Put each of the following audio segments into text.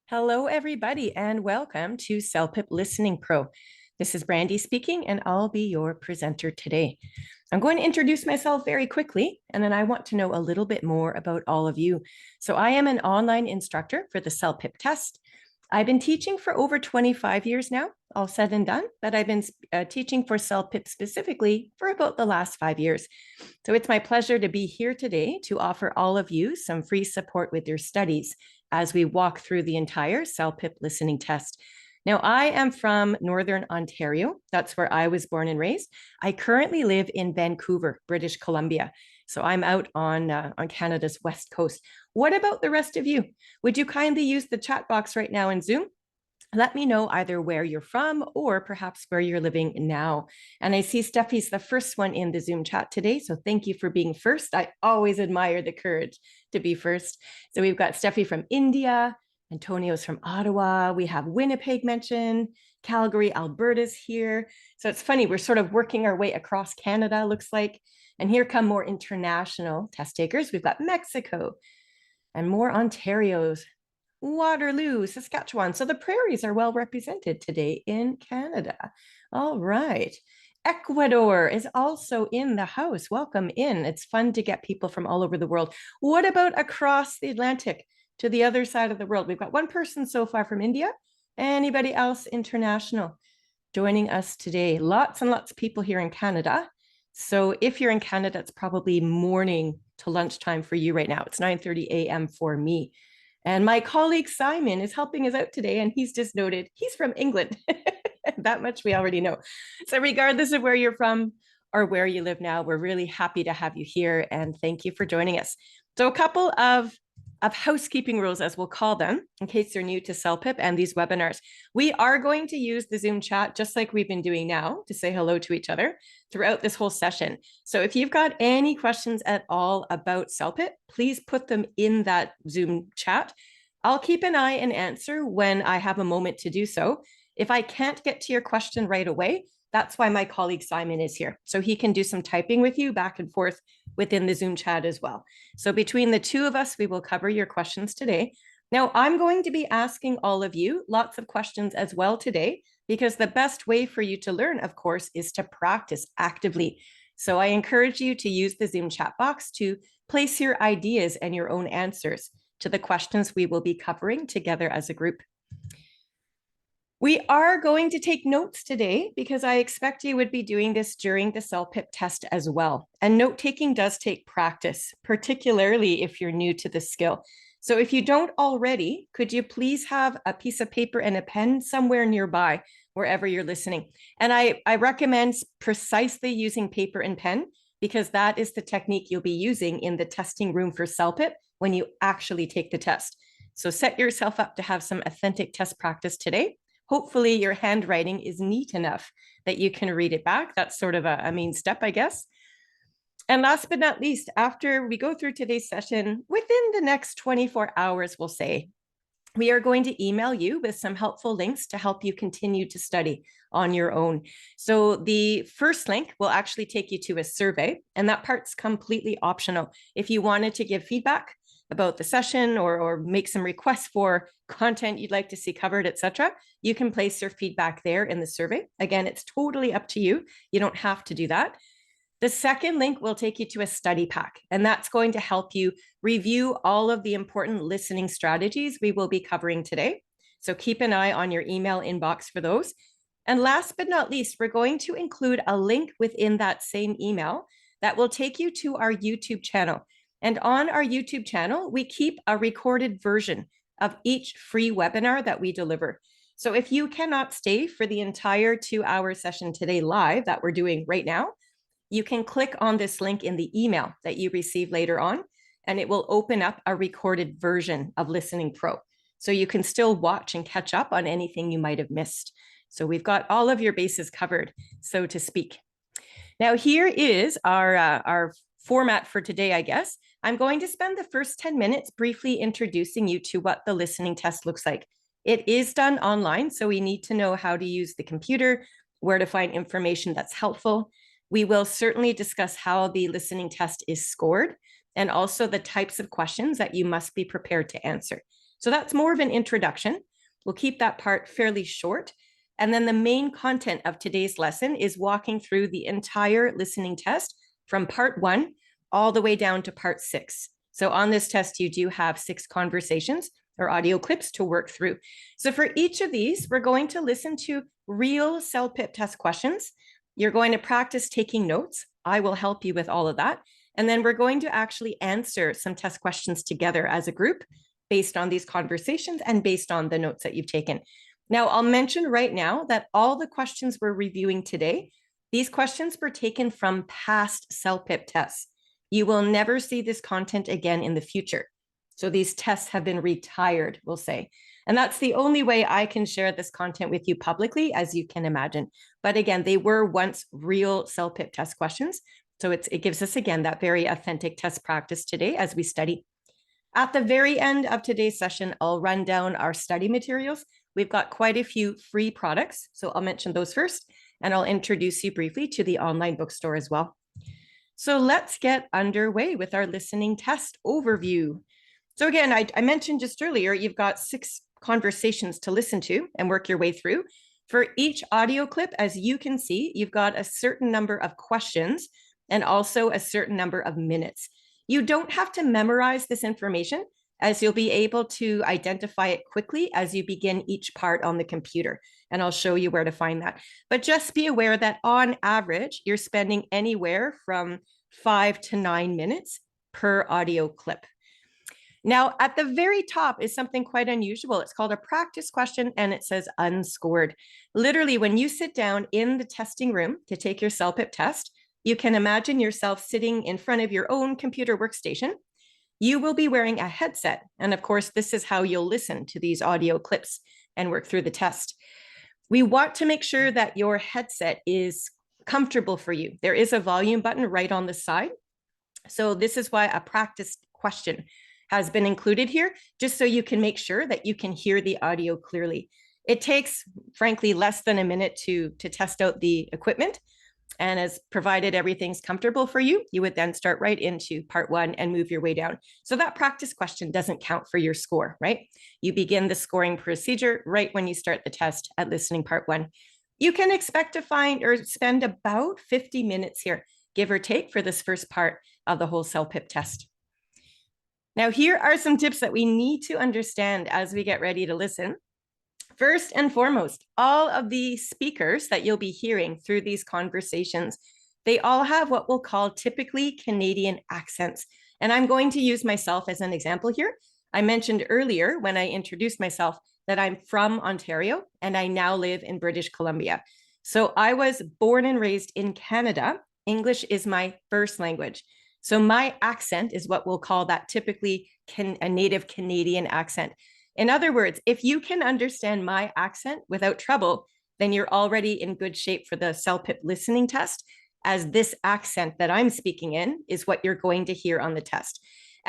Hello, everybody, and welcome to CELPIP Listening Pro. This is Brandy speaking, and I'll be your presenter today. I'm going to introduce myself very quickly, and then I want to know a little bit more about all of you. So I am an online instructor for the CELPIP test. I've been teaching for over 25 years now, all said and done, but I've been teaching for CELPIP specifically for about the last 5 years. So it's my pleasure to be here today to offer all of you some free support with your studies as we walk through the entire CELPIP listening test. Now, I am from Northern Ontario. That's where I was born and raised. I currently live in Vancouver, British Columbia. So I'm out on Canada's west coast. What about the rest of you? Would you kindly use the chat box right now in Zoom? Let me know either where you're from or perhaps where you're living now. And I see Steffi's the first one in the Zoom chat today. So thank you for being first. I always admire the courage to be first. So we've got Steffi from India, Antonio's from Ottawa. We have Winnipeg mentioned, Calgary, Alberta's here. So it's funny, we're sort of working our way across Canada, looks like. And here come more international test takers. We've got Mexico and more Ontarios. Waterloo, Saskatchewan. So the prairies are well represented today in Canada. All right. Ecuador is also in the house. Welcome in. It's fun to get people from all over the world. What about across the Atlantic to the other side of the world? We've got one person so far from India. Anybody else international joining us today? Lots and lots of people here in Canada. So if you're in Canada, it's probably morning to lunchtime for you right now. It's 9:30 a.m. for me. And my colleague Simon is helping us out today, and he's just noted he's from England. That much we already know. So regardless of where you're from or where you live now, we're really happy to have you here, and thank you for joining us. So a couple of housekeeping rules, as we'll call them, in case you're new to CELPIP and these webinars. We are going to use the Zoom chat, just like we've been doing now, to say hello to each other throughout this whole session. So if you've got any questions at all about CELPIP, please put them in that Zoom chat. I'll keep an eye and answer when I have a moment to do so. If I can't get to your question right away, that's why my colleague Simon is here. So he can do some typing with you back and forth within the Zoom chat as well. So between the two of us, we will cover your questions today. Now, I'm going to be asking all of you lots of questions as well today, because the best way for you to learn, of course, is to practice actively. So I encourage you to use the Zoom chat box to place your ideas and your own answers to the questions we will be covering together as a group. We are going to take notes today because I expect you would be doing this during the CELPIP test as well. And note taking does take practice, particularly if you're new to the skill. So if you don't already, could you please have a piece of paper and a pen somewhere nearby, wherever you're listening? And I recommend precisely using paper and pen, because that is the technique you'll be using in the testing room for CELPIP when you actually take the test. So set yourself up to have some authentic test practice today. Hopefully your handwriting is neat enough that you can read it back. That's sort of a main step, I guess. And last but not least, after we go through today's session, within the next 24 hours, we'll say, we are going to email you with some helpful links to help you continue to study on your own. So the first link will actually take you to a survey, and that part's completely optional. If you wanted to give feedback about the session or make some requests for content you'd like to see covered, etc., you can place your feedback there in the survey. Again, it's totally up to you. You don't have to do that. The second link will take you to a study pack, and that's going to help you review all of the important listening strategies we will be covering today. So keep an eye on your email inbox for those. And last but not least, we're going to include a link within that same email that will take you to our YouTube channel. And on our YouTube channel, we keep a recorded version of each free webinar that we deliver. So if you cannot stay for the entire 2-hour session today live that we're doing right now, you can click on this link in the email that you receive later on, and it will open up a recorded version of Listening Pro. So you can still watch and catch up on anything you might have missed. So we've got all of your bases covered, so to speak. Now, here is our format for today, I guess. I'm going to spend the first 10 minutes briefly introducing you to what the listening test looks like. It is done online, so we need to know how to use the computer, where to find information that's helpful. We will certainly discuss how the listening test is scored and also the types of questions that you must be prepared to answer. So that's more of an introduction. We'll keep that part fairly short. And then the main content of today's lesson is walking through the entire listening test from part 1 all the way down to part 6. So on this test, you do have 6 conversations or audio clips to work through. So for each of these, we're going to listen to real CELPIP test questions. You're going to practice taking notes. I will help you with all of that. And then we're going to actually answer some test questions together as a group based on these conversations and based on the notes that you've taken. Now, I'll mention right now that all the questions we're reviewing today, these questions were taken from past CELPIP tests. You will never see this content again in the future. So these tests have been retired, we'll say. And that's the only way I can share this content with you publicly, as you can imagine. But again, they were once real CELPIP test questions. So it gives us, again, that very authentic test practice today as we study. At the very end of today's session, I'll run down our study materials. We've got quite a few free products, so I'll mention those first, and I'll introduce you briefly to the online bookstore as well. So let's get underway with our listening test overview. So again, I mentioned just earlier, you've got 6 conversations to listen to and work your way through. For each audio clip, as you can see, you've got a certain number of questions and also a certain number of minutes. You don't have to memorize this information, as you'll be able to identify it quickly as you begin each part on the computer. And I'll show you where to find that. But just be aware that on average, you're spending anywhere from 5 to 9 minutes per audio clip. Now, at the very top is something quite unusual. It's called a practice question, and it says unscored. Literally, when you sit down in the testing room to take your CELPIP test, you can imagine yourself sitting in front of your own computer workstation. You will be wearing a headset. And of course, this is how you'll listen to these audio clips and work through the test. We want to make sure that your headset is comfortable for you. There is a volume button right on the side. So this is why a practice question has been included here, just so you can make sure that you can hear the audio clearly. It takes, frankly, less than a minute to test out the equipment. And as provided everything's comfortable for you, you would then start right into part 1 and move your way down. So that practice question doesn't count for your score, right? You begin the scoring procedure right when you start the test at listening part 1. You can expect to find or spend about 50 minutes here, give or take, for this first part of the whole CELPIP test. Now, here are some tips that we need to understand as we get ready to listen. First and foremost, all of the speakers that you'll be hearing through these conversations, they all have what we'll call typically Canadian accents. And I'm going to use myself as an example here. I mentioned earlier when I introduced myself that I'm from Ontario and I now live in British Columbia. So I was born and raised in Canada. English is my first language. So my accent is what we'll call that typically a native Canadian accent. In other words, if you can understand my accent without trouble, then you're already in good shape for the CELPIP listening test, as this accent that I'm speaking in is what you're going to hear on the test.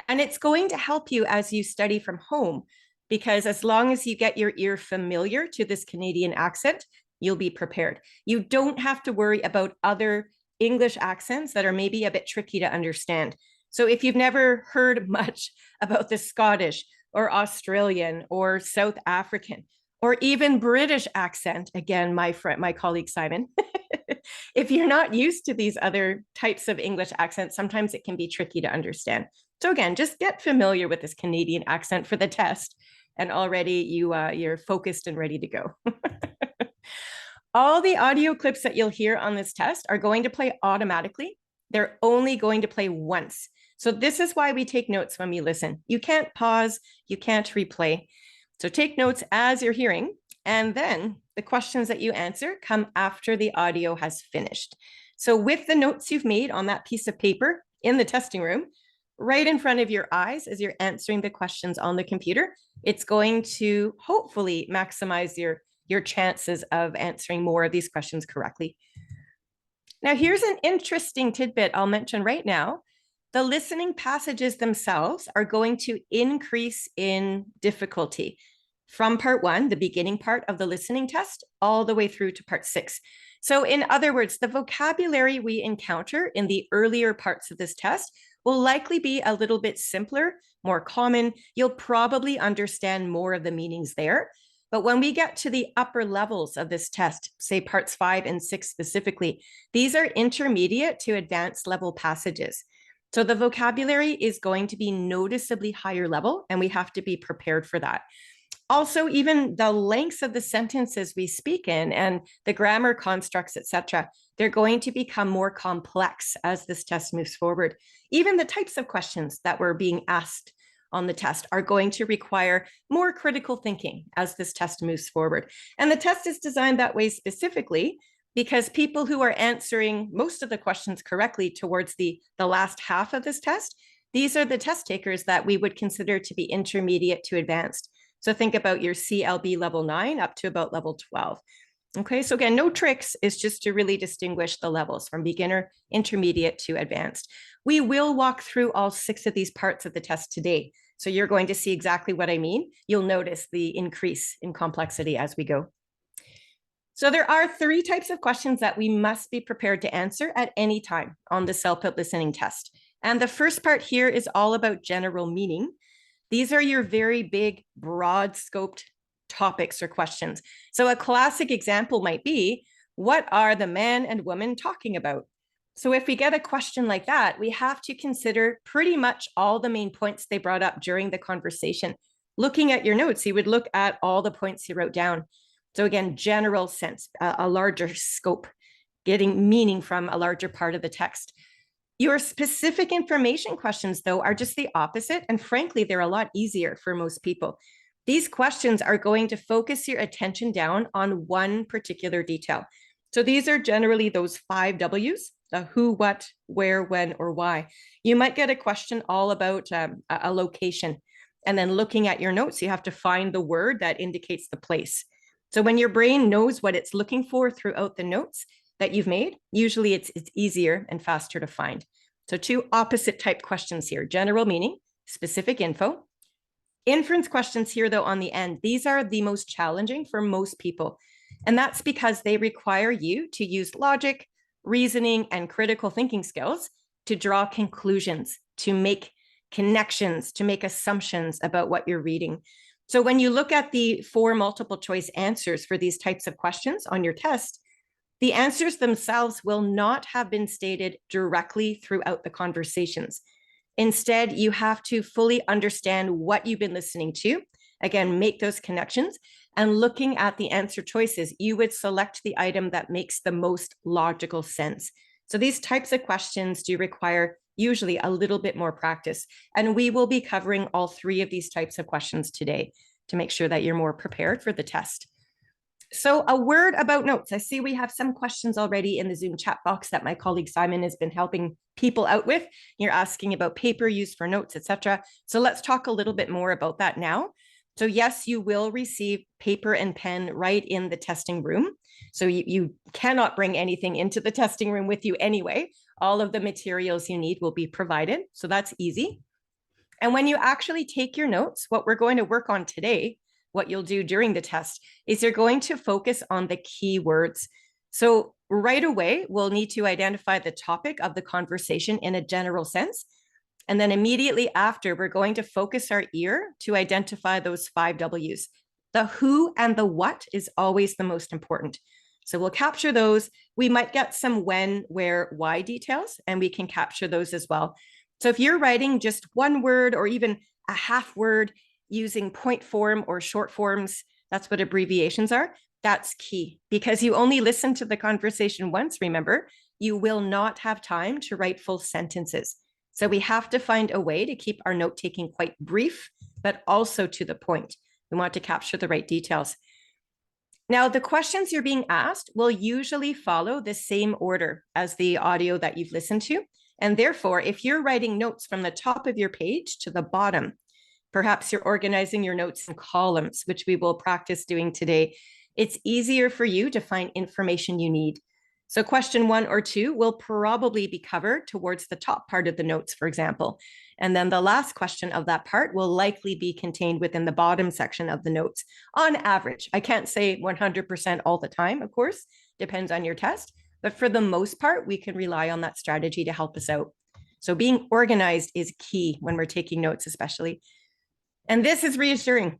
And it's going to help you as you study from home, because as long as you get your ear familiar to this Canadian accent, you'll be prepared. You don't have to worry about other English accents that are maybe a bit tricky to understand. So if you've never heard much about the Scottish or Australian or South African or even British accent, again, my colleague Simon, if you're not used to these other types of English accents, sometimes it can be tricky to understand. So again, just get familiar with this Canadian accent for the test, and already you're focused and ready to go. All the audio clips that you'll hear on this test are going to play automatically. They're only going to play once. So this is why we take notes when we listen. You can't pause, you can't replay. So take notes as you're hearing, and then the questions that you answer come after the audio has finished. So with the notes you've made on that piece of paper in the testing room, right in front of your eyes as you're answering the questions on the computer, it's going to hopefully maximize your chances of answering more of these questions correctly. Now, here's an interesting tidbit I'll mention right now. The listening passages themselves are going to increase in difficulty from part 1, the beginning part of the listening test, all the way through to part 6. So in other words, the vocabulary we encounter in the earlier parts of this test will likely be a little bit simpler, more common. You'll probably understand more of the meanings there. But when we get to the upper levels of this test, say parts 5 and 6 specifically, these are intermediate to advanced level passages. So the vocabulary is going to be noticeably higher level, and we have to be prepared for that. Also, even the lengths of the sentences we speak in and the grammar constructs, etc., they're going to become more complex as this test moves forward. Even the types of questions that were being asked on the test are going to require more critical thinking as this test moves forward. And the test is designed that way specifically because people who are answering most of the questions correctly towards the last half of this test, these are the test takers that we would consider to be intermediate to advanced. So think about your CLB level 9 up to about level 12. Okay, so again, no tricks. It's just to really distinguish the levels from beginner, intermediate to advanced. We will walk through all 6 of these parts of the test today. So you're going to see exactly what I mean. You'll notice the increase in complexity as we go. So there are 3 types of questions that we must be prepared to answer at any time on the CELPIP listening test. And the first part here is all about general meaning. These are your very big, broad scoped topics or questions. So a classic example might be, what are the man and woman talking about? So if we get a question like that, we have to consider pretty much all the main points they brought up during the conversation. Looking at your notes, you would look at all the points you wrote down. So again, general sense, a larger scope, getting meaning from a larger part of the text. Your specific information questions, though, are just the opposite. And frankly, they're a lot easier for most people. These questions are going to focus your attention down on one particular detail. So these are generally those 5 W's, the who, what, where, when, or why. You might get a question all about a location. And then looking at your notes, you have to find the word that indicates the place. So when your brain knows what it's looking for throughout the notes that you've made, usually it's easier and faster to find. So 2 opposite type questions here, general meaning, specific info. Inference questions here, though, on the end, these are the most challenging for most people. And that's because they require you to use logic, reasoning, and critical thinking skills to draw conclusions, to make connections, to make assumptions about what you're reading. So when you look at the 4 multiple choice answers for these types of questions on your test, the answers themselves will not have been stated directly throughout the conversations. Instead, you have to fully understand what you've been listening to. Again, make those connections. And looking at the answer choices, you would select the item that makes the most logical sense. So these types of questions do require usually a little bit more practice. And we will be covering all 3 of these types of questions today to make sure that you're more prepared for the test. So a word about notes. I see we have some questions already in the Zoom chat box that my colleague Simon has been helping people out with. You're asking about paper used for notes, etc. So let's talk a little bit more about that now. So yes, you will receive paper and pen right in the testing room. So you cannot bring anything into the testing room with you anyway. All of the materials you need will be provided. So that's easy. And when you actually take your notes, what we're going to work on today, what you'll do during the test, is you're going to focus on the key words. So right away, we'll need to identify the topic of the conversation in a general sense. And then immediately after, we're going to focus our ear to identify those 5 W's. The who and the what is always the most important. So we'll capture those. We might get some when, where, why details, and we can capture those as well. So if you're writing just one word or even a half word using point form or short forms, that's what abbreviations are, that's key because you only listen to the conversation once, remember, you will not have time to write full sentences. So we have to find a way to keep our note-taking quite brief, but also to the point. We want to capture the right details. Now, the questions you're being asked will usually follow the same order as the audio that you've listened to. And therefore, if you're writing notes from the top of your page to the bottom, perhaps you're organizing your notes in columns, which we will practice doing today, it's easier for you to find information you need. So question 1 or 2 will probably be covered towards the top part of the notes, for example. And then the last question of that part will likely be contained within the bottom section of the notes on average. I can't say 100% all the time, of course, depends on your test. But for the most part, we can rely on that strategy to help us out. So being organized is key when we're taking notes, especially. And this is reassuring.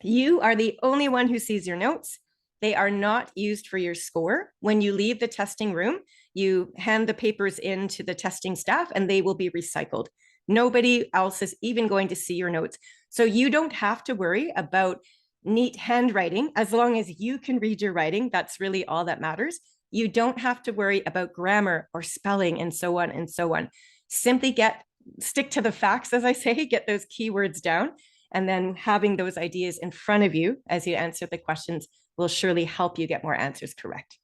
You are the only one who sees your notes. They are not used for your score. When you leave the testing room, you hand the papers in to the testing staff and they will be recycled. Nobody else is even going to see your notes. So you don't have to worry about neat handwriting. As long as you can read your writing, that's really all that matters. You don't have to worry about grammar or spelling and so on and so on. Simply stick to the facts, as I say, get those keywords down, and then having those ideas in front of you as you answer the questions will surely help you get more answers correct.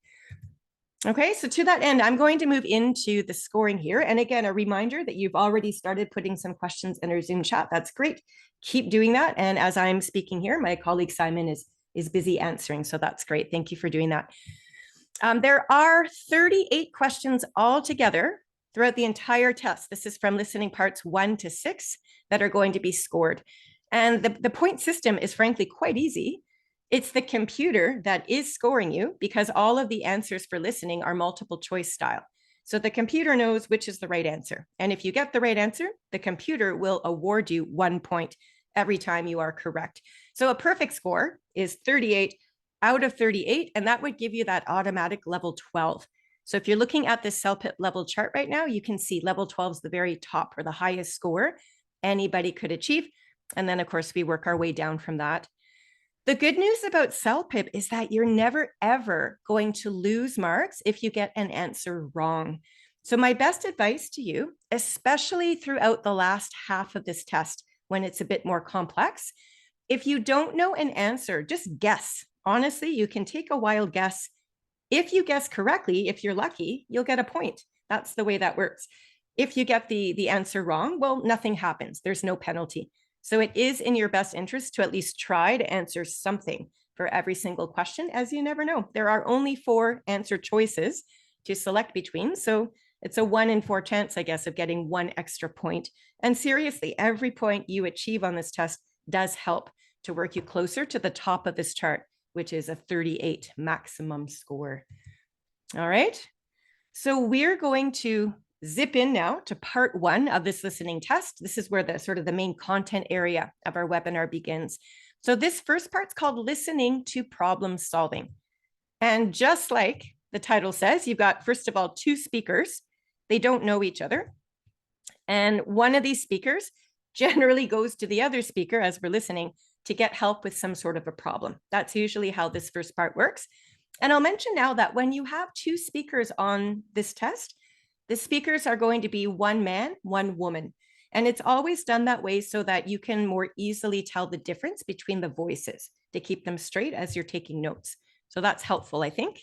Okay, so to that end, I'm going to move into the scoring here. And again, a reminder that you've already started putting some questions in our Zoom chat. That's great. Keep doing that. And as I'm speaking here, my colleague Simon is busy answering. So that's great. Thank you for doing that. There are 38 questions altogether throughout the entire test. This is from listening parts 1 to 6 that are going to be scored. And the point system is frankly quite easy. It's the computer that is scoring you because all of the answers for listening are multiple choice style. So the computer knows which is the right answer. And if you get the right answer, the computer will award you 1 point every time you are correct. So a perfect score is 38 out of 38, and that would give you that automatic level 12. So if you're looking at this CELPIP level chart right now, you can see level 12 is the very top or the highest score anybody could achieve. And then, of course, we work our way down from that. The good news about CELPIP is that you're never, ever going to lose marks if you get an answer wrong. So my best advice to you, especially throughout the last half of this test, when it's a bit more complex, if you don't know an answer, just guess. Honestly, you can take a wild guess. If you guess correctly, if you're lucky, you'll get a point. That's the way that works. If you get the answer wrong, well, nothing happens. There's no penalty. So it is in your best interest to at least try to answer something for every single question, as you never know. There are only 4 answer choices to select between. So it's a 1 in 4 chance, I guess, of getting 1 extra point. And seriously, every point you achieve on this test does help to work you closer to the top of this chart, which is a 38 maximum score. All right. So we're going to zip in now to part 1 of this listening test. This is where the sort of the main content area of our webinar begins. So this first part's called listening to problem solving. And just like the title says, you've got, first of all, 2 speakers. They don't know each other. And one of these speakers generally goes to the other speaker as we're listening to get help with some sort of a problem. That's usually how this first part works. And I'll mention now that when you have 2 speakers on this test, the speakers are going to be 1 man, 1 woman. And it's always done that way so that you can more easily tell the difference between the voices to keep them straight as you're taking notes. So that's helpful, I think.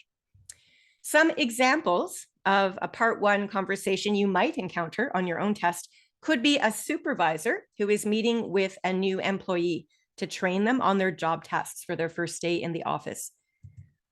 Some examples of a part 1 conversation you might encounter on your own test could be a supervisor who is meeting with a new employee to train them on their job tasks for their first day in the office.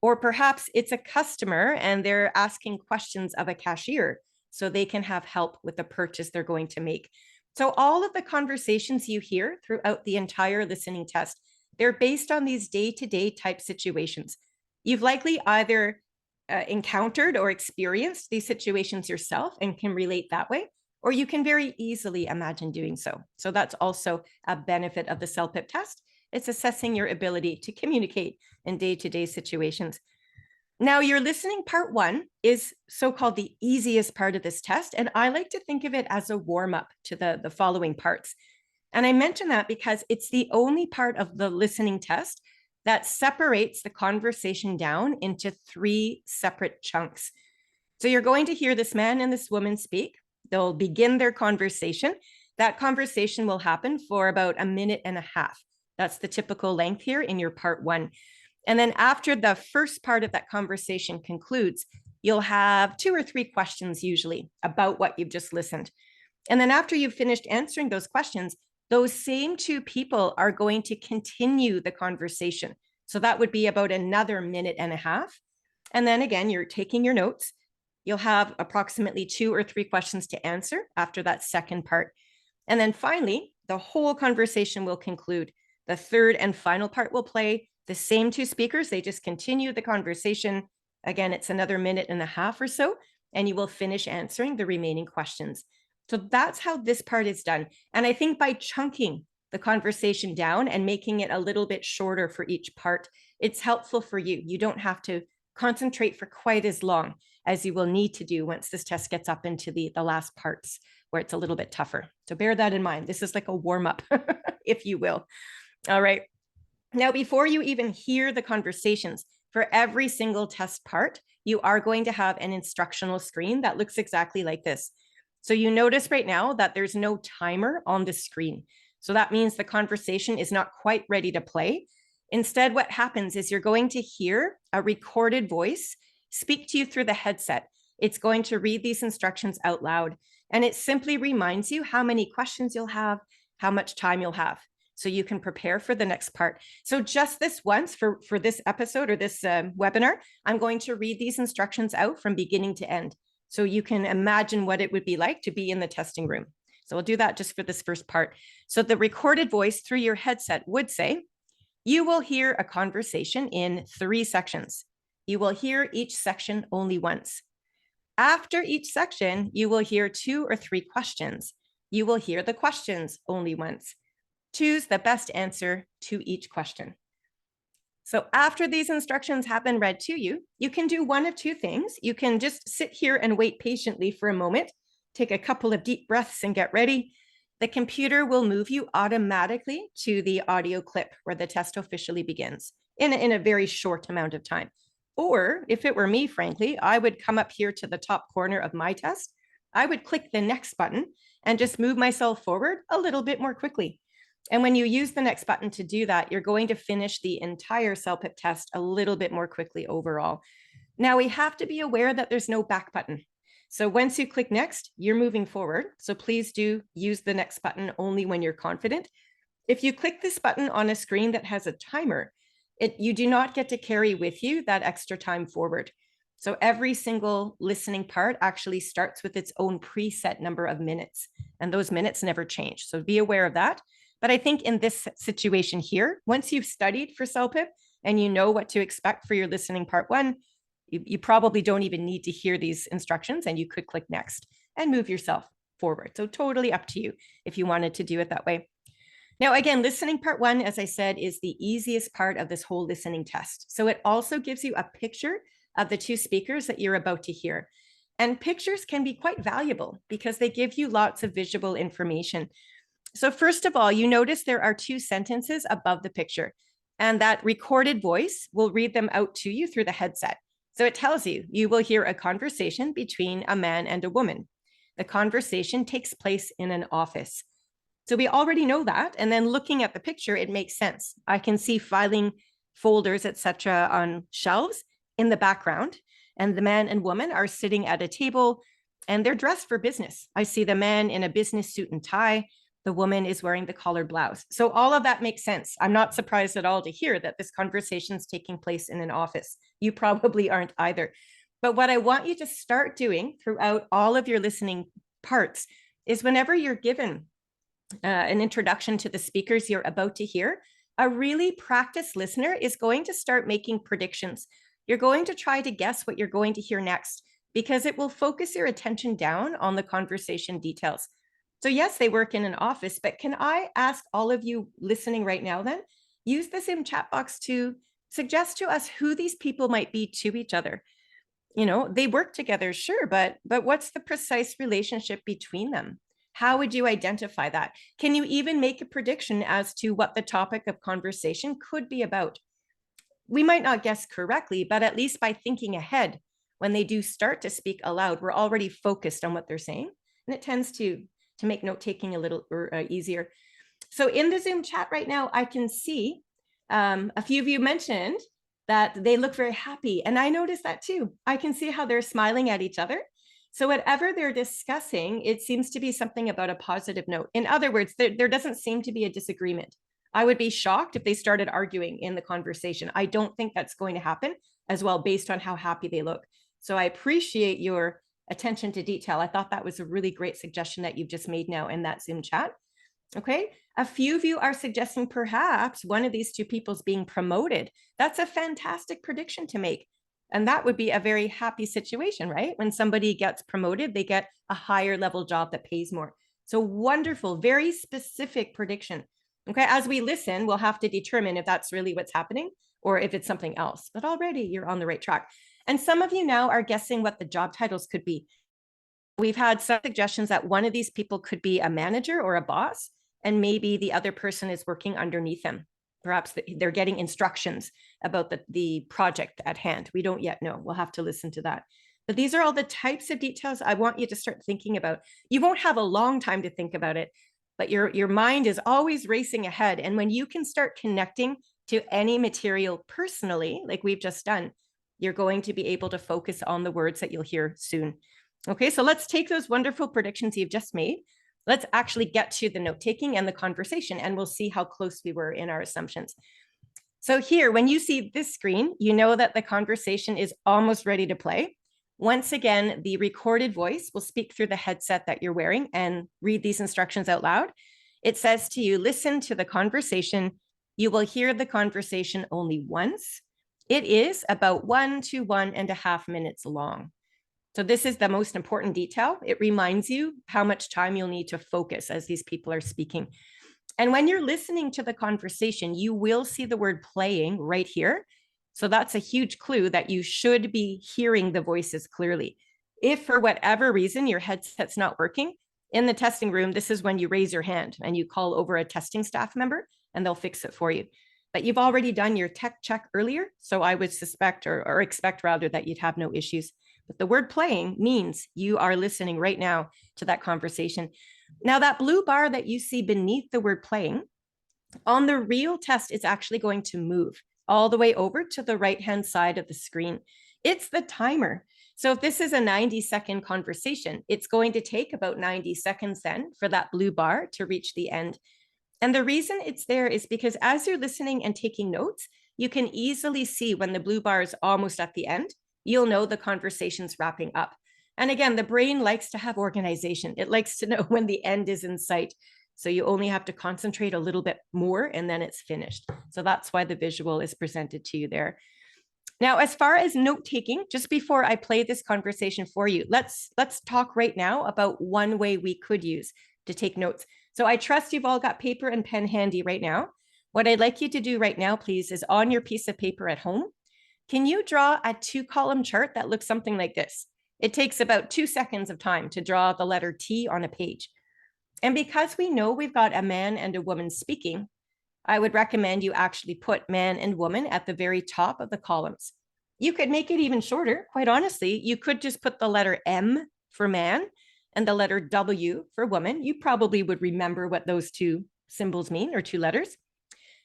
Or perhaps it's a customer and they're asking questions of a cashier so they can have help with the purchase they're going to make. So all of the conversations you hear throughout the entire listening test, they're based on these day-to-day type situations. You've likely either encountered or experienced these situations yourself and can relate that way, or you can very easily imagine doing so. So that's also a benefit of the CELPIP test. It's assessing your ability to communicate in day-to-day situations. Now, your listening part 1 is so-called the easiest part of this test, and I like to think of it as a warm-up to the following parts. And I mention that because it's the only part of the listening test that separates the conversation down into 3 separate chunks. So you're going to hear this man and this woman speak. They'll begin their conversation. That conversation will happen for about 1.5 minutes. That's the typical length here in your part 1. And then after the first part of that conversation concludes, you'll have 2 or 3 questions usually about what you've just listened. And then after you've finished answering those questions, those same 2 people are going to continue the conversation. So that would be about another 1.5 minutes. And then again, you're taking your notes. You'll have approximately 2 or 3 questions to answer after that second part. And then finally, the whole conversation will conclude. The third and final part will play. The same 2 speakers, they just continue the conversation. Again, it's another 1.5 minutes or so, and you will finish answering the remaining questions. So that's how this part is done. And I think by chunking the conversation down and making it a little bit shorter for each part, it's helpful for you. You don't have to concentrate for quite as long as you will need to do once this test gets up into the last parts where it's a little bit tougher. So bear that in mind. This is like a warm-up, if you will. All right. Now, before you even hear the conversations, for every single test part, you are going to have an instructional screen that looks exactly like this. So you notice right now that there's no timer on the screen. So that means the conversation is not quite ready to play. Instead, what happens is you're going to hear a recorded voice speak to you through the headset. It's going to read these instructions out loud, and it simply reminds you how many questions you'll have, how much time you'll have, so you can prepare for the next part. So just this once for this episode or this webinar, I'm going to read these instructions out from beginning to end, so you can imagine what it would be like to be in the testing room. So we'll do that just for this first part. So the recorded voice through your headset would say, you will hear a conversation in 3 sections. You will hear each section only once. After each section, you will hear 2 or 3 questions. You will hear the questions only once. Choose the best answer to each question. So after these instructions have been read to you, you can do one of 2 things. You can just sit here and wait patiently for a moment, take a couple of deep breaths and get ready. The computer will move you automatically to the audio clip where the test officially begins in a very short amount of time. Or if it were me, frankly, I would come up here to the top corner of my test. I would click the next button and just move myself forward a little bit more quickly. And when you use the next button to do that, you're going to finish the entire CELPIP test a little bit more quickly overall. Now, we have to be aware that there's no back button. So once you click next, you're moving forward. So please do use the next button only when you're confident. If you click this button on a screen that has a timer, you do not get to carry with you that extra time forward. So every single listening part actually starts with its own preset number of minutes, and those minutes never change. So be aware of that. But I think in this situation here, once you've studied for CELPIP and you know what to expect for your listening part 1, you probably don't even need to hear these instructions, and you could click next and move yourself forward. So totally up to you if you wanted to do it that way. Now, again, listening part 1, as I said, is the easiest part of this whole listening test. So it also gives you a picture of the 2 speakers that you're about to hear. And pictures can be quite valuable because they give you lots of visual information. So first of all, you notice there are 2 sentences above the picture, and that recorded voice will read them out to you through the headset. So it tells you, you will hear a conversation between a man and a woman. The conversation takes place in an office. So we already know that. And then looking at the picture, it makes sense. I can see filing folders, etc., on shelves in the background. And the man and woman are sitting at a table and they're dressed for business. I see the man in a business suit and tie. The woman is wearing the collared blouse. So all of that makes sense. I'm not surprised at all to hear that this conversation is taking place in an office. You probably aren't either. But what I want you to start doing throughout all of your listening parts is whenever you're given an introduction to the speakers you're about to hear, a really practiced listener is going to start making predictions. You're going to try to guess what you're going to hear next because it will focus your attention down on the conversation details. So yes, they work in an office, but can I ask all of you listening right now then, use the Zoom chat box to suggest to us who these people might be to each other. You know, they work together, sure, but what's the precise relationship between them? How would you identify that? Can you even make a prediction as to what the topic of conversation could be about? We might not guess correctly, but at least by thinking ahead, when they do start to speak aloud, we're already focused on what they're saying. And it tends to make note-taking a little easier. So in the Zoom chat right now, I can see a few of you mentioned that they look very happy. And I noticed that too. I can see how they're smiling at each other. So whatever they're discussing, it seems to be something about a positive note. In other words, there doesn't seem to be a disagreement. I would be shocked if they started arguing in the conversation. I don't think that's going to happen as well, based on how happy they look. So I appreciate your attention to detail. I thought that was a really great suggestion that you've just made now in that Zoom chat. Okay, a few of you are suggesting perhaps one of these 2 people's being promoted. That's a fantastic prediction to make. And that would be a very happy situation, right? When somebody gets promoted, they get a higher level job that pays more. So wonderful, very specific prediction. Okay, as we listen, we'll have to determine if that's really what's happening or if it's something else. But already you're on the right track. And some of you now are guessing what the job titles could be. We've had some suggestions that one of these people could be a manager or a boss, and maybe the other person is working underneath them. Perhaps they're getting instructions about the project at hand. We don't yet know. We'll have to listen to that. But these are all the types of details I want you to start thinking about. You won't have a long time to think about it, but your mind is always racing ahead. And when you can start connecting to any material personally, like we've just done, you're going to be able to focus on the words that you'll hear soon. Okay, so let's take those wonderful predictions you've just made. Let's actually get to the note taking and the conversation, and we'll see how close we were in our assumptions. So here, when you see this screen, you know that the conversation is almost ready to play. Once again, the recorded voice will speak through the headset that you're wearing and read these instructions out loud. It says to you, listen to the conversation. You will hear the conversation only once. It is about 1 to 1.5 minutes long. So this is the most important detail. It reminds you how much time you'll need to focus as these people are speaking. And when you're listening to the conversation, you will see the word playing right here. So that's a huge clue that you should be hearing the voices clearly. If for whatever reason your headset's not working, in the testing room, this is when you raise your hand and you call over a testing staff member and they'll fix it for you. But you've already done your tech check earlier, so I would suspect or expect rather that you'd have no issues. But the word playing means you are listening right now to that conversation. Now, that blue bar that you see beneath the word playing, on the real test, it's actually going to move all the way over to the right-hand side of the screen. It's the timer. So if this is a 90-second conversation, it's going to take about 90 seconds then for that blue bar to reach the end. And the reason it's there is because as you're listening and taking notes, you can easily see when the blue bar is almost at the end. You'll know the conversation's wrapping up. And again, the brain likes to have organization. It likes to know when the end is in sight. So you only have to concentrate a little bit more and then it's finished. So that's why the visual is presented to you there. Now, as far as note taking, just before I play this conversation for you, let's talk right now about one way we could use to take notes. So I trust you've all got paper and pen handy right now. What I'd like you to do right now, please, is on your piece of paper at home, can you draw a 2-column chart that looks something like this? It takes about 2 seconds of time to draw the letter T on a page. And because we know we've got a man and a woman speaking, I would recommend you actually put man and woman at the very top of the columns. You could make it even shorter, quite honestly. You could just put the letter M for man and the letter W for woman. You probably would remember what those two symbols mean, or 2 letters.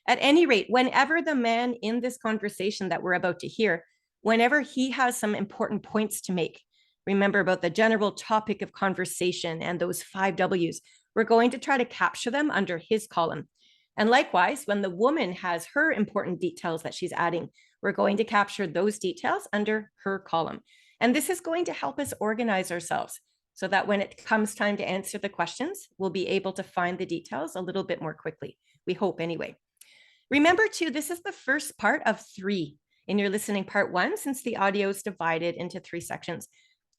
At any rate, whenever the man in this conversation that we're about to hear, whenever he has some important points to make, remember about the general topic of conversation and those 5 W's, we're going to try to capture them under his column. And likewise, when the woman has her important details that she's adding, we're going to capture those details under her column. And this is going to help us organize ourselves so that when it comes time to answer the questions, we'll be able to find the details a little bit more quickly. We hope anyway. Remember too, this is the first part of 3 in your listening part 1, since the audio is divided into 3 sections.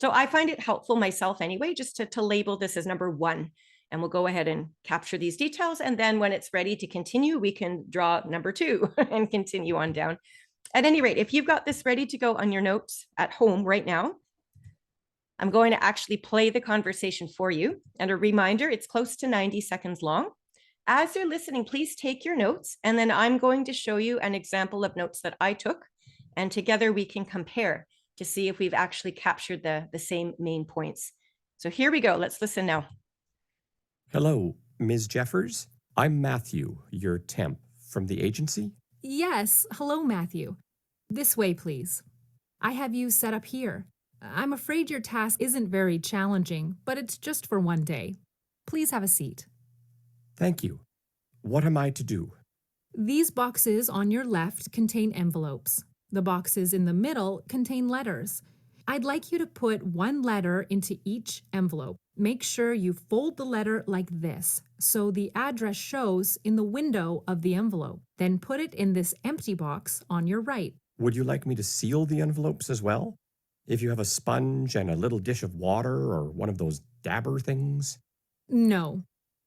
So I find it helpful myself anyway, just to label this as number 1. And we'll go ahead and capture these details. And then when it's ready to continue, we can draw number 2 and continue on down. At any rate, if you've got this ready to go on your notes at home right now, I'm going to actually play the conversation for you. And a reminder, it's close to 90 seconds long. As you're listening, please take your notes, and then I'm going to show you an example of notes that I took, and together we can compare to see if we've actually captured the same main points. So here we go. Let's listen now. Hello, Ms. Jeffers. I'm Matthew, your temp from the agency. Yes, hello, Matthew. This way, please. I have you set up here. I'm afraid your task isn't very challenging, but it's just for one day. Please have a seat. Thank you. What am I to do? These boxes on your left contain envelopes. The boxes in the middle contain letters. I'd like you to put one letter into each envelope. Make sure you fold the letter like this, so the address shows in the window of the envelope. Then put it in this empty box on your right. Would you like me to seal the envelopes as well? If you have a sponge and a little dish of water or one of those dabber things? No.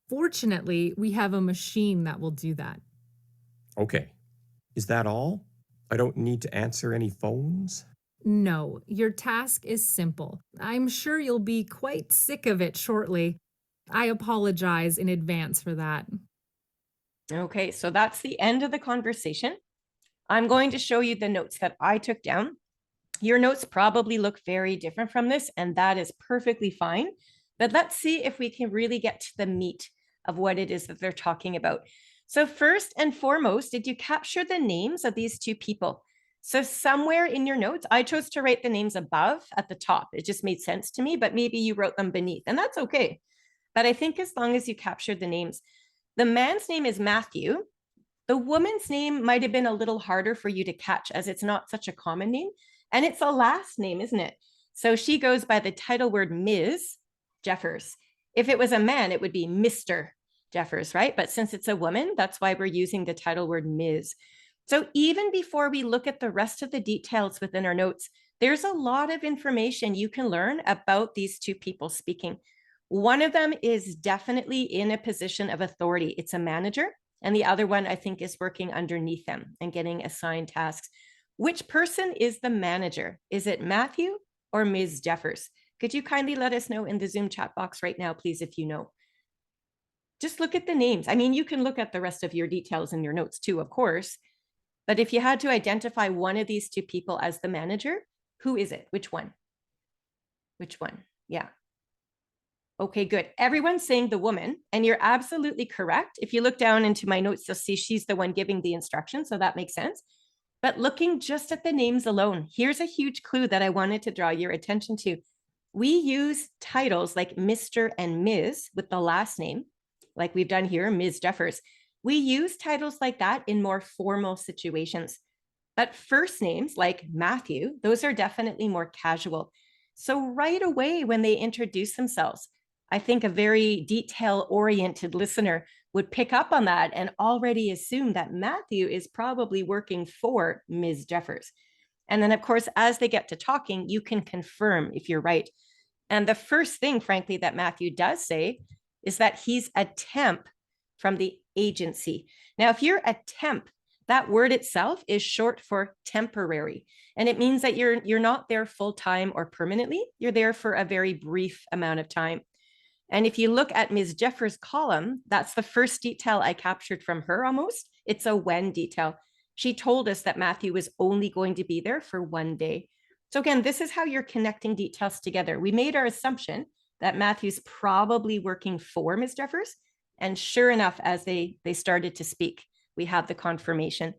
Fortunately, we have a machine that will do that. Okay. Is that all? I don't need to answer any phones? No, your task is simple. I'm sure you'll be quite sick of it shortly. I apologize in advance for that. Okay, so that's the end of the conversation. I'm going to show you the notes that I took down. Your notes probably look very different from this, and that is perfectly fine. But let's see if we can really get to the meat of what it is that they're talking about. So first and foremost, did you capture the names of these two people? So somewhere in your notes, I chose to write the names above at the top. It just made sense to me, but maybe you wrote them beneath, and that's okay. But I think as long as you captured the names, the man's name is Matthew. The woman's name might have been a little harder for you to catch as it's not such a common name. And it's a last name, isn't it? So she goes by the title word Ms. Jeffers. If it was a man, it would be Mr. Jeffers, right? But since it's a woman, that's why we're using the title word Ms. So even before we look at the rest of the details within our notes, there's a lot of information you can learn about these two people speaking. One of them is definitely in a position of authority. It's a manager. And the other one, I think, is working underneath them and getting assigned tasks. Which person is the manager? Is it Matthew or Ms. Jeffers? Could you kindly let us know in the Zoom chat box right now, please, if you know? Just look at the names. I mean, you can look at the rest of your details in your notes too, of course. But if you had to identify one of these two people as the manager, who is it? Which one? Which one? Yeah. Okay, good. Everyone's saying the woman, and you're absolutely correct. If you look down into my notes, you'll see she's the one giving the instructions, so that makes sense. But looking just at the names alone, here's a huge clue that I wanted to draw your attention to. We use titles like Mr. and Ms. with the last name, like we've done here, Ms. Jeffers. We use titles like that in more formal situations. But first names like Matthew, those are definitely more casual. So right away when they introduce themselves, I think a very detail-oriented listener would pick up on that and already assume that Matthew is probably working for Ms. Jeffers. And then, of course, as they get to talking, you can confirm if you're right. And the first thing, frankly, that Matthew does say is that he's a temp from the agency. Now, if you're a temp, that word itself is short for temporary. And it means that you're not there full-time or permanently. You're there for a very brief amount of time. And if you look at Ms. Jeffers' column, that's the first detail I captured from her almost. It's a when detail. She told us that Matthew was only going to be there for one day. So again, this is how you're connecting details together. We made our assumption that Matthew's probably working for Ms. Jeffers. And sure enough, as they started to speak, we have the confirmation.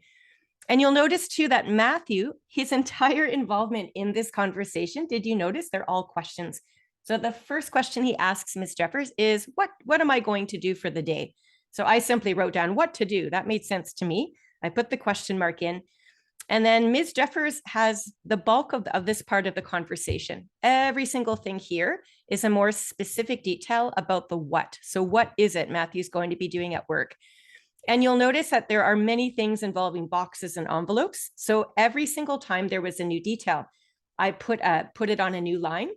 And you'll notice too that Matthew, his entire involvement in this conversation, did you notice they're all questions? So the first question he asks Ms. Jeffers is, what am I going to do for the day? So I simply wrote down what to do. That made sense to me. I put the question mark in. And then Ms. Jeffers has the bulk of this part of the conversation. Every single thing here is a more specific detail about the what. So what is it Matthew's going to be doing at work? And you'll notice that there are many things involving boxes and envelopes. So every single time there was a new detail, I put it on a new line.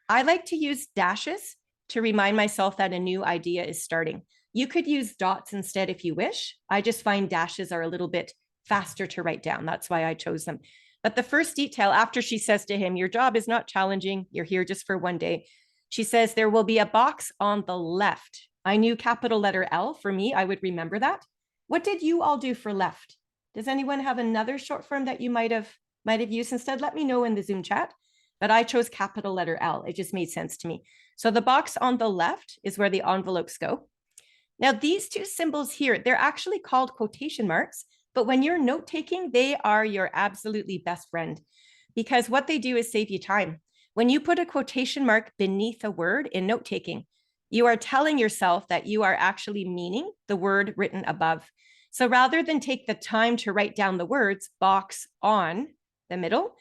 I like to use dashes to remind myself that a new idea is starting. You could use dots instead if you wish. I just find dashes are a little bit faster to write down. That's why I chose them. But the first detail, after she says to him, your job is not challenging, you're here just for one day, she says, there will be a box on the left. I knew capital letter L. For me, I would remember that. What did you all do for left? Does anyone have another short form that you might have used instead? Let me know in the Zoom chat. But I chose capital letter L. It just made sense to me. So the box on the left is where the envelopes go. Now, these two symbols here, they're actually called quotation marks, but when you're note-taking, they are your absolutely best friend because what they do is save you time. When you put a quotation mark beneath a word in note-taking, you are telling yourself that you are actually meaning the word written above. So rather than take the time to write down the words box on the middle,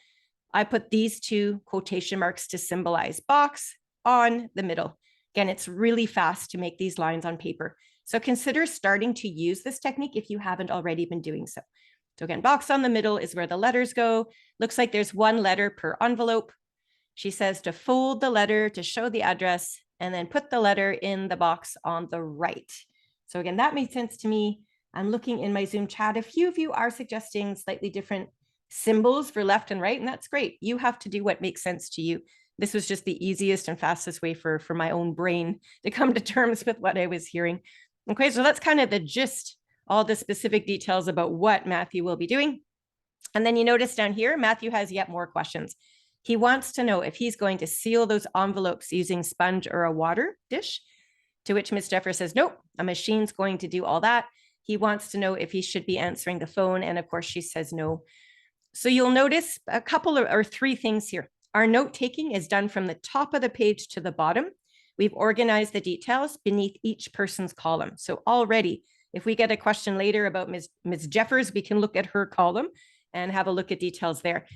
I put these two quotation marks to symbolize box on the middle. Again, it's really fast to make these lines on paper. So consider starting to use this technique if you haven't already been doing so. So again, box on the middle is where the letters go. Looks like there's one letter per envelope. She says to fold the letter to show the address and then put the letter in the box on the right. So again, that made sense to me. I'm looking in my Zoom chat. A few of you are suggesting slightly different symbols for left and right, and that's great. You have to do what makes sense to you. This was just the easiest and fastest way for my own brain to come to terms with what I was hearing. Okay, so that's kind of the gist, all the specific details about what Matthew will be doing. And then you notice down here, Matthew has yet more questions. He wants to know if he's going to seal those envelopes using sponge or a water dish, to which Ms. Jeffers says, nope, a machine's going to do all that. He wants to know if he should be answering the phone. And of course, she says no. So you'll notice a couple or three things here. Our note taking is done from the top of the page to the bottom. We've organized the details beneath each person's column. So already, if we get a question later about Ms. Jeffers, we can look at her column and have a look at details there.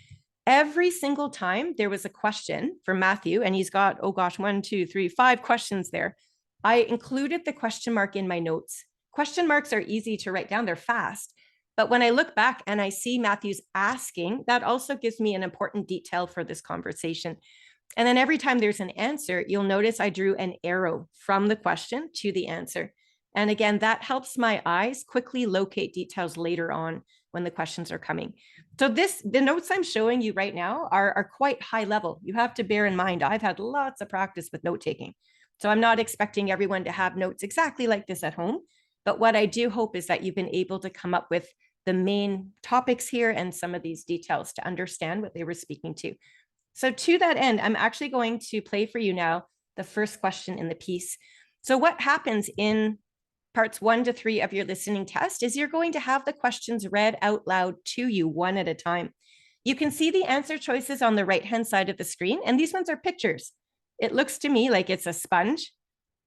Every single time there was a question for Matthew, and he's got, 1, 2, 3, 5 questions there. I included the question mark in my notes. Question marks are easy to write down, they're fast. But when I look back and I see Matthew's asking, that also gives me an important detail for this conversation. And then every time there's an answer, you'll notice I drew an arrow from the question to the answer. And again, that helps my eyes quickly locate details later on when the questions are coming. So the notes I'm showing you right now are quite high level. You have to bear in mind, I've had lots of practice with note taking. So I'm not expecting everyone to have notes exactly like this at home. But what I do hope is that you've been able to come up with the main topics here and some of these details to understand what they were speaking to. So to that end, I'm actually going to play for you now the first question in the piece. So what happens in parts 1 to 3 of your listening test is you're going to have the questions read out loud to you one at a time. You can see the answer choices on the right-hand side of the screen, and these ones are pictures. It looks to me like it's a sponge,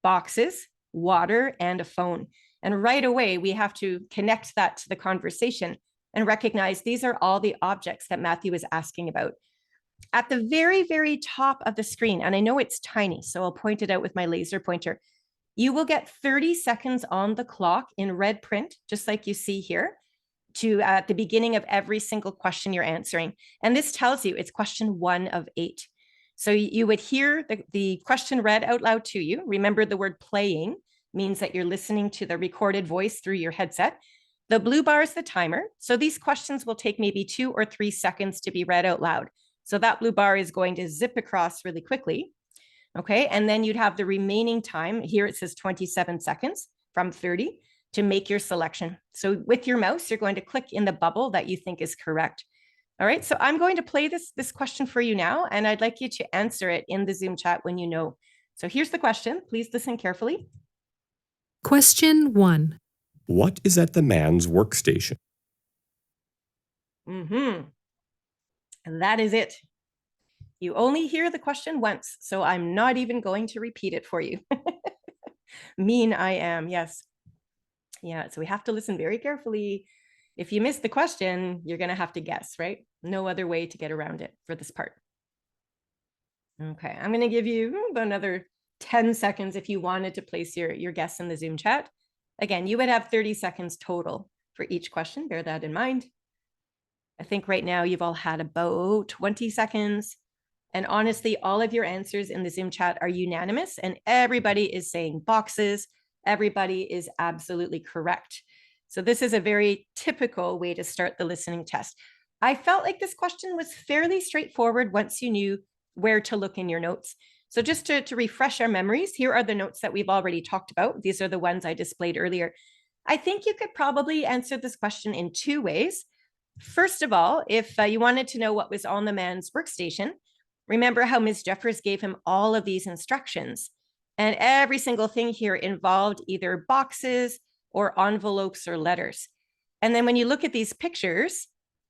boxes, water, and a phone. And right away, we have to connect that to the conversation and recognize these are all the objects that Matthew is asking about. At the very, very top of the screen, and I know it's tiny, so I'll point it out with my laser pointer, you will get 30 seconds on the clock in red print, just like you see here, to at the beginning of every single question you're answering. And this tells you it's question 1 of 8. So you would hear the question read out loud to you. Remember, the word playing means that you're listening to the recorded voice through your headset. The blue bar is the timer. So these questions will take maybe 2 or 3 seconds to be read out loud. So that blue bar is going to zip across really quickly. Okay, and then you'd have the remaining time. Here it says 27 seconds from 30 to make your selection. So with your mouse, you're going to click in the bubble that you think is correct. All right, so I'm going to play this question for you now, and I'd like you to answer it in the Zoom chat when you know. So here's the question. Please listen carefully. Question 1. What is at the man's workstation? And that is it. You only hear the question once, so I'm not even going to repeat it for you. Mean I am, yes. Yeah, so we have to listen very carefully. If you miss the question, you're going to have to guess, right? No other way to get around it for this part. Okay, I'm going to give you another 10 seconds if you wanted to place your guess in the Zoom chat. Again, you would have 30 seconds total for each question. Bear that in mind. I think right now you've all had about 20 seconds. And honestly, all of your answers in the Zoom chat are unanimous, and everybody is saying boxes. Everybody is absolutely correct. So this is a very typical way to start the listening test. I felt like this question was fairly straightforward once you knew where to look in your notes. So just to refresh our memories, here are the notes that we've already talked about. These are the ones I displayed earlier. I think you could probably answer this question in 2 ways. First of all, if you wanted to know what was on the man's workstation, remember how Ms. Jeffers gave him all of these instructions, and every single thing here involved either boxes or envelopes or letters. And then when you look at these pictures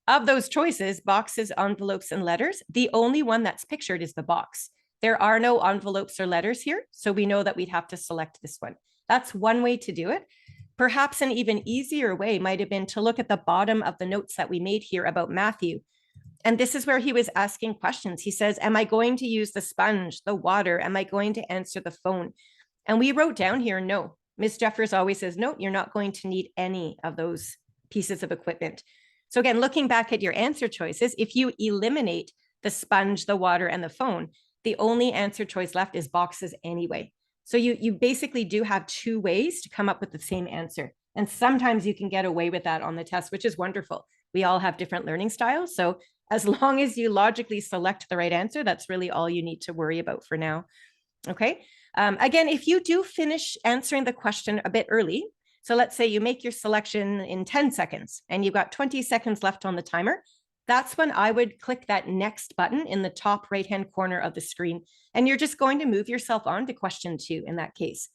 of those choices, boxes, envelopes, and letters, the only one that's pictured is the box. There are no envelopes or letters here, so we know that we'd have to select this one. That's one way to do it. Perhaps an even easier way might have been to look at the bottom of the notes that we made here about Matthew. And this is where he was asking questions. He says, am I going to use the sponge, the water? Am I going to answer the phone? And we wrote down here, no. Ms. Jeffers always says, no, you're not going to need any of those pieces of equipment. So again, looking back at your answer choices, if you eliminate the sponge, the water, and the phone, the only answer choice left is boxes anyway. So you basically do have two ways to come up with the same answer. And sometimes you can get away with that on the test, which is wonderful. We all have different learning styles. So as long as you logically select the right answer, that's really all you need to worry about for now. Okay. Again, if you do finish answering the question a bit early, so let's say you make your selection in 10 seconds and you've got 20 seconds left on the timer, that's when I would click that next button in the top right-hand corner of the screen. And you're just going to move yourself on to question 2 in that case.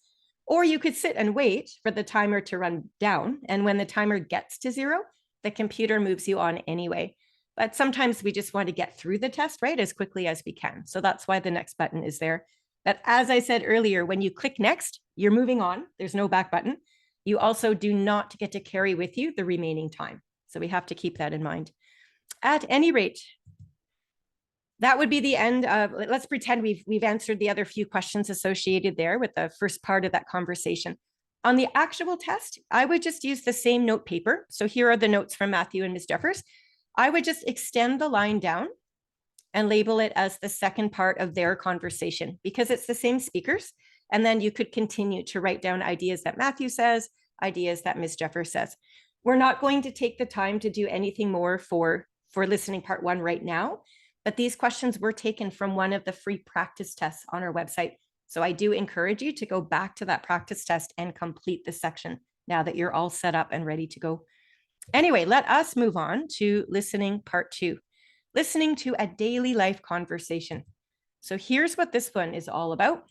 Or you could sit and wait for the timer to run down. And when the timer gets to 0, the computer moves you on anyway. But sometimes we just want to get through the test, right, as quickly as we can. So that's why the next button is there. But as I said earlier, when you click next, you're moving on. There's no back button. You also do not get to carry with you the remaining time. So we have to keep that in mind. At any rate, that would be the end of, let's pretend we've answered the other few questions associated there with the first part of that conversation. On the actual test, I would just use the same note paper. So here are the notes from Matthew and Ms. Jeffers. I would just extend the line down and label it as the second part of their conversation because it's the same speakers. And then you could continue to write down ideas that Matthew says, ideas that Ms. Jeffers says. We're not going to take the time to do anything more for listening part 1 right now, but these questions were taken from one of the free practice tests on our website. So I do encourage you to go back to that practice test and complete the section now that you're all set up and ready to go. Anyway, let us move on to listening part 2. Listening to a daily life conversation. So here's what this one is all about.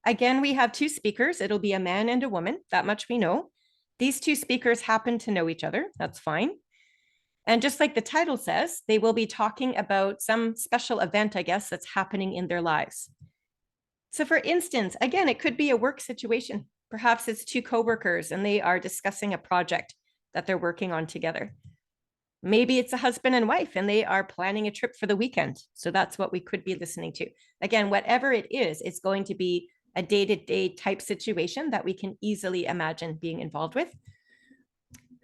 Again, we have 2 speakers. It'll be a man and a woman. That much we know. These 2 speakers happen to know each other. That's fine. And just like the title says, they will be talking about some special event, I guess, that's happening in their lives. So for instance, again, it could be a work situation. Perhaps it's 2 coworkers and they are discussing a project that they're working on together. Maybe it's a husband and wife and they are planning a trip for the weekend. So that's what we could be listening to. Again, whatever it is, it's going to be a day-to-day type situation that we can easily imagine being involved with.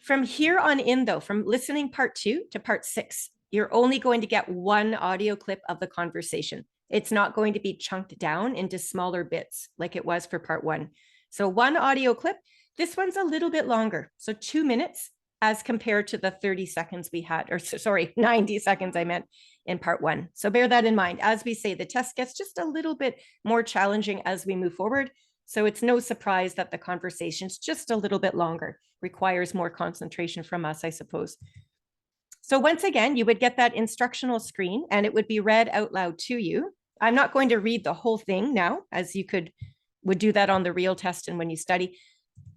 From here on in, though, from listening part 2 to part 6, you're only going to get one audio clip of the conversation. It's not going to be chunked down into smaller bits like it was for part 1. So one audio clip, this one's a little bit longer. So 2 minutes as compared to the 30 seconds we had, or sorry, 90 seconds I meant in part 1. So bear that in mind. As we say, the test gets just a little bit more challenging as we move forward. So it's no surprise that the conversation's just a little bit longer, requires more concentration from us, I suppose. So once again, you would get that instructional screen and it would be read out loud to you. I'm not going to read the whole thing now, as you would do that on the real test and when you study.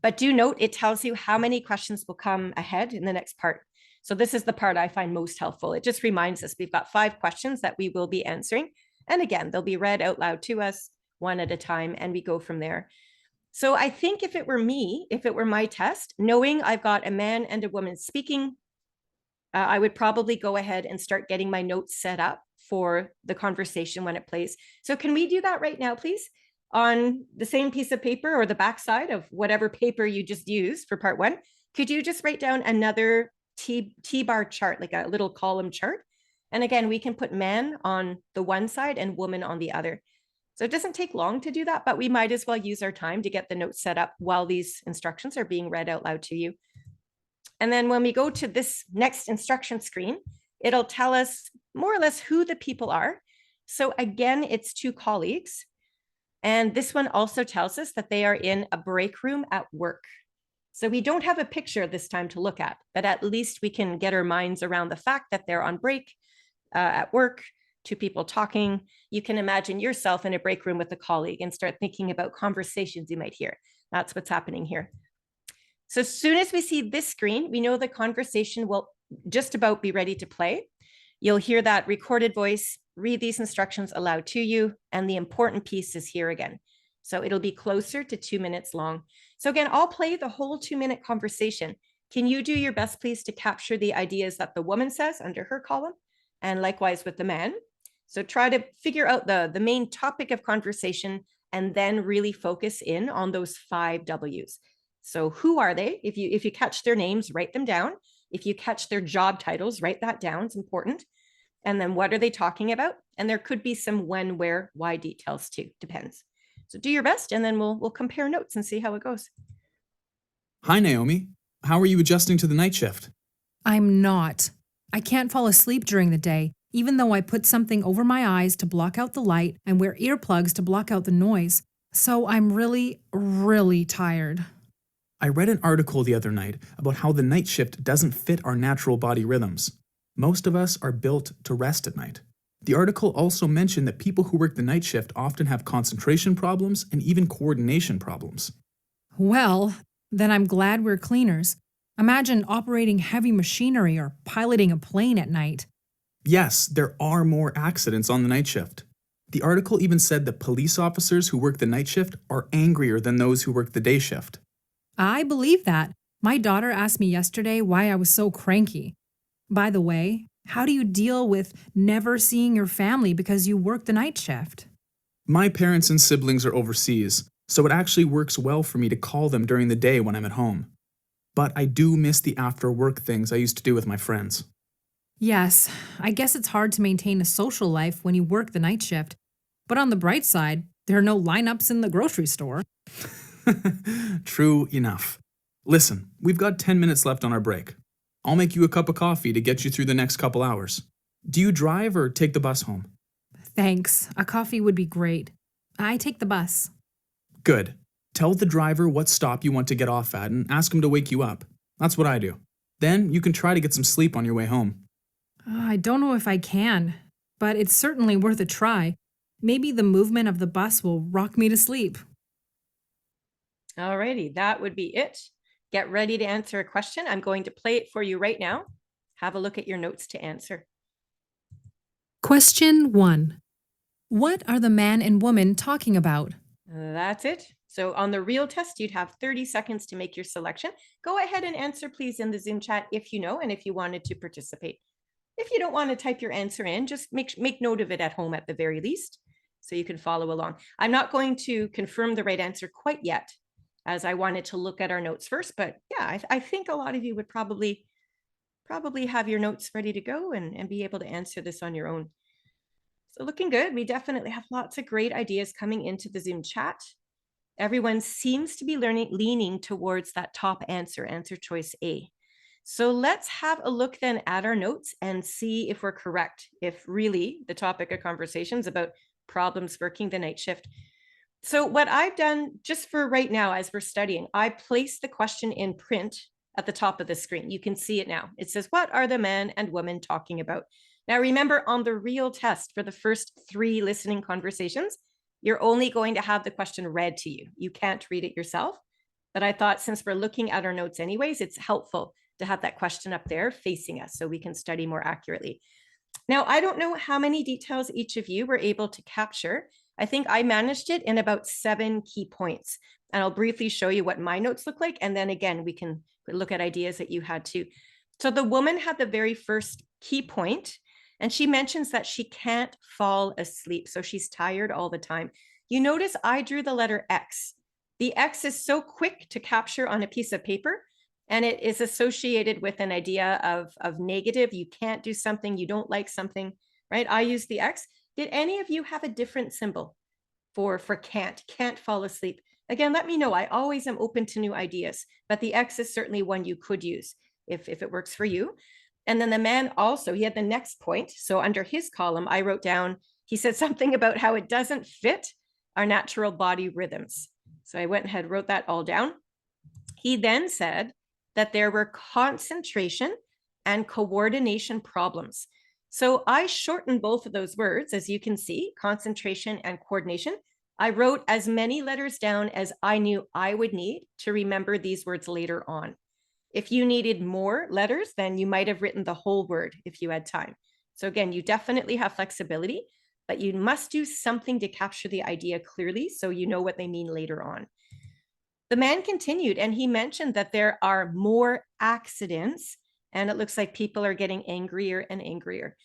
But do note, it tells you how many questions will come ahead in the next part. So this is the part I find most helpful. It just reminds us we've got 5 questions that we will be answering. And again, they'll be read out loud to us one at a time, and we go from there. So I think if it were me, if it were my test, knowing I've got a man and a woman speaking, I would probably go ahead and start getting my notes set up for the conversation when it plays. So can we do that right now, please? On the same piece of paper or the backside of whatever paper you just used for part 1, could you just write down another T-bar chart, like a little column chart? And again, we can put man on the one side and woman on the other. So it doesn't take long to do that, but we might as well use our time to get the notes set up while these instructions are being read out loud to you. And then when we go to this next instruction screen, it'll tell us more or less who the people are. So again, it's 2 colleagues. And this one also tells us that they are in a break room at work. So we don't have a picture this time to look at, but at least we can get our minds around the fact that they're on break at work, 2 people talking. You can imagine yourself in a break room with a colleague and start thinking about conversations you might hear. That's what's happening here. So as soon as we see this screen, we know the conversation will just about be ready to play. You'll hear that recorded voice read these instructions aloud to you, and the important piece is here again. So it'll be closer to 2 minutes long. So again, I'll play the whole 2-minute conversation. Can you do your best, please, to capture the ideas that the woman says under her column, and likewise with the man? So try to figure out the main topic of conversation and then really focus in on those 5 W's. So who are they? If you catch their names, write them down. If you catch their job titles, write that down. It's important. And then what are they talking about? And there could be some when, where, why details too. Depends. So do your best, and then we'll compare notes and see how it goes. Hi, Naomi. How are you adjusting to the night shift? I'm not. I can't fall asleep during the day, even though I put something over my eyes to block out the light and wear earplugs to block out the noise. So I'm really, really tired. I read an article the other night about how the night shift doesn't fit our natural body rhythms. Most of us are built to rest at night. The article also mentioned that people who work the night shift often have concentration problems and even coordination problems. Well, then I'm glad we're cleaners. Imagine operating heavy machinery or piloting a plane at night. Yes, there are more accidents on the night shift. The article even said that police officers who work the night shift are angrier than those who work the day shift. I believe that. My daughter asked me yesterday why I was so cranky. By the way, how do you deal with never seeing your family because you work the night shift? My parents and siblings are overseas, so it actually works well for me to call them during the day when I'm at home. But I do miss the after-work things I used to do with my friends. Yes, I guess it's hard to maintain a social life when you work the night shift. But on the bright side, there are no lineups in the grocery store. True enough. Listen, we've got 10 minutes left on our break. I'll make you a cup of coffee to get you through the next couple hours. Do you drive or take the bus home? Thanks. A coffee would be great. I take the bus. Good. Tell the driver what stop you want to get off at and ask him to wake you up. That's what I do. Then you can try to get some sleep on your way home. I don't know if I can, but it's certainly worth a try. Maybe the movement of the bus will rock me to sleep. Alrighty, that would be it. Get ready to answer a question. I'm going to play it for you right now. Have a look at your notes to answer. Question 1. What are the man and woman talking about? That's it. So on the real test, you'd have 30 seconds to make your selection. Go ahead and answer, please, in the Zoom chat if you know and if you wanted to participate. If you don't want to type your answer in, just make note of it at home at the very least, so you can follow along. I'm not going to confirm the right answer quite yet, as I wanted to look at our notes first. But yeah, I think a lot of you would probably have your notes ready to go and be able to answer this on your own. So looking good. We definitely have lots of great ideas coming into the Zoom chat. Everyone seems to be leaning towards that top answer choice A. So let's have a look then at our notes and see if we're correct, if really the topic of conversation is about problems working the night shift. So what I've done just for right now as we're studying, I placed the question in print at the top of the screen. You can see it now. It says, what are the man and woman talking about? Now, remember, on the real test for the first 3 listening conversations, you're only going to have the question read to you. You can't read it yourself. But I thought, since we're looking at our notes anyways, it's helpful to have that question up there facing us so we can study more accurately. Now, I don't know how many details each of you were able to capture. I think I managed it in about 7 key points. And I'll briefly show you what my notes look like. And then again, we can look at ideas that you had too. So the woman had the very first key point, and she mentions that she can't fall asleep. So she's tired all the time. You notice I drew the letter X. The X is so quick to capture on a piece of paper, and it is associated with an idea of negative. You can't do something, you don't like something, right? I use the X. Did any of you have a different symbol for can't fall asleep? Again, let me know. I always am open to new ideas, but the X is certainly one you could use if it works for you. And then the man also, he had the next point. So under his column, I wrote down, he said something about how it doesn't fit our natural body rhythms. So I went ahead, wrote that all down. He then said that there were concentration and coordination problems. So I shortened both of those words, as you can see, concentration and coordination. I wrote as many letters down as I knew I would need to remember these words later on. If you needed more letters, then you might have written the whole word if you had time. So again, you definitely have flexibility, but you must do something to capture the idea clearly so you know what they mean later on. The man continued, and he mentioned that there are more accidents, and it looks like people are getting angrier and angrier.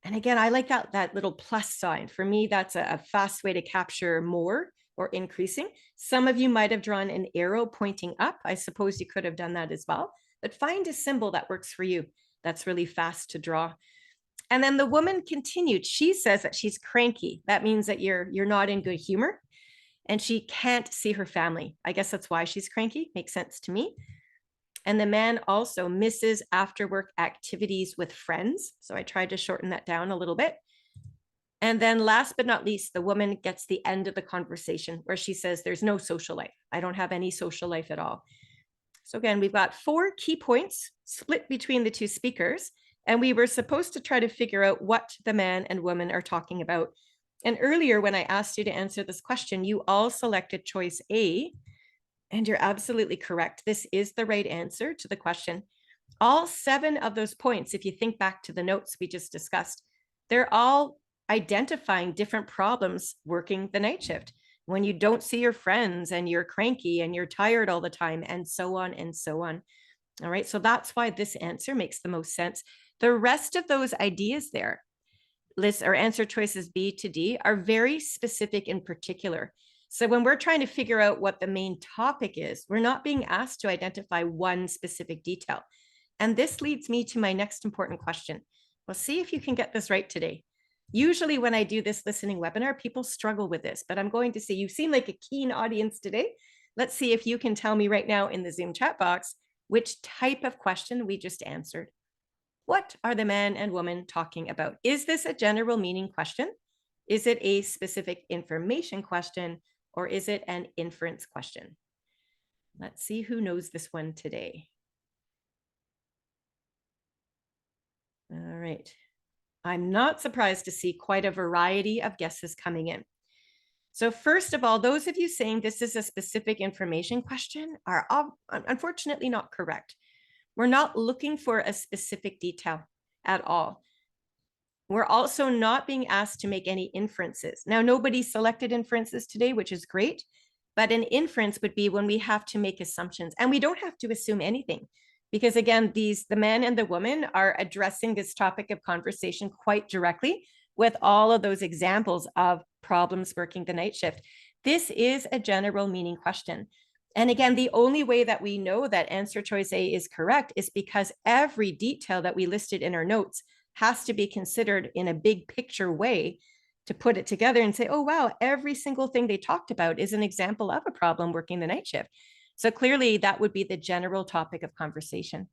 And again, I like that little plus sign. For me, that's a fast way to capture more or increasing. Some of you might have drawn an arrow pointing up. I suppose you could have done that as well. but find a symbol that works for you. That's really fast to draw. And then the woman continued. She says that she's cranky. That means that you're not in good humor and she can't see her family. I guess that's why she's cranky. Makes sense to me. And the man also misses after work activities with friends. So I tried to shorten that down a little bit. And then last but not least, the woman gets the end of the conversation where she says, there's no social life. I don't have any social life at all. So again, we've got 4 key points split between the 2 speakers. And we were supposed to try to figure out what the man and woman are talking about. And earlier, when I asked you to answer this question, you all selected choice A. And you're absolutely correct. This is the right answer to the question. All 7 of those points, if you think back to the notes we just discussed, they're all identifying different problems working the night shift. When you don't see your friends and you're cranky and you're tired all the time and so on and so on. All right, so that's why this answer makes the most sense. The rest of those ideas there, list or answer choices B to D, are very specific in particular. So when we're trying to figure out what the main topic is, we're not being asked to identify one specific detail. And this leads me to my next important question. Well, see if you can get this right today. Usually when I do this listening webinar, people struggle with this, but I'm going to say you seem like a keen audience today. Let's see if you can tell me right now in the Zoom chat box which type of question we just answered. What are the man and woman talking about? Is this a general meaning question? Is it a specific information question? Or is it an inference question? Let's see who knows this one today. All right. I'm not surprised to see quite a variety of guesses coming in. So first of all, those of you saying this is a specific information question are unfortunately not correct. We're not looking for a specific detail at all. We're also not being asked to make any inferences. Now, nobody selected inferences today, which is great, but an inference would be when we have to make assumptions, and we don't have to assume anything. Because again, the man and the woman are addressing this topic of conversation quite directly with all of those examples of problems working the night shift. This is a general meaning question. And again, the only way that we know that answer choice A is correct is because every detail that we listed in our notes has to be considered in a big picture way to put it together and say, oh, wow, every single thing they talked about is an example of a problem working the night shift. So clearly that would be the general topic of conversation.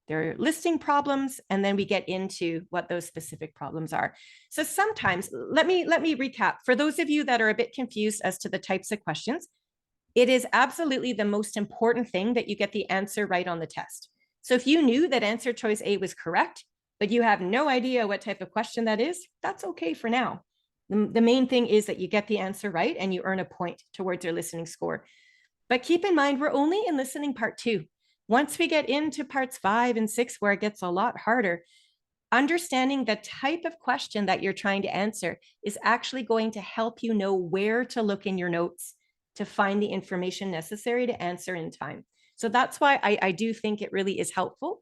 They're listing problems, and then we get into what those specific problems are. So sometimes, let me recap. For those of you that are a bit confused as to the types of questions, it is absolutely the most important thing that you get the answer right on the test. So if you knew that answer choice A was correct, but you have no idea what type of question that is, that's okay for now. The main thing is that you get the answer right and you earn a point towards your listening score. But keep in mind, we're only in listening part 2. Once we get into parts 5 and 6, where it gets a lot harder, understanding the type of question that you're trying to answer is actually going to help you know where to look in your notes to find the information necessary to answer in time. So that's why I do think it really is helpful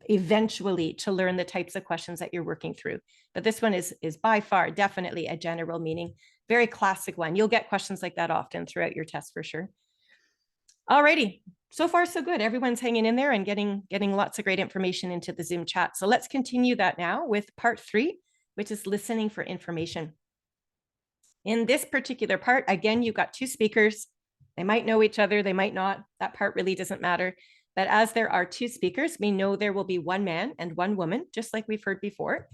eventually to learn the types of questions that you're working through. But this one is by far definitely a general meaning, very classic one. You'll get questions like that often throughout your test for sure. Alrighty, so far so good. Everyone's hanging in there and getting lots of great information into the Zoom chat. So let's continue that now with part 3, which is listening for information. In this particular part, again, you've got 2 speakers. They might know each other, they might not. That part really doesn't matter. But as there are 2 speakers, we know there will be one man and one woman, just like we've heard before.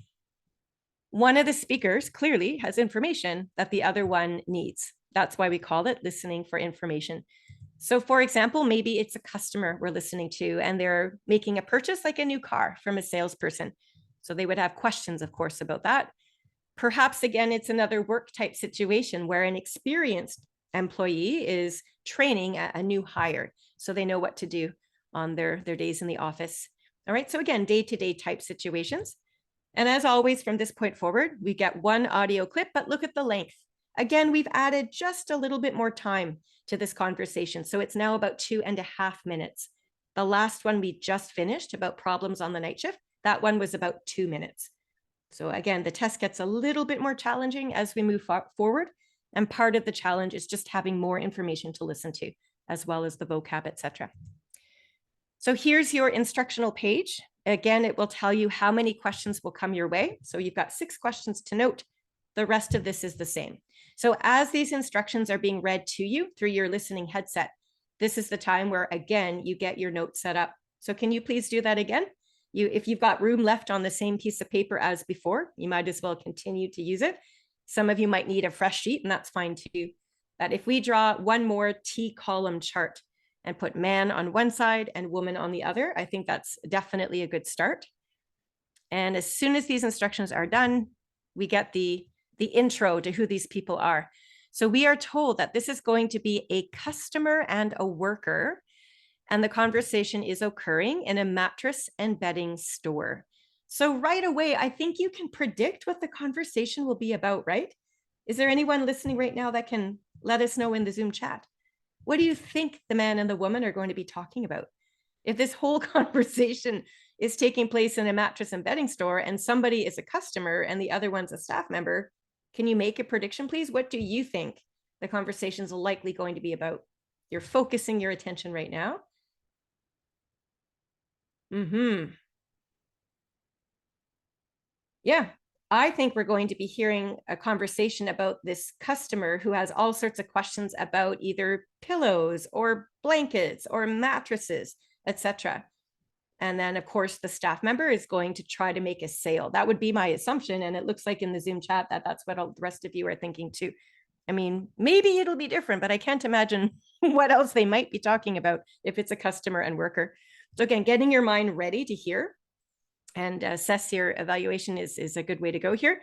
One of the speakers clearly has information that the other one needs. That's why we call it listening for information. So for example, maybe it's a customer we're listening to and they're making a purchase like a new car from a salesperson. So they would have questions, of course, about that. Perhaps, again, it's another work type situation where an experienced employee is training a new hire so they know what to do on their days in the office. All right, so again, day-to-day type situations. And as always, from this point forward, we get one audio clip, but look at the length. Again, we've added just a little bit more time to this conversation. So it's now about 2.5 minutes. The last one we just finished about problems on the night shift, that one was about 2 minutes. So again, the test gets a little bit more challenging as we move forward. And part of the challenge is just having more information to listen to, as well as the vocab, etc. So here's your instructional page. Again, it will tell you how many questions will come your way. So you've got 6 questions to note. The rest of this is the same. So as these instructions are being read to you through your listening headset, this is the time where, again, you get your notes set up. So can you please do that again? If you've got room left on the same piece of paper as before, you might as well continue to use it. Some of you might need a fresh sheet, and that's fine too. But if we draw one more T-column chart and put man on one side and woman on the other, I think that's definitely a good start. And as soon as these instructions are done, we get the intro to who these people are. So we are told that this is going to be a customer and a worker, and the conversation is occurring in a mattress and bedding store. So right away, I think you can predict what the conversation will be about, right? Is there anyone listening right now that can let us know in the Zoom chat? What do you think the man and the woman are going to be talking about? If this whole conversation is taking place in a mattress and bedding store and somebody is a customer and the other one's a staff member, can you make a prediction, please? What do you think the conversation's likely going to be about? You're focusing your attention right now. Yeah, I think we're going to be hearing a conversation about this customer who has all sorts of questions about either pillows or blankets or mattresses, etc. And then, of course, the staff member is going to try to make a sale. That would be my assumption. And it looks like in the Zoom chat that that's what the rest of you are thinking too. I mean, maybe it'll be different, but I can't imagine what else they might be talking about if it's a customer and worker. So again, getting your mind ready to hear and assess your evaluation is a good way to go here.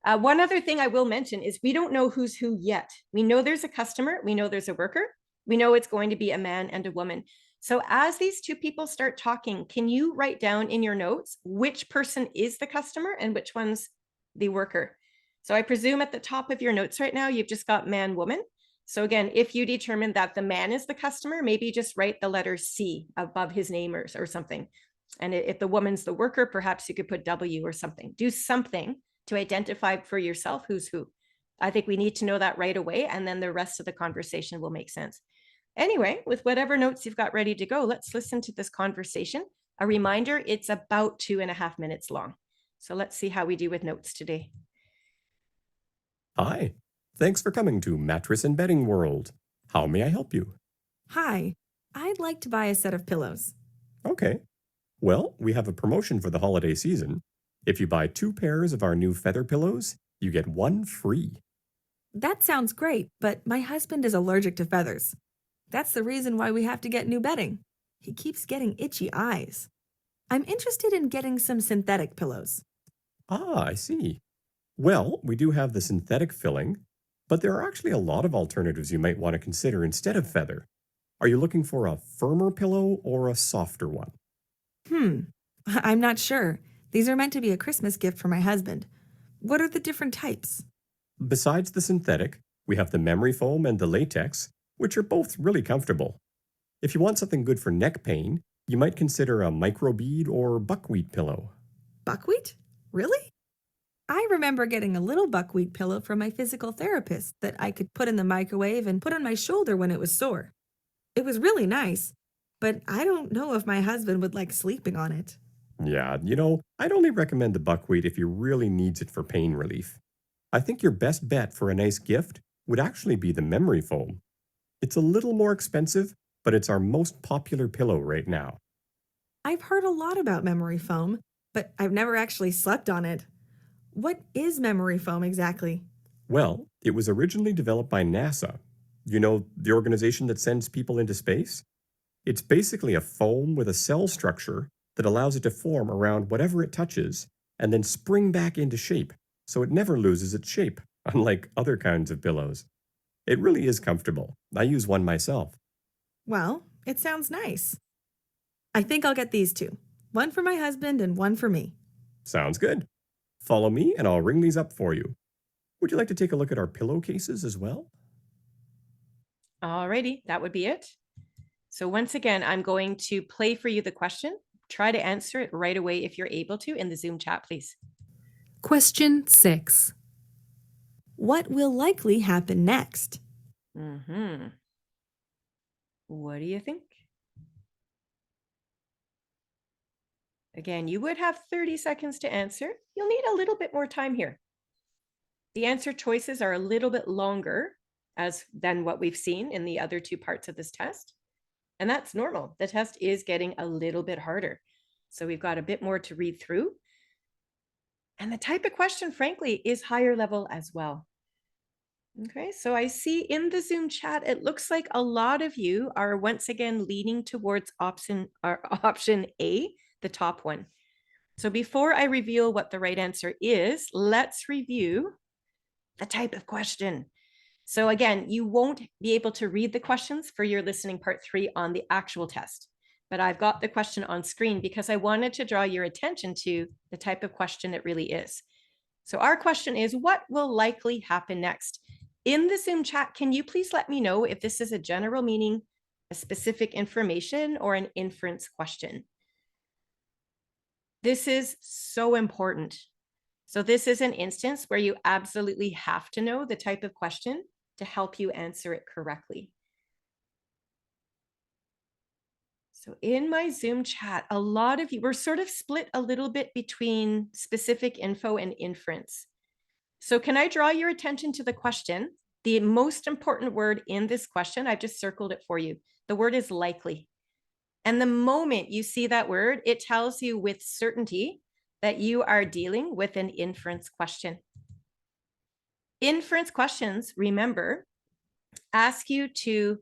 One other thing I will mention is we don't know who's who yet. We know there's a customer, we know there's a worker, we know it's going to be a man and a woman. So as these two people start talking, can you write down in your notes which person is the customer and which one's the worker? So I presume at the top of your notes right now, you've just got man, woman. So again, if you determine that the man is the customer, maybe just write the letter C above his name or something. And if the woman's the worker, perhaps you could put W or something. Do something to identify for yourself who's who. I think we need to know that right away, and then the rest of the conversation will make sense. Anyway, with whatever notes you've got ready to go, let's listen to this conversation. A reminder, it's about 2.5 minutes long. So let's see how we do with notes today. Hi, thanks for coming to Mattress and Bedding World. How may I help you? Hi, I'd like to buy a set of pillows. Okay. Well, we have a promotion for the holiday season. If you buy 2 pairs of our new feather pillows, you get 1 free. That sounds great, but my husband is allergic to feathers. That's the reason why we have to get new bedding. He keeps getting itchy eyes. I'm interested in getting some synthetic pillows. Ah, I see. Well, we do have the synthetic filling, but there are actually a lot of alternatives you might want to consider instead of feather. Are you looking for a firmer pillow or a softer one? I'm not sure. These are meant to be a Christmas gift for my husband. What are the different types? Besides the synthetic, we have the memory foam and the latex, which are both really comfortable. If you want something good for neck pain, you might consider a microbead or buckwheat pillow. Buckwheat? Really? I remember getting a little buckwheat pillow from my physical therapist that I could put in the microwave and put on my shoulder when it was sore. It was really nice, but I don't know if my husband would like sleeping on it. Yeah, I'd only recommend the buckwheat if you really needs it for pain relief. I think your best bet for a nice gift would actually be the memory foam. It's a little more expensive, but it's our most popular pillow right now. I've heard a lot about memory foam, but I've never actually slept on it. What is memory foam exactly? Well, it was originally developed by NASA. You know, the organization that sends people into space? It's basically a foam with a cell structure that allows it to form around whatever it touches and then spring back into shape, so it never loses its shape, unlike other kinds of pillows. It really is comfortable. I use one myself. Well, it sounds nice. I think I'll get these 2. One for my husband and one for me. Sounds good. Follow me and I'll ring these up for you. Would you like to take a look at our pillowcases as well? Alrighty, that would be it. So once again, I'm going to play for you the question. Try to answer it right away if you're able to in the Zoom chat, please. Question 6. What will likely happen next? What do you think? Again, you would have 30 seconds to answer. You'll need a little bit more time here. The answer choices are a little bit longer than what we've seen in the other two parts of this test. And that's normal. The test is getting a little bit harder. So we've got a bit more to read through. And the type of question, frankly, is higher level as well. Okay, so I see in the Zoom chat, it looks like a lot of you are once again leaning towards option A, the top one. So before I reveal what the right answer is, let's review the type of question. So again, you won't be able to read the questions for your listening part 3 on the actual test, but I've got the question on screen because I wanted to draw your attention to the type of question it really is. So our question is, what will likely happen next? In the Zoom chat, can you please let me know if this is a general meaning, a specific information, or an inference question? This is so important. So this is an instance where you absolutely have to know the type of question to help you answer it correctly. So in my Zoom chat, a lot of you were sort of split a little bit between specific info and inference. So can I draw your attention to the question? The most important word in this question, I've just circled it for you. The word is likely. And the moment you see that word, it tells you with certainty that you are dealing with an inference question. Inference questions, remember, ask you to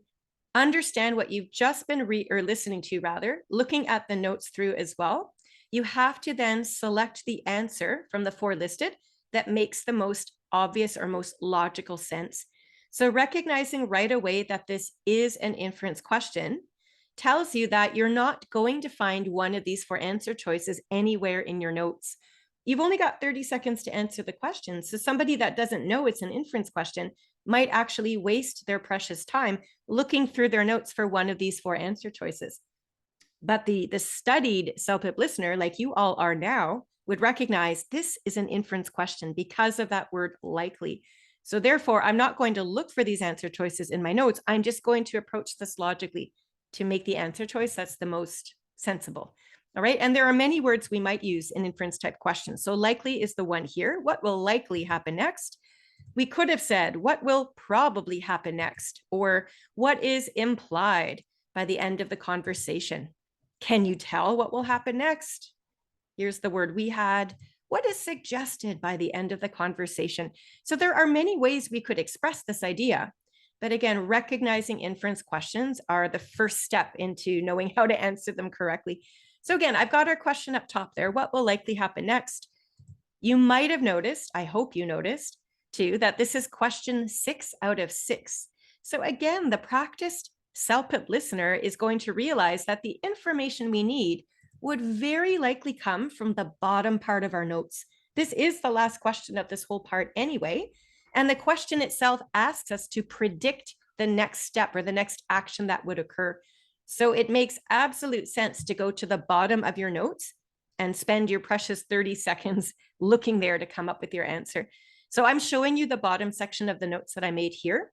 understand what you've just been listening to, looking at the notes through as well. You have to then select the answer from the 4 listed that makes the most obvious or most logical sense. So recognizing right away that this is an inference question tells you that you're not going to find one of these 4 answer choices anywhere in your notes. You've only got 30 seconds to answer the question. So somebody that doesn't know it's an inference question might actually waste their precious time looking through their notes for one of these 4 answer choices. But the studied CELPIP listener, like you all are now, would recognize this is an inference question because of that word likely. So therefore, I'm not going to look for these answer choices in my notes. I'm just going to approach this logically to make the answer choice that's the most sensible. All right. And there are many words we might use in inference type questions. So likely is the one here. What will likely happen next? We could have said, what will probably happen next? Or what is implied by the end of the conversation? Can you tell what will happen next? Here's the word we had. What is suggested by the end of the conversation? So there are many ways we could express this idea. But again, recognizing inference questions are the first step into knowing how to answer them correctly. So again, I've got our question up top there. What will likely happen next? You might have noticed, I hope you noticed too, that this is question 6 out of 6. So again, the practiced CELPIP listener is going to realize that the information we need would very likely come from the bottom part of our notes. This is the last question of this whole part anyway. And the question itself asks us to predict the next step or the next action that would occur. So it makes absolute sense to go to the bottom of your notes and spend your precious 30 seconds looking there to come up with your answer. So I'm showing you the bottom section of the notes that I made here.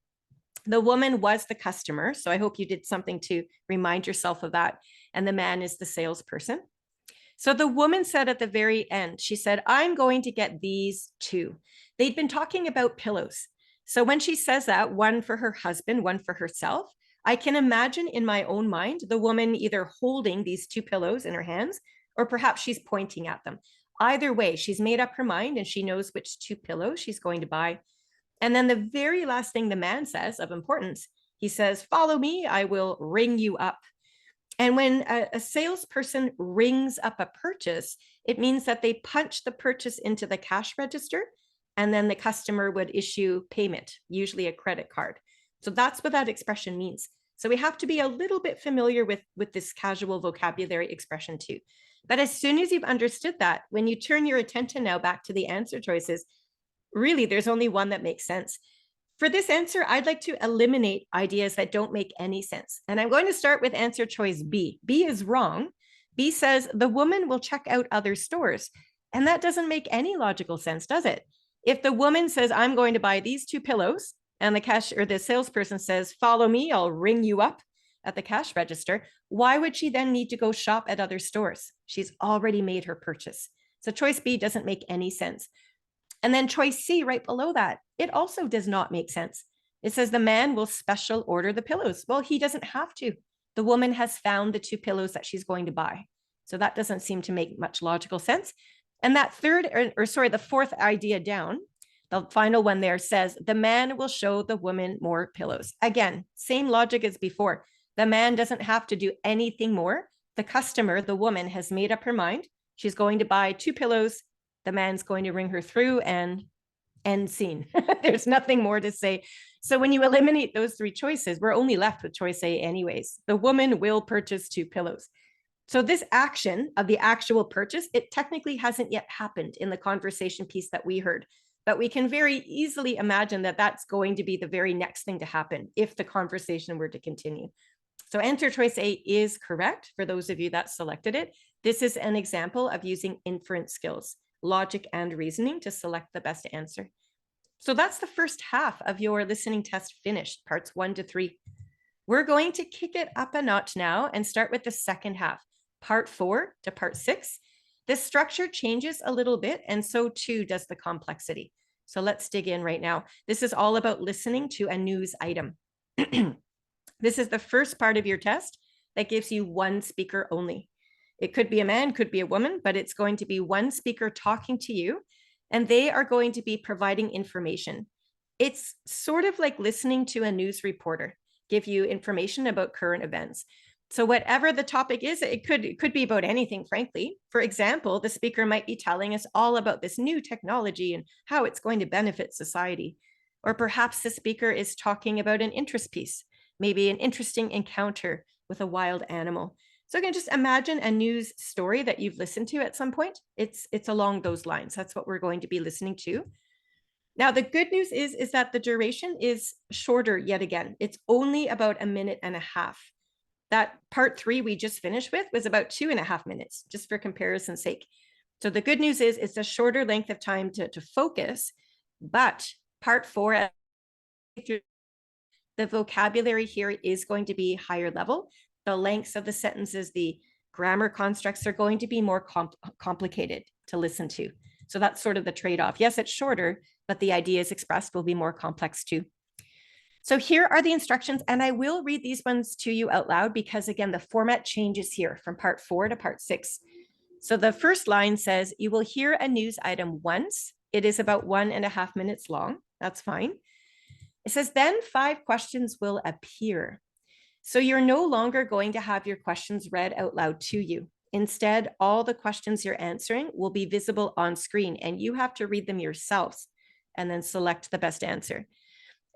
The woman was the customer. So I hope you did something to remind yourself of that. And the man is the salesperson. So the woman said at the very end, she said, I'm going to get these 2. They'd been talking about pillows. So when she says that, one for her husband, one for herself, I can imagine in my own mind, the woman either holding these 2 pillows in her hands, or perhaps she's pointing at them. Either way, she's made up her mind and she knows which 2 pillows she's going to buy. And then the very last thing the man says of importance, he says, follow me, I will ring you up. And when a salesperson rings up a purchase, it means that they punch the purchase into the cash register, and then the customer would issue payment, usually a credit card. So that's what that expression means. So we have to be a little bit familiar with this casual vocabulary expression too. But as soon as you've understood that, when you turn your attention now back to the answer choices, really there's only one that makes sense. For this answer, I'd like to eliminate ideas that don't make any sense. And I'm going to start with answer choice B. B is wrong. B says the woman will check out other stores. And that doesn't make any logical sense, does it? If the woman says, I'm going to buy these 2 pillows, and the salesperson says, follow me, I'll ring you up. at the cash register, why would she then need to go shop at other stores? She's already made her purchase. So choice B doesn't make any sense. And then choice C right below that, it also does not make sense. It says the man will special order the pillows. Well, he doesn't have to. The woman has found the 2 pillows that she's going to buy. So that doesn't seem to make much logical sense. And that the fourth idea down, the final one there says the man will show the woman more pillows. Again, same logic as before. The man doesn't have to do anything more. The customer, the woman, has made up her mind. She's going to buy 2 pillows. The man's going to ring her through and end scene. There's nothing more to say. So when you eliminate those 3 choices, we're only left with choice A anyways. The woman will purchase 2 pillows. So this action of the actual purchase, it technically hasn't yet happened in the conversation piece that we heard, but we can very easily imagine that that's going to be the very next thing to happen if the conversation were to continue. So answer choice A is correct for those of you that selected it. This is an example of using inference skills, logic and reasoning to select the best answer. So that's the first half of your listening test finished, parts 1 to 3. We're going to kick it up a notch now and start with the second half, part 4 to part 6. This structure changes a little bit, and so too does the complexity. So let's dig in right now. This is all about listening to a news item. This is the first part of your test that gives you 1 speaker only. It could be a man, could be a woman, but it's going to be 1 speaker talking to you, and they are going to be providing information. It's sort of like listening to a news reporter give you information about current events. So whatever the topic is, it could be about anything, frankly. For example, the speaker might be telling us all about this new technology and how it's going to benefit society. Or perhaps the speaker is talking about an interest piece, maybe an interesting encounter with a wild animal. So again, just imagine a news story that you've listened to at some point. It's along those lines. That's what we're going to be listening to. Now, the good news is that the duration is shorter yet again. It's only about 1.5 minutes. That part 3 we just finished with was about 2.5 minutes, just for comparison's sake. So the good news is it's a shorter length of time to focus, but part 4, the vocabulary here is going to be higher level. The lengths of the sentences, the grammar constructs are going to be more complicated to listen to. So that's sort of the trade-off. Yes, it's shorter, but the ideas expressed will be more complex too. So here are the instructions, and I will read these ones to you out loud because, again, the format changes here from part 4 to part 6. So the first line says, you will hear a news item once. It is about 1.5 minutes long. That's fine. It says, then 5 questions will appear. So you're no longer going to have your questions read out loud to you. Instead, all the questions you're answering will be visible on screen, and you have to read them yourselves and then select the best answer.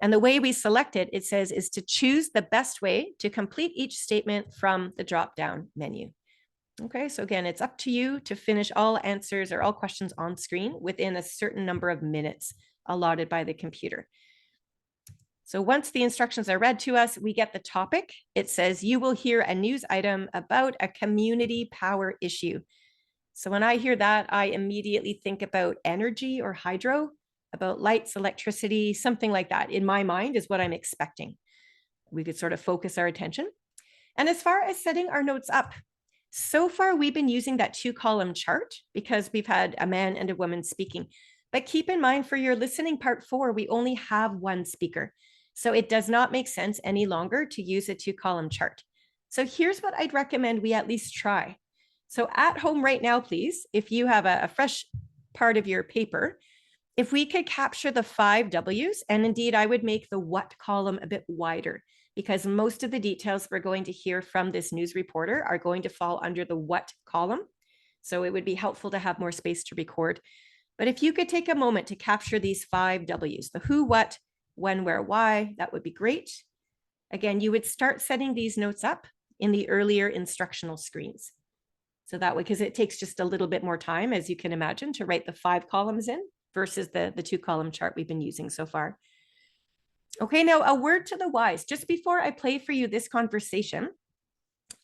And the way we select it, it says, is to choose the best way to complete each statement from the drop-down menu. Okay, so again, it's up to you to finish all answers or all questions on screen within a certain number of minutes allotted by the computer. So once the instructions are read to us, we get the topic. It says, you will hear a news item about a community power issue. So when I hear that, I immediately think about energy or hydro, about lights, electricity, something like that. In my mind is what I'm expecting. We could sort of focus our attention. And as far as setting our notes up, so far we've been using that 2-column chart because we've had a man and a woman speaking. But keep in mind, for your listening part 4, we only have 1 speaker. So it does not make sense any longer to use a 2-column chart. So here's what I'd recommend we at least try. So at home right now, please, if you have a fresh part of your paper, if we could capture the 5 W's, and indeed I would make the what column a bit wider because most of the details we're going to hear from this news reporter are going to fall under the what column. So it would be helpful to have more space to record. But if you could take a moment to capture these 5 W's, the who, what, when, where, why, that would be great. Again, you would start setting these notes up in the earlier instructional screens. So that way, because it takes just a little bit more time, as you can imagine, to write the 5 columns in versus the 2-column chart we've been using so far. Okay, now a word to the wise. Just before I play for you this conversation,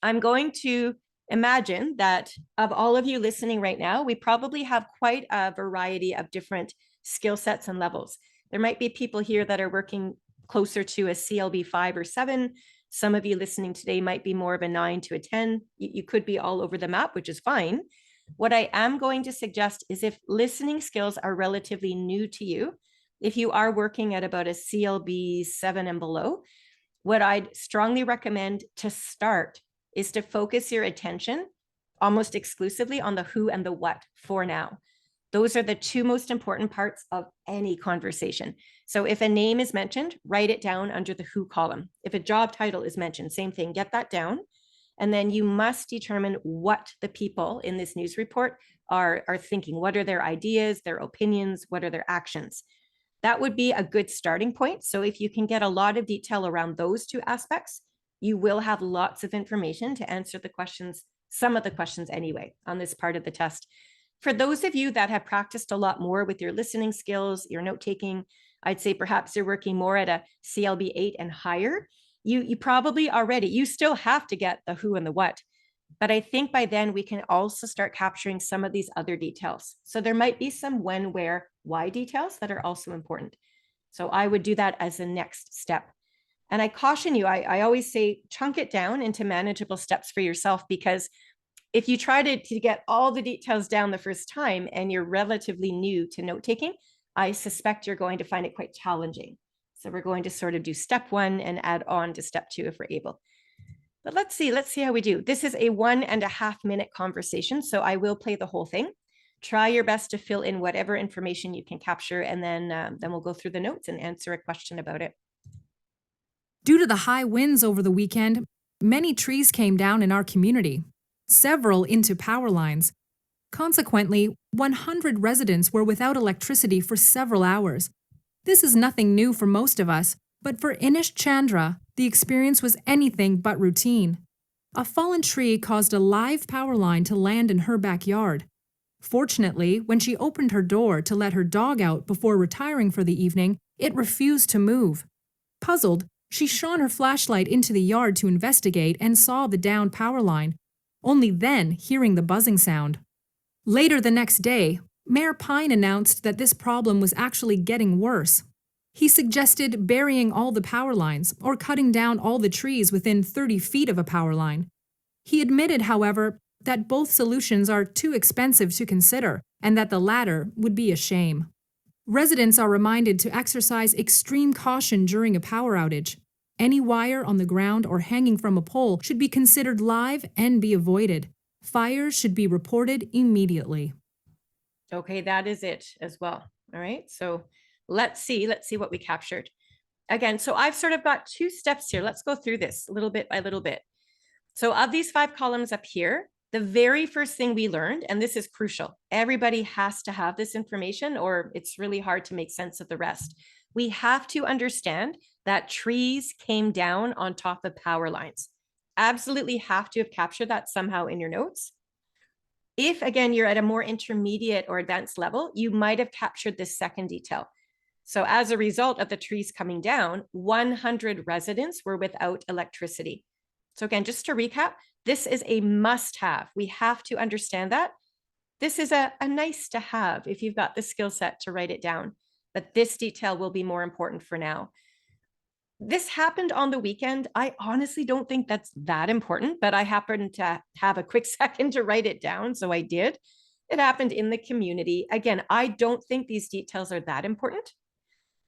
I'm going to imagine that of all of you listening right now, we probably have quite a variety of different skill sets and levels. There might be people here that are working closer to a CLB 5 or 7. Some of you listening today might be more of a 9 to a 10. You could be all over the map, which is fine. What I am going to suggest is if listening skills are relatively new to you, if you are working at about a CLB 7 and below, what I'd strongly recommend to start is to focus your attention almost exclusively on the who and the what for now. Those are the two most important parts of any conversation. So if a name is mentioned, write it down under the who column. If a job title is mentioned, same thing, get that down. And then you must determine what the people in this news report are thinking. What are their ideas, their opinions, what are their actions? That would be a good starting point. So if you can get a lot of detail around those two aspects, you will have lots of information to answer the questions, some of the questions anyway, on this part of the test. For those of you that have practiced a lot more with your listening skills, your note-taking, I'd say perhaps you're working more at a CLB 8 and higher. You probably already, you still have to get the who and the what. But I think by then we can also start capturing some of these other details. So there might be some when, where, why details that are also important. So I would do that as the next step. And I caution you, I always say, chunk it down into manageable steps for yourself, because if you try to get all the details down the first time and you're relatively new to note-taking, I suspect you're going to find it quite challenging. So we're going to sort of do step 1 and add on to step 2 if we're able. But let's see how we do. This is a 1.5 minute conversation, so I will play the whole thing. Try your best to fill in whatever information you can capture, and then we'll go through the notes and answer a question about it. Due to the high winds over the weekend, many trees came down in our community, several into power lines. Consequently, 100 residents were without electricity for several hours. This is nothing new for most of us, but for Inish Chandra, the experience was anything but routine. A fallen tree caused a live power line to land in her backyard. Fortunately, when she opened her door to let her dog out before retiring for the evening, it refused to move. Puzzled, she shone her flashlight into the yard to investigate and saw the downed power line, only then hearing the buzzing sound. Later the next day, Mayor Pine announced that this problem was actually getting worse. He suggested burying all the power lines or cutting down all the trees within 30 feet of a power line. He admitted, however, that both solutions are too expensive to consider and that the latter would be a shame. Residents are reminded to exercise extreme caution during a power outage. Any wire on the ground or hanging from a pole should be considered live and be avoided. Fires should be reported immediately. Okay, that is it as well. All right, so let's see what we captured. Again, so I've sort of got 2 steps here. Let's go through this little bit by little bit. So of these 5 columns up here, the very first thing we learned, and this is crucial, everybody has to have this information or it's really hard to make sense of the rest. We have to understand that trees came down on top of power lines. Absolutely have to have captured that somehow in your notes. If, again, you're at a more intermediate or advanced level, you might have captured this second detail. So as a result of the trees coming down, 100 residents were without electricity. So again, just to recap, this is a must-have. We have to understand that. This is a nice to have if you've got the skill set to write it down, but this detail will be more important for now. This happened on the weekend. I honestly don't think that's that important, but I happened to have a quick second to write it down, so I did. It happened in the community. Again, I don't think these details are that important.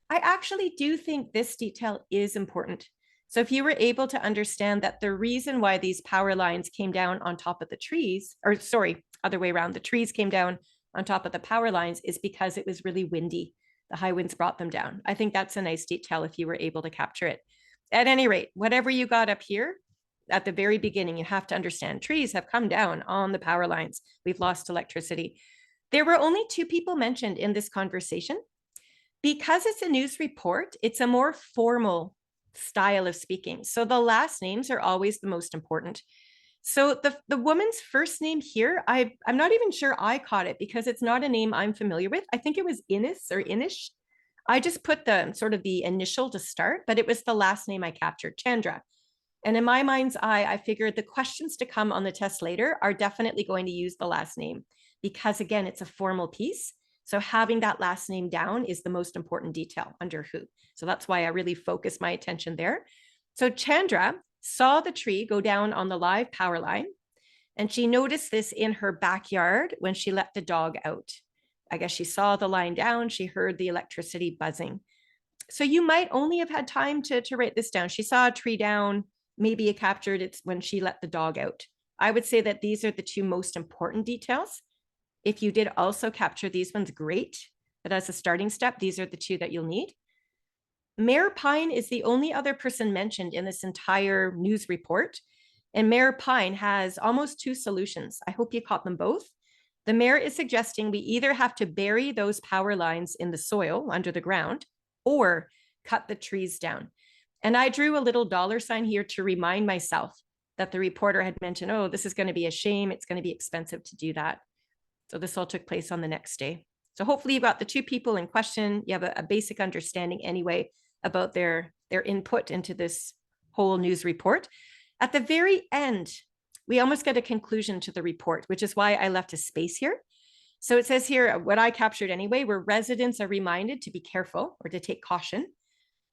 I actually do think this detail is important. So if you were able to understand that the reason why these power lines came down on top of the trees, or sorry, other way around, the trees came down on top of the power lines is because it was really windy. The high winds brought them down. I think that's a nice detail if you were able to capture it. At any rate, whatever you got up here at the very beginning, you have to understand trees have come down on the power lines. We've lost electricity. There were only 2 people mentioned in this conversation. Because it's a news report, it's a more formal style of speaking. So the last names are always the most important. So the woman's first name here, I'm not even sure I caught it because it's not a name I'm familiar with. I think it was Ines or Inish. I just put the sort of the initial to start, but it was the last name I captured, Chandra. And in my mind's eye, I figured the questions to come on the test later are definitely going to use the last name because again, it's a formal piece. So having that last name down is the most important detail under who. So that's why I really focus my attention there. So Chandra saw the tree go down on the live power line, and she noticed this in her backyard when she let the dog out. I guess she saw the line down, she heard the electricity buzzing. So you might only have had time to write this down. She saw a tree down, maybe you captured it when she let the dog out. I would say that these are the two most important details. If you did also capture these ones, great. But as a starting step, these are the two that you'll need. Mayor Pine is the only other person mentioned in this entire news report. And Mayor Pine has almost two solutions. I hope you caught them both. The mayor is suggesting we either have to bury those power lines in the soil under the ground or cut the trees down. And I drew a little $sign here to remind myself that the reporter had mentioned, oh, this is going to be a shame. It's going to be expensive to do that. So this all took place on the next day. So hopefully you've got the two people in question. You have a basic understanding anyway about their input into this whole news report. At the very end, we almost get a conclusion to the report, which is why I left a space here. So it says here, what I captured anyway, where residents are reminded to be careful or to take caution.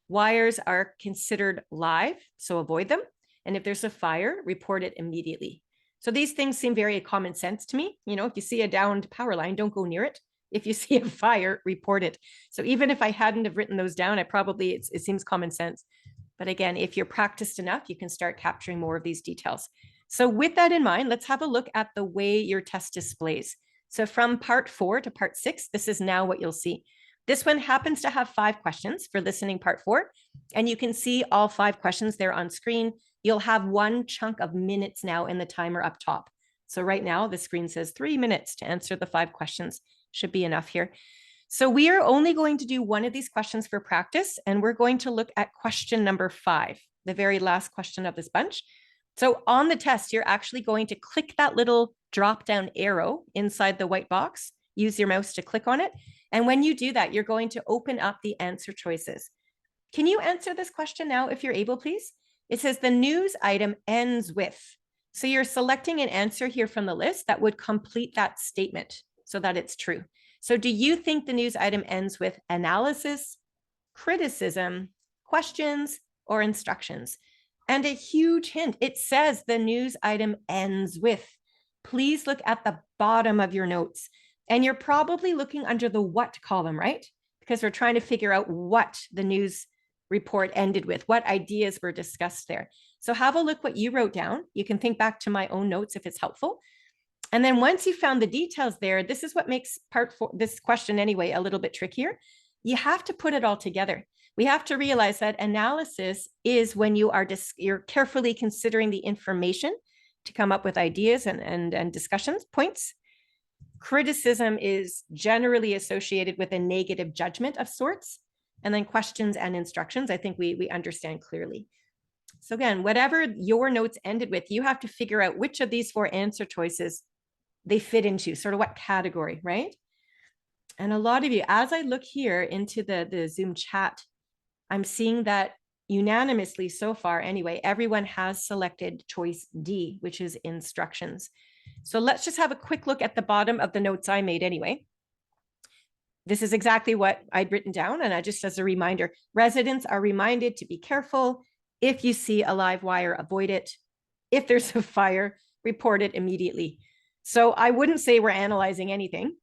Wires are considered live, so avoid them. And if there's a fire, report it immediately. So these things seem very common sense to me. You know, if you see a downed power line, don't go near it. If you see a fire, report it. So even if I hadn't have written those down, it seems common sense. But again, if you're practiced enough, you can start capturing more of these details. So with that in mind, let's have a look at the way your test displays. So from part 4 to part 6, this is now what you'll see. This one happens to have 5 questions for listening part 4, and you can see all 5 questions there on screen. You'll have one chunk of minutes now in the timer up top. So right now the screen says 3 minutes to answer the 5 questions. Should be enough here. So we are only going to do one of these questions for practice, and we're going to look at question number 5, the very last question of this bunch. So on the test, you're actually going to click that little drop-down arrow inside the white box. Use your mouse to click on it. And when you do that, you're going to open up the answer choices. Can you answer this question now if you're able, please? It says the news item ends with. So you're selecting an answer here from the list that would complete that statement so that it's true. So do you think the news item ends with analysis, criticism, questions, or instructions? And a huge hint, it says the news item ends with. Please look at the bottom of your notes. And you're probably looking under the what column, right? Because we're trying to figure out what the news report ended with, what ideas were discussed there. So have a look what you wrote down. You can think back to my own notes if it's helpful. And then once you found the details there, this is what makes part 4, this question anyway, a little bit trickier. You have to put it all together. We have to realize that analysis is when you're carefully considering the information to come up with ideas and discussions points. Criticism is generally associated with a negative judgment of sorts. And then questions and instructions, I think we understand clearly. So again, whatever your notes ended with, you have to figure out which of these 4 answer choices they fit into, sort of what category, right? And a lot of you, as I look here into the Zoom chat, I'm seeing that unanimously so far anyway, everyone has selected choice D, which is instructions. So let's just have a quick look at the bottom of the notes I made anyway. This is exactly what I'd written down. And just as a reminder, residents are reminded to be careful. If you see a live wire, avoid it. If there's a fire, report it immediately. So I wouldn't say we're analyzing anything.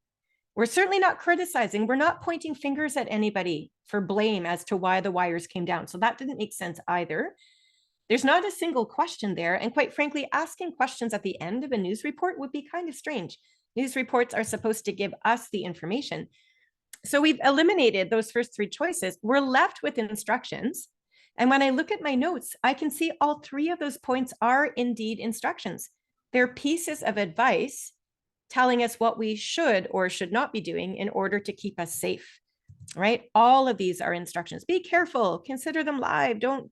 We're certainly not criticizing. We're not pointing fingers at anybody for blame as to why the wires came down. So that didn't make sense either. There's not a single question there. And quite frankly, asking questions at the end of a news report would be kind of strange. News reports are supposed to give us the information. So we've eliminated those first 3 choices. We're left with instructions. And when I look at my notes, I can see all 3 of those points are indeed instructions. They're pieces of advice telling us what we should or should not be doing in order to keep us safe, right? All of these are instructions. Be careful, consider them live. Don't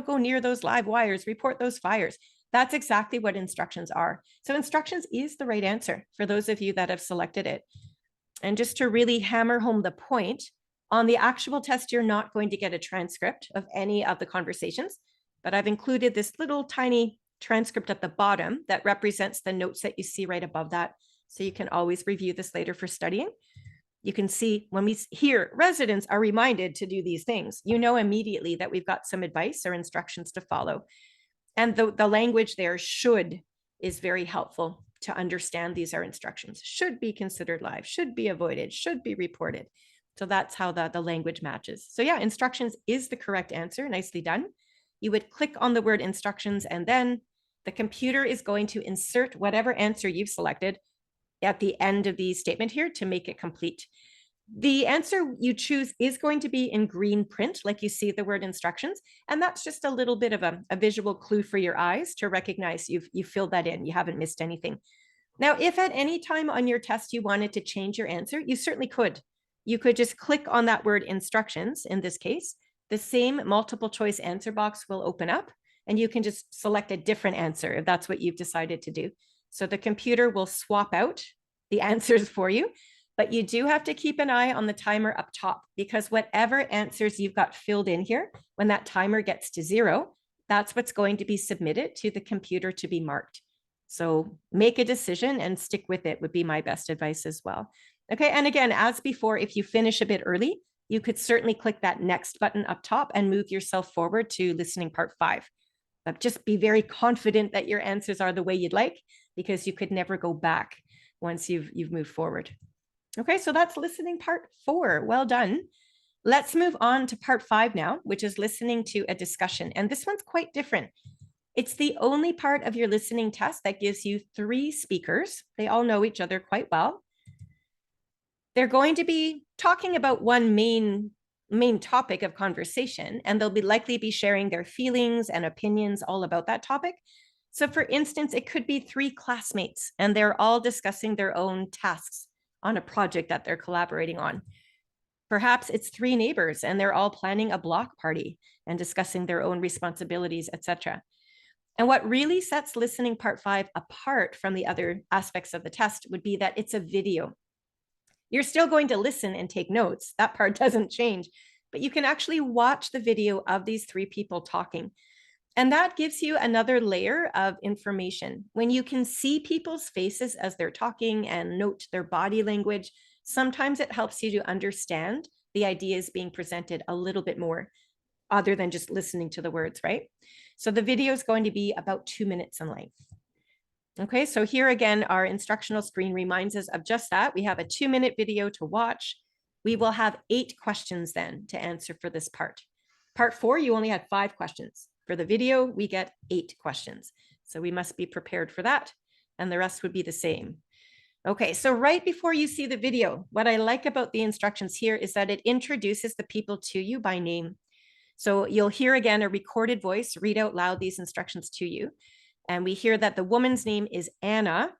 go near those live wires, report those fires. That's exactly what instructions are. So instructions is the right answer for those of you that have selected it. And just to really hammer home the point, on the actual test, you're not going to get a transcript of any of the conversations, but I've included this little tiny transcript at the bottom that represents the notes that you see right above that. So you can always review this later for studying. You can see when we hear residents are reminded to do these things, you know immediately that we've got some advice or instructions to follow. And the language there, should, is very helpful to understand these are instructions. Should be considered live, should be avoided, should be reported. So that's how the language matches. So yeah, instructions is the correct answer. Nicely done. You would click on the word instructions, and then the computer is going to insert whatever answer you've selected at the end of the statement here to make it complete. The answer you choose is going to be in green print, like you see the word instructions. And that's just a little bit of a visual clue for your eyes to recognize you've filled that in. You haven't missed anything. Now, if at any time on your test you wanted to change your answer, you certainly could. You could just click on that word instructions in this case. The same multiple choice answer box will open up, and you can just select a different answer if that's what you've decided to do. So the computer will swap out the answers for you, but you do have to keep an eye on the timer up top, because whatever answers you've got filled in here, when that timer gets to 0, that's what's going to be submitted to the computer to be marked. So make a decision and stick with it would be my best advice as well. Okay, and again, as before, if you finish a bit early, you could certainly click that next button up top and move yourself forward to listening part 5. But just be very confident that your answers are the way you'd like, because you could never go back once you've moved forward. Okay, so that's listening part 4. Well done. Let's move on to part 5 now, which is listening to a discussion. And this one's quite different. It's the only part of your listening test that gives you 3 speakers. They all know each other quite well. They're going to be talking about one main topic of conversation, and they'll likely be sharing their feelings and opinions all about that topic. So for instance, it could be 3 classmates, and they're all discussing their own tasks on a project that they're collaborating on. Perhaps it's 3 neighbors, and they're all planning a block party and discussing their own responsibilities, etc. And what really sets listening part 5 apart from the other aspects of the test would be that it's a video. You're still going to listen and take notes. That part doesn't change, but you can actually watch the video of these 3 people talking. And that gives you another layer of information. When you can see people's faces as they're talking and note their body language, sometimes it helps you to understand the ideas being presented a little bit more, other than just listening to the words, right? So the video is going to be about 2 minutes in length. Okay, so here again, our instructional screen reminds us of just that. We have a 2-minute video to watch. We will have 8 questions then to answer for this part. Part 4, you only had 5 questions. For the video, we get 8 questions. So we must be prepared for that. And the rest would be the same. Okay, so right before you see the video, what I like about the instructions here is that it introduces the people to you by name. So you'll hear again a recorded voice read out loud these instructions to you. And we hear that the woman's name is Anna,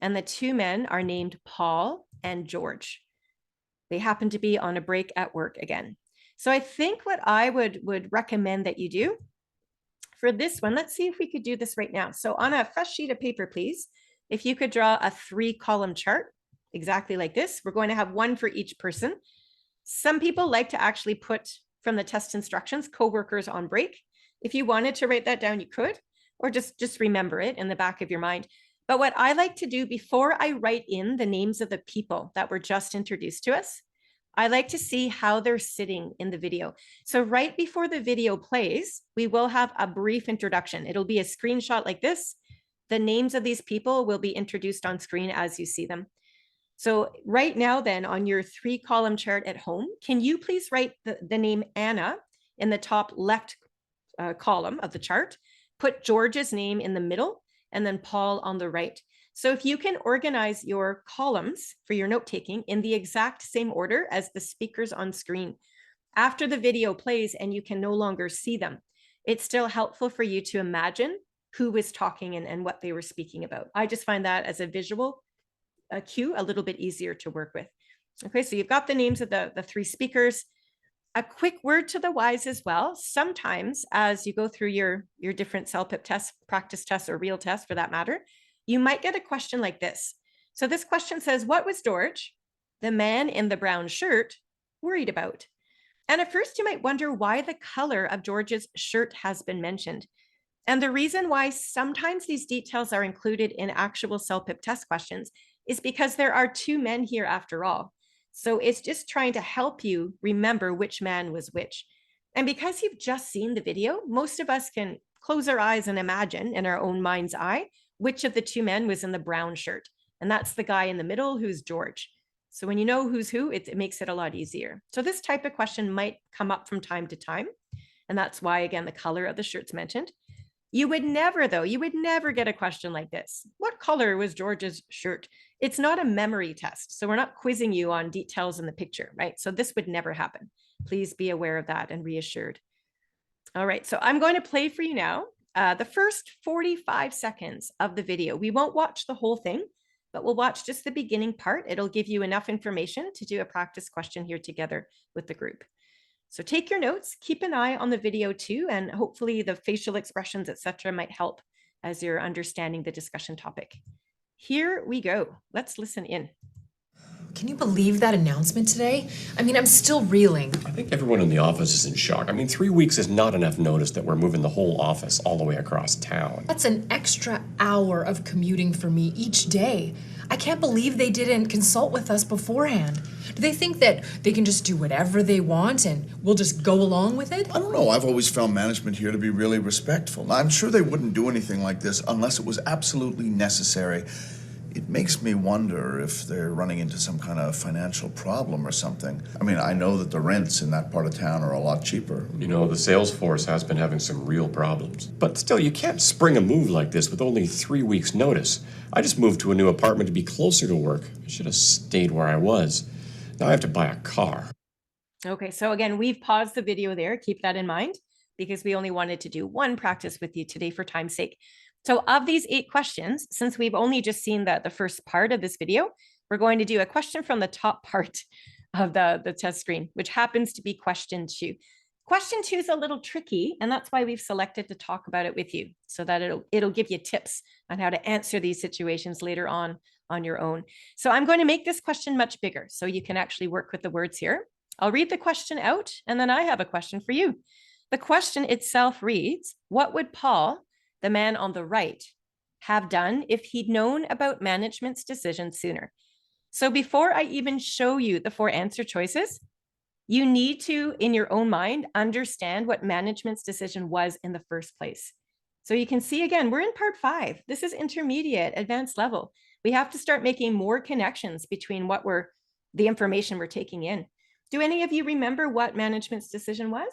and the 2 men are named Paul and George. They happen to be on a break at work again. So I think what I would recommend that you do for this one, let's see if we could do this right now. So on a fresh sheet of paper, please, if you could draw a 3-column chart, exactly like this. We're going to have one for each person. Some people like to actually put from the test instructions, coworkers on break. If you wanted to write that down, you could, or just remember it in the back of your mind. But what I like to do before I write in the names of the people that were just introduced to us, I like to see how they're sitting in the video. So right before the video plays, we will have a brief introduction. It'll be a screenshot like this. The names of these people will be introduced on screen as you see them. So right now then on your 3-column chart at home, can you please write the name Anna in the top left column of the chart, put George's name in the middle, and then Paul on the right. So if you can organize your columns for your note-taking in the exact same order as the speakers on screen, after the video plays and you can no longer see them, it's still helpful for you to imagine who was talking and what they were speaking about. I just find that as a visual cue a little bit easier to work with. Okay, so you've got the names of the 3 speakers. A quick word to the wise as well. Sometimes as you go through your different CELPIP tests, practice tests, or real tests for that matter, you might get a question like this. So this question says, what was George, the man in the brown shirt, worried about? And at first you might wonder why the color of George's shirt has been mentioned. And the reason why sometimes these details are included in actual CELPIP test questions is because there are 2 men here after all. So it's just trying to help you remember which man was which. And because you've just seen the video, most of us can close our eyes and imagine in our own mind's eye which of the two men was in the brown shirt. And that's the guy in the middle who's George. So when you know who's who, it makes it a lot easier. So this type of question might come up from time to time. And that's why, again, the color of the shirt's mentioned. You would never get a question like this. What color was George's shirt? It's not a memory test. So we're not quizzing you on details in the picture, right? So this would never happen. Please be aware of that and reassured. All right, so I'm going to play for you now the first 45 seconds of the video. We won't watch the whole thing, but we'll watch just the beginning part. It'll give you enough information to do a practice question here together with the group. So take your notes, keep an eye on the video too, and hopefully the facial expressions, etc., might help as you're understanding the discussion topic. Here we go. Let's listen in. Can you believe that announcement today? I mean, I'm still reeling. I think everyone in the office is in shock. I mean, 3 weeks is not enough notice that we're moving the whole office all the way across town. That's an extra hour of commuting for me each day. I can't believe they didn't consult with us beforehand. Do they think that they can just do whatever they want and we'll just go along with it? I don't know. I've always found management here to be really respectful. I'm sure they wouldn't do anything like this unless it was absolutely necessary. It makes me wonder if they're running into some kind of financial problem or something. I mean, I know that the rents in that part of town are a lot cheaper. You know, the sales force has been having some real problems. But still, you can't spring a move like this with only 3 weeks' notice. I just moved to a new apartment to be closer to work. I should have stayed where I was. Now I have to buy a car. Okay, so again, we've paused the video there. Keep that in mind because we only wanted to do one practice with you today for time's sake. So of these 8 questions, since we've only just seen the first part of this video, we're going to do a question from the top part of the test screen, which happens to be question 2. Question 2 is a little tricky, and that's why we've selected to talk about it with you so that it'll give you tips on how to answer these situations later on your own. So I'm going to make this question much bigger so you can actually work with the words here. I'll read the question out, and then I have a question for you. The question itself reads, what would Paul, the man on the right, have done if he'd known about management's decision sooner? So before I even show you the 4 answer choices, you need to, in your own mind, understand what management's decision was in the first place. So you can see, again, we're in part 5. This is intermediate, advanced level. We have to start making more connections between the information we're taking in. Do any of you remember what management's decision was?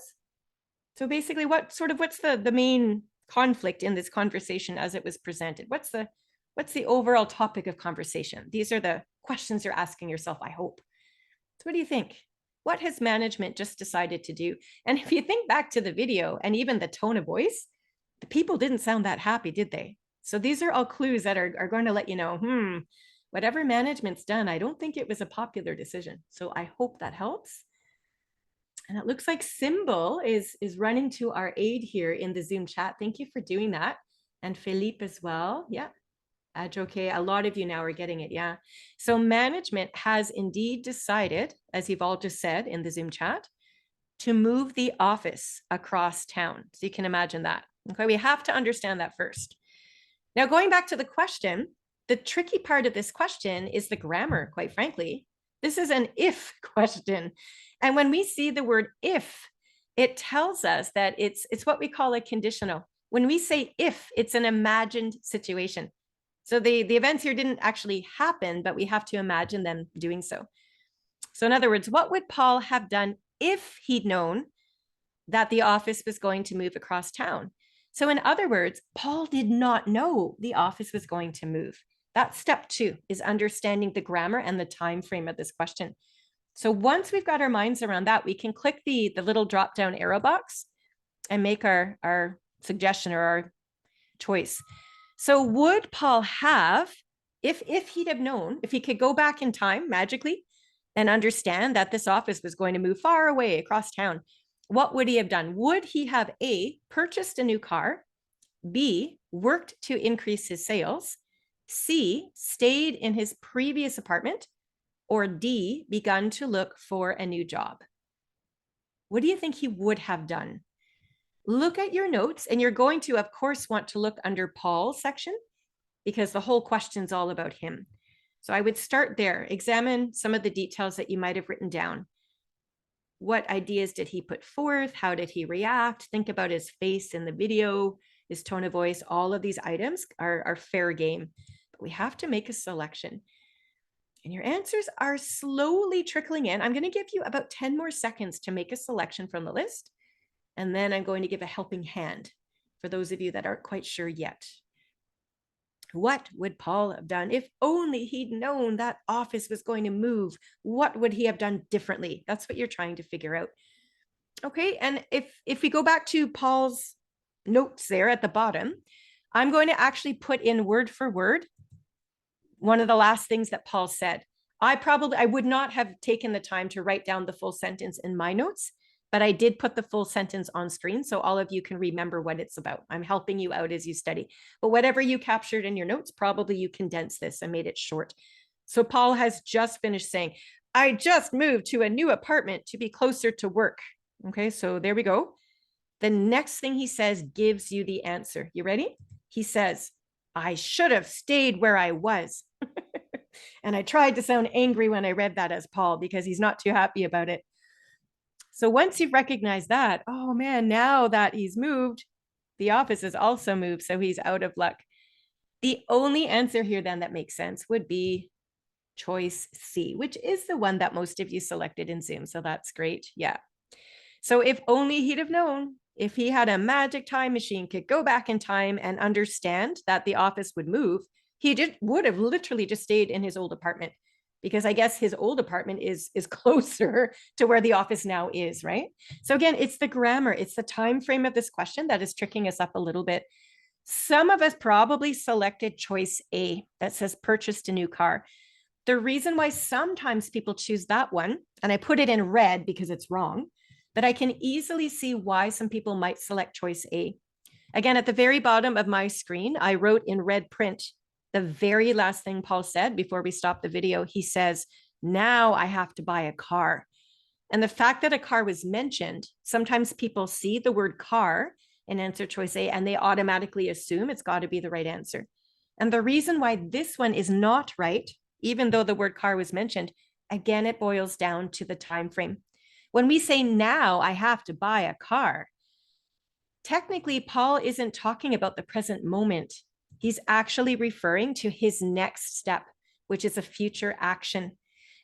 So basically, what's the main conflict in this conversation as it was presented? What's the overall topic of conversation? These are the questions you're asking yourself, I hope. So what do you think? What has management just decided to do? And if you think back to the video and even the tone of voice, the people didn't sound that happy, did they? So these are all clues that are going to let you know, whatever management's done, I don't think it was a popular decision. So I hope that helps. And it looks like Symbol is running to our aid here in the Zoom chat. Thank you for doing that. And Philippe as well. Yeah. Okay, a lot of you now are getting it. Yeah. So management has indeed decided, as you've all just said in the Zoom chat, to move the office across town. So you can imagine that. Okay, we have to understand that first. Now, going back to the question, the tricky part of this question is the grammar, quite frankly. This is an if question. And when we see the word if, it tells us that it's what we call a conditional. When we say if, it's an imagined situation. So the events here didn't actually happen, but we have to imagine them doing so. So in other words, what would Paul have done if he'd known that the office was going to move across town? So in other words, Paul did not know the office was going to move. That's step 2, is understanding the grammar and the time frame of this question. So once we've got our minds around that, we can click the little drop down arrow box and make our suggestion or our choice. So would Paul have, if he'd have known, if he could go back in time magically and understand that this office was going to move far away across town, what would he have done? Would he have A, purchased a new car, B, worked to increase his sales, C, stayed in his previous apartment, or D, begun to look for a new job? What do you think he would have done? Look at your notes, and you're going to, of course, want to look under Paul's section because the whole question's all about him. So I would start there. Examine some of the details that you might have written down. What ideas did he put forth? How did he react? Think about his face in the video. his tone of voice, all of these items are fair game. But we have to make a selection. And your answers are slowly trickling in. I'm going to give you about 10 more seconds to make a selection from the list. And then I'm going to give a helping hand for those of you that aren't quite sure yet. What would Paul have done if only he'd known that office was going to move? What would he have done differently? That's what you're trying to figure out. Okay, and if we go back to Paul's notes there at the bottom, I'm going to actually put in word for word one of the last things that Paul said. I would not have taken the time to write down the full sentence in my notes, but I did put the full sentence on screen so all of you can remember what it's about. I'm helping you out as you study. But whatever you captured in your notes, probably you condensed this and made it short. So Paul has just finished saying, I just moved to a new apartment to be closer to work. Okay, so there we go. The next thing he says gives you the answer. You ready? He says, I should have stayed where I was. And I tried to sound angry when I read that as Paul because he's not too happy about it. So once you've recognized that, oh man, now that he's moved, the office has also moved, so he's out of luck. The only answer here then that makes sense would be choice C, which is the one that most of you selected in Zoom. So that's great. Yeah. So if only he'd have known, if he had a magic time machine, could go back in time and understand that the office would move, he would have literally just stayed in his old apartment, because I guess his old apartment is closer to where the office now is, right? So again, it's the grammar, it's the time frame of this question that is tricking us up a little bit. Some of us probably selected choice A that says purchased a new car. The reason why sometimes people choose that one, and I put it in red because it's wrong, but I can easily see why some people might select choice A. Again, at the very bottom of my screen, I wrote in red print the very last thing Paul said before we stopped the video. He says, now I have to buy a car. And the fact that a car was mentioned, sometimes people see the word car in answer choice A and they automatically assume it's got to be the right answer. And the reason why this one is not right, even though the word car was mentioned, again, it boils down to the time frame. When we say now I have to buy a car, technically Paul isn't talking about the present moment. He's actually referring to his next step, which is a future action.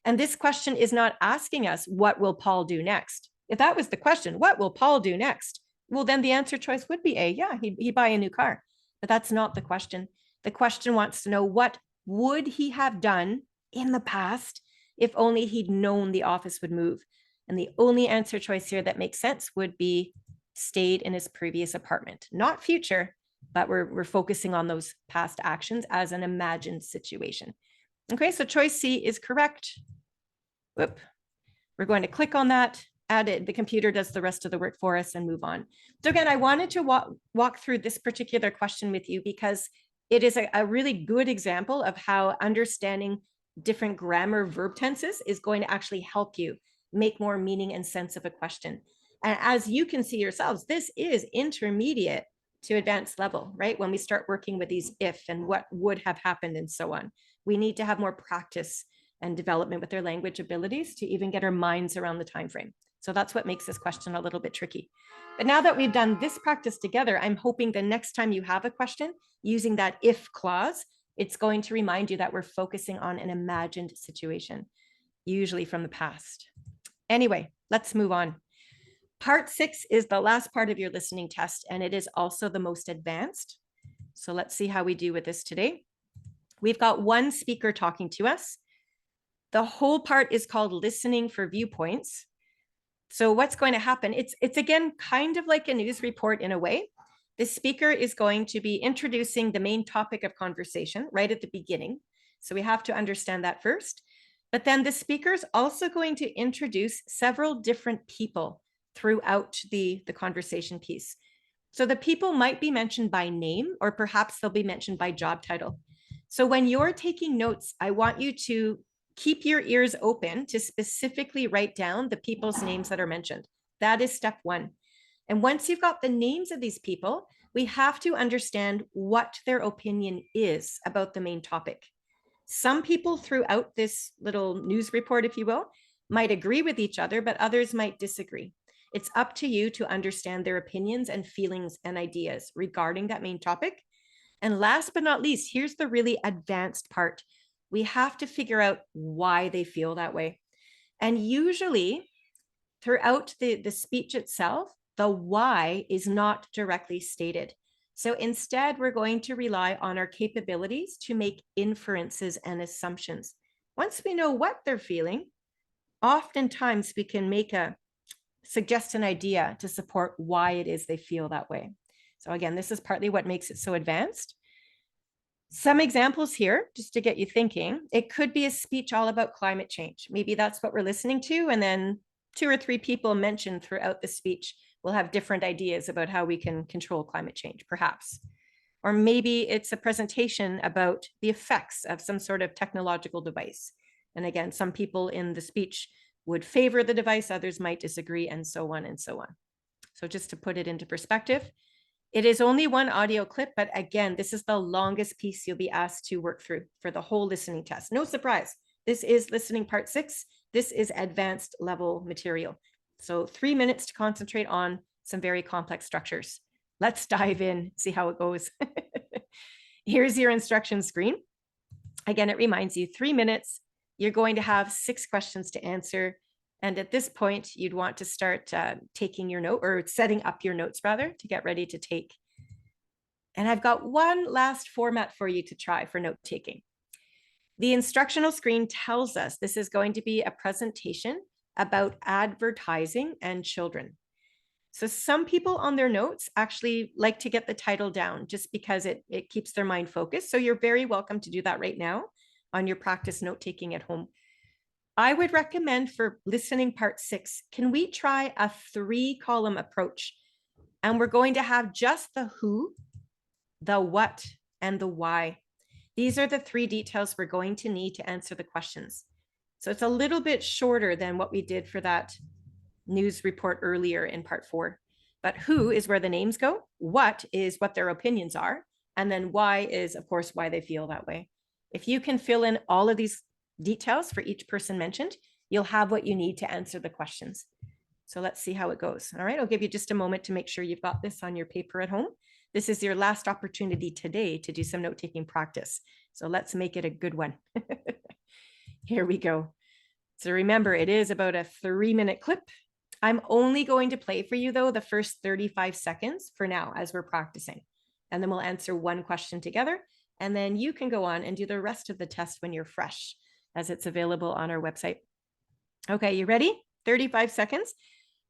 And this question is not asking us, what will Paul do next? If that was the question, what will Paul do next? Well, then the answer choice would be A. Yeah, he'd buy a new car. But that's not the question. The question wants to know, what would he have done in the past if only he'd known the office would move? And the only answer choice here that makes sense would be stayed in his previous apartment, not future, but we're focusing on those past actions as an imagined situation. Okay, so choice C is correct. Whoop. We're going to click on that, add it. The computer does the rest of the work for us and move on. So again, I wanted to walk through this particular question with you because it is a really good example of how understanding different grammar verb tenses is going to actually help you make more meaning and sense of a question. And as you can see yourselves, this is intermediate to advanced level, right? When we start working with these if and what would have happened and so on, we need to have more practice and development with their language abilities to even get our minds around the time frame. So that's what makes this question a little bit tricky. But now that we've done this practice together, I'm hoping the next time you have a question using that if clause, it's going to remind you that we're focusing on an imagined situation, usually from the past. Anyway, let's move on. Part 6 is the last part of your listening test, and it is also the most advanced. So let's see how we do with this today. We've got one speaker talking to us. The whole part is called listening for viewpoints. So what's going to happen? It's again, kind of like a news report in a way. The speaker is going to be introducing the main topic of conversation right at the beginning. So we have to understand that first. But then the speaker is also going to introduce several different people throughout the conversation piece. So the people might be mentioned by name, or perhaps they'll be mentioned by job title. So when you're taking notes, I want you to keep your ears open to specifically write down the people's names that are mentioned. That is step 1. And once you've got the names of these people, we have to understand what their opinion is about the main topic. Some people throughout this little news report, if you will, might agree with each other, but others might disagree. It's up to you to understand their opinions and feelings and ideas regarding that main topic. And last but not least, here's the really advanced part. We have to figure out why they feel that way. And usually throughout the speech itself, the why is not directly stated. So instead, we're going to rely on our capabilities to make inferences and assumptions. Once we know what they're feeling, oftentimes we can suggest an idea to support why it is they feel that way. So again, this is partly what makes it so advanced. Some examples here, just to get you thinking. It could be a speech all about climate change. Maybe that's what we're listening to, and then 2 or 3 people mentioned throughout the speech will have different ideas about how we can control climate change, perhaps. Or maybe it's a presentation about the effects of some sort of technological device. And again, some people in the speech would favor the device, others might disagree, and so on and so on. So just to put it into perspective, it is only one audio clip, but again, this is the longest piece you'll be asked to work through for the whole listening test. No surprise, this is listening part 6. This is advanced level material. So 3 minutes to concentrate on some very complex structures. Let's dive in, see how it goes. Here's your instruction screen. Again, it reminds you 3 minutes. You're going to have 6 questions to answer. And at this point, you'd want to start taking your note, or setting up your notes rather, to get ready to take. And I've got one last format for you to try for note taking. The instructional screen tells us this is going to be a presentation about advertising and children. So some people on their notes actually like to get the title down just because it keeps their mind focused. So you're very welcome to do that right now on your practice note taking at home. I would recommend for listening part 6, can we try a 3-column approach? And we're going to have just the who, the what, and the why. These are the 3 details we're going to need to answer the questions. So it's a little bit shorter than what we did for that news report earlier in part 4. But who is where the names go, what is what their opinions are, and then why is, of course, why they feel that way. If you can fill in all of these details for each person mentioned, you'll have what you need to answer the questions. So let's see how it goes. All right, I'll give you just a moment to make sure you've got this on your paper at home. This is your last opportunity today to do some note-taking practice. So let's make it a good one. Here we go. So remember, it is about a 3-minute clip. I'm only going to play for you, though, the first 35 seconds for now as we're practicing. And then we'll answer one question together. And then you can go on and do the rest of the test when you're fresh, as it's available on our website. Okay, you ready? 35 seconds.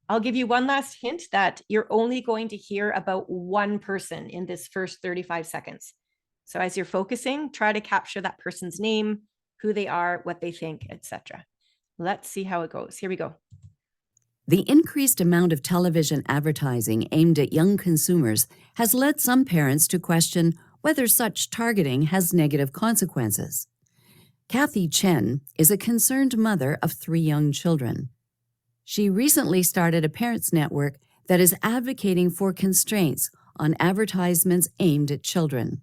I'll give you one last hint that you're only going to hear about one person in this first 35 seconds. So as you're focusing, try to capture that person's name, who they are, what they think, etc. Let's see how it goes. Here we go. The increased amount of television advertising aimed at young consumers has led some parents to question whether such targeting has negative consequences. Kathy Chen is a concerned mother of 3 young children. She recently started a parents' network that is advocating for constraints on advertisements aimed at children.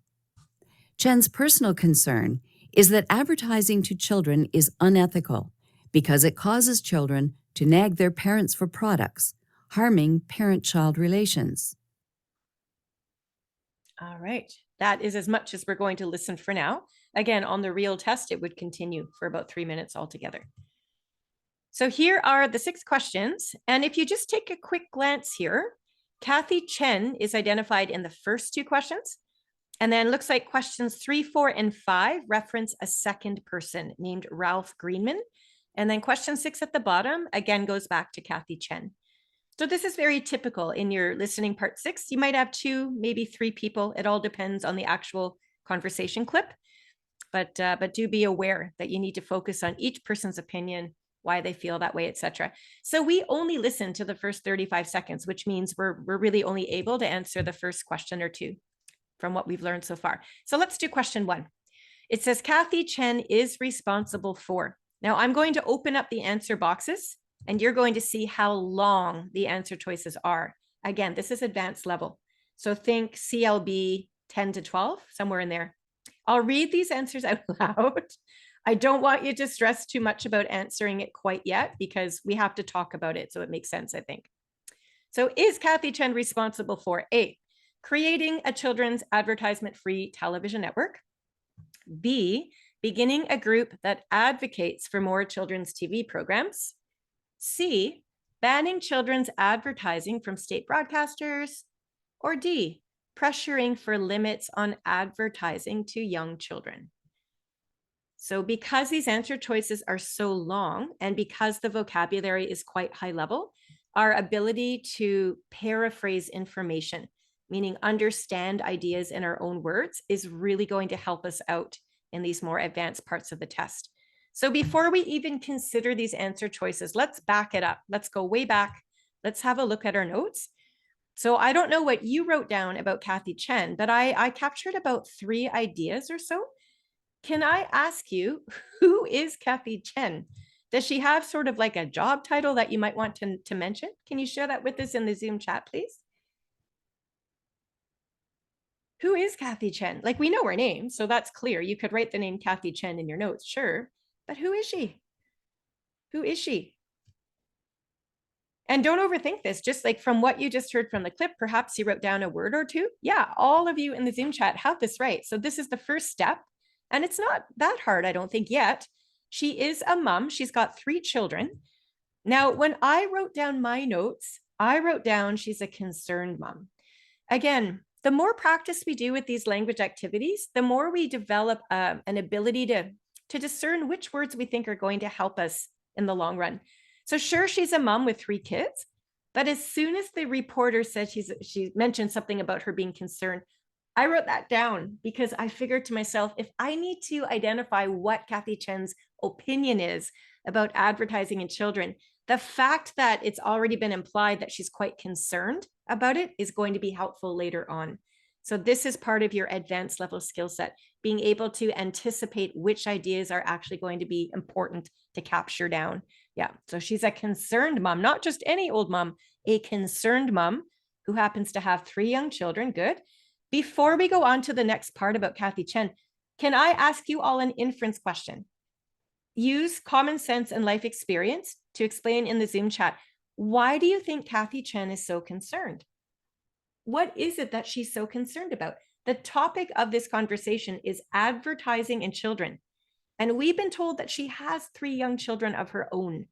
Chen's personal concern is that advertising to children is unethical because it causes children to nag their parents for products, harming parent-child relations. All right, that is as much as we're going to listen for now. Again, on the real test, it would continue for about 3 minutes altogether. So here are the 6 questions. And if you just take a quick glance here, Kathy Chen is identified in the first 2 questions. And then looks like questions 3, 4, and 5 reference a second person named Ralph Greenman. And then question 6 at the bottom, again, goes back to Kathy Chen. So this is very typical in your listening part 6. You might have 2, maybe 3 people. It all depends on the actual conversation clip. But do be aware that you need to focus on each person's opinion, why they feel that way, etc. So we only listen to the first 35 seconds, which means we're really only able to answer the first question or 2 from what we've learned so far. So let's do question 1. It says, Kathy Chen is responsible for. Now I'm going to open up the answer boxes and you're going to see how long the answer choices are. Again, this is advanced level. So think CLB 10 to 12, somewhere in there. I'll read these answers out loud. I don't want you to stress too much about answering it quite yet because we have to talk about it so it makes sense, I think. So is Kathy Chen responsible for A, creating a children's advertisement-free television network, B, beginning a group that advocates for more children's TV programs, C, banning children's advertising from state broadcasters, or D, pressuring for limits on advertising to young children? So because these answer choices are so long and because the vocabulary is quite high level, our ability to paraphrase information, meaning understand ideas in our own words, is really going to help us out in these more advanced parts of the test. So before we even consider these answer choices, let's back it up. Let's go way back. Let's have a look at our notes. So I don't know what you wrote down about Kathy Chen, but I captured about 3 ideas or so. Can I ask you, who is Kathy Chen? Does she have sort of like a job title that you might want to mention? Can you share that with us in the Zoom chat, please? Who is Kathy Chen? Like, we know her name, so that's clear. You could write the name Kathy Chen in your notes, sure. But who is she? Who is she? And don't overthink this. Just like from what you just heard from the clip, perhaps you wrote down a word or two. Yeah, all of you in the Zoom chat have this right. So this is the first step. And it's not that hard, I don't think, yet. She is a mom. She's got 3 children. Now, when I wrote down my notes, I wrote down she's a concerned mom. Again, the more practice we do with these language activities, the more we develop an ability to discern which words we think are going to help us in the long run. So sure, she's a mom with 3 kids, but as soon as the reporter said she mentioned something about her being concerned, I wrote that down because I figured to myself, if I need to identify what Kathy Chen's opinion is about advertising in children, the fact that it's already been implied that she's quite concerned about it is going to be helpful later on. So this is part of your advanced level skill set, being able to anticipate which ideas are actually going to be important to capture down. Yeah, so she's a concerned mom, not just any old mom, a concerned mom who happens to have 3 young children. Good. Before we go on to the next part about Kathy Chen, can I ask you all an inference question? Use common sense and life experience to explain in the Zoom chat, why do you think Kathy Chen is so concerned? What is it that she's so concerned about? The topic of this conversation is advertising in children. And we've been told that she has 3 young children of her own.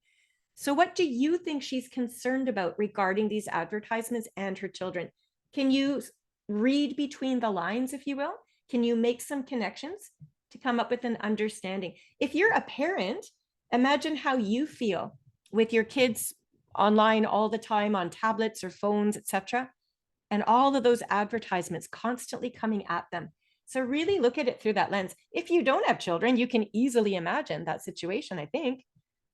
So what do you think she's concerned about regarding these advertisements and her children? Can you read between the lines, if you will? Can you make some connections to come up with an understanding? If you're a parent, imagine how you feel with your kids online all the time on tablets or phones, etc., and all of those advertisements constantly coming at them. So really look at it through that lens. If you don't have children, you can easily imagine that situation, I think.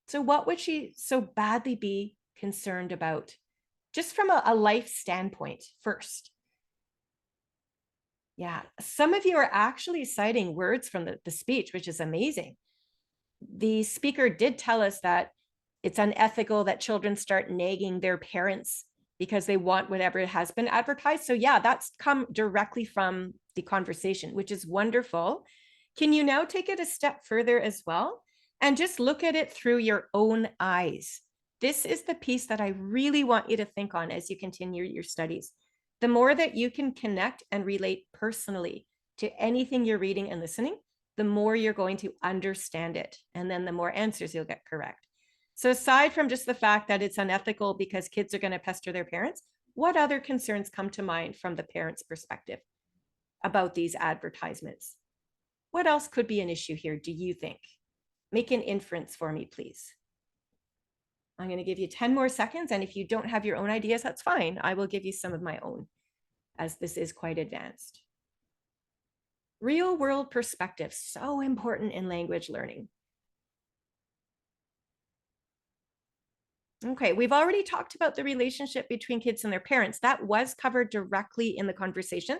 So what would she so badly be concerned about? Just from a life standpoint first. Yeah, some of you are actually citing words from the speech, which is amazing. The speaker did tell us that it's unethical that children start nagging their parents because they want whatever has been advertised. So yeah, that's come directly from the conversation, which is wonderful. Can you now take it a step further as well and just look at it through your own eyes? This is the piece that I really want you to think on as you continue your studies. The more that you can connect and relate personally to anything you're reading and listening, the more you're going to understand it. And then the more answers you'll get correct. So aside from just the fact that it's unethical because kids are going to pester their parents, what other concerns come to mind from the parent's perspective about these advertisements? What else could be an issue here, do you think? Make an inference for me, please. I'm going to give you 10 more seconds, and if you don't have your own ideas, that's fine. I will give you some of my own, as this is quite advanced. Real world perspective, so important in language learning. Okay, we've already talked about the relationship between kids and their parents. That was covered directly in the conversation.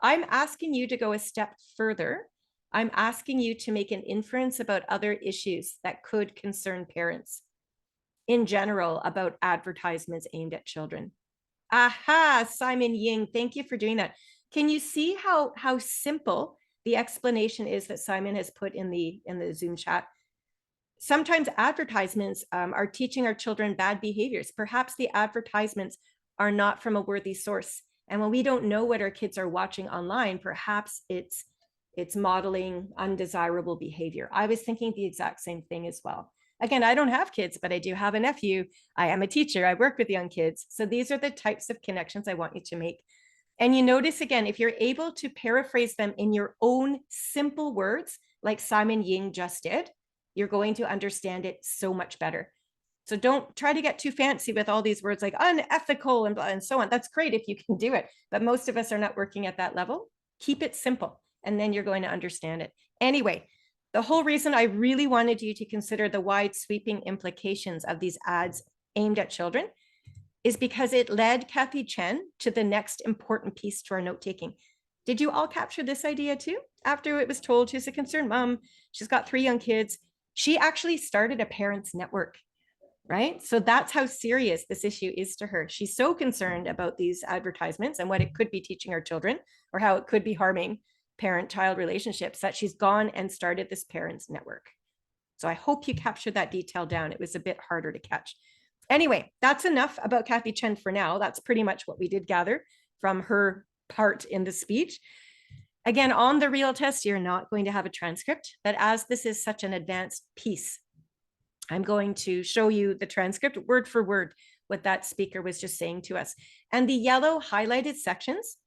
I'm asking you to go a step further. I'm asking you to make an inference about other issues that could concern parents in general about advertisements aimed at children. Aha, Simon Ying, thank you for doing that. Can you see how simple the explanation is that Simon has put in the Zoom chat? Sometimes advertisements are teaching our children bad behaviors. Perhaps the advertisements are not from a worthy source. And when we don't know what our kids are watching online, perhaps it's modeling undesirable behavior. I was thinking the exact same thing as well. Again, I don't have kids, but I do have a nephew. I am a teacher. I work with young kids. So these are the types of connections I want you to make. And you notice again, if you're able to paraphrase them in your own simple words, like Simon Ying just did, you're going to understand it so much better. So don't try to get too fancy with all these words like unethical and so on. That's great if you can do it, but most of us are not working at that level. Keep it simple, and then you're going to understand it. Anyway, the whole reason I really wanted you to consider the wide sweeping implications of these ads aimed at children is because it led Kathy Chen to the next important piece to our note-taking. Did you all capture this idea too? After it was told she's a concerned mom, she's got 3 young kids, she actually started a parents network, right? So that's how serious this issue is to her. She's so concerned about these advertisements and what it could be teaching our children or how it could be harming parent-child relationships that she's gone and started this parents network. So I hope you captured that detail down. It was a bit harder to catch. Anyway, that's enough about Kathy Chen for now. That's pretty much what we did gather from her part in the speech. Again, on the real test, you're not going to have a transcript, but as this is such an advanced piece, I'm going to show you the transcript word for word, what that speaker was just saying to us. And the yellow highlighted sections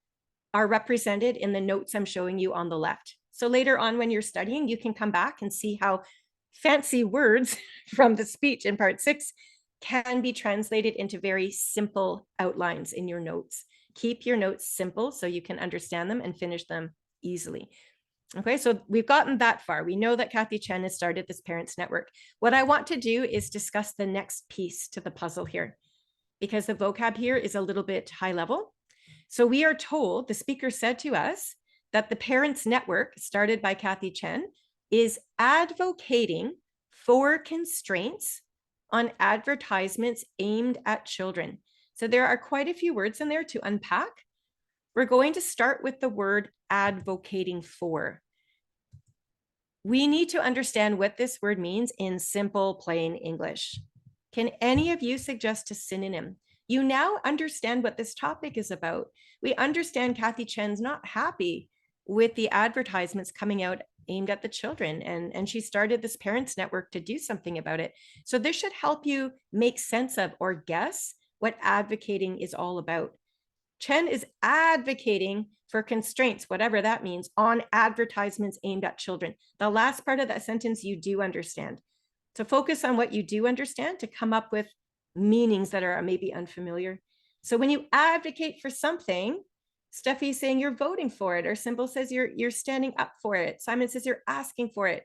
are represented in the notes I'm showing you on the left. So later on when you're studying, you can come back and see how fancy words from the speech in part 6 can be translated into very simple outlines in your notes. Keep your notes simple so you can understand them and finish them easily. Okay, so we've gotten that far. We know that Kathy Chen has started this parents network. What I want to do is discuss the next piece to the puzzle here, because the vocab here is a little bit high level. So we are told, the speaker said to us, that the parents network started by Kathy Chen is advocating for constraints on advertisements aimed at children. So there are quite a few words in there to unpack. We're going to start with the word advocating for. We need to understand what this word means in simple, plain English. Can any of you suggest a synonym? You now understand what this topic is about. We understand Kathy Chen's not happy with the advertisements coming out aimed at the children, and she started this parents network to do something about it. So this should help you make sense of or guess what advocating is all about. Chen is advocating for constraints, whatever that means, on advertisements aimed at children. The last part of that sentence you do understand. So focus on what you do understand to come up with meanings that are maybe unfamiliar. So when you advocate for something, Steffi's saying you're voting for it, or Symbol says you're standing up for it. Simon says you're asking for it.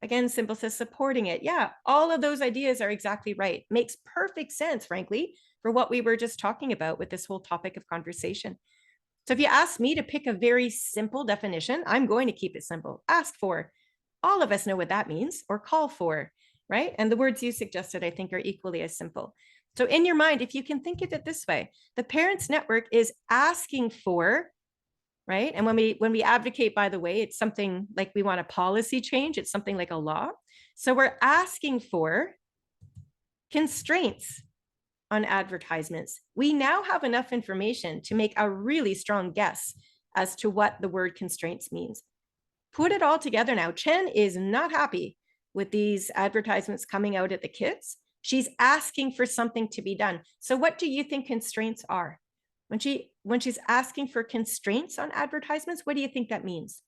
Again, Symbol says supporting it. Yeah, all of those ideas are exactly right. Makes perfect sense, frankly, for what we were just talking about with this whole topic of conversation. So if you ask me to pick a very simple definition, I'm going to keep it simple. Ask for. All of us know what that means, or call for, right? And the words you suggested, I think, are equally as simple. So in your mind, if you can think of it this way, the parents network is asking for, right? And when we advocate, by the way, it's something like we want a policy change. It's something like a law. So we're asking for constraints on advertisements. We now have enough information to make a really strong guess as to what the word constraints means. Put it all together now. Chen is not happy with these advertisements coming out at the kids. She's asking for something to be done. So what do you think constraints are? When she's asking for constraints on advertisements, what do you think that means?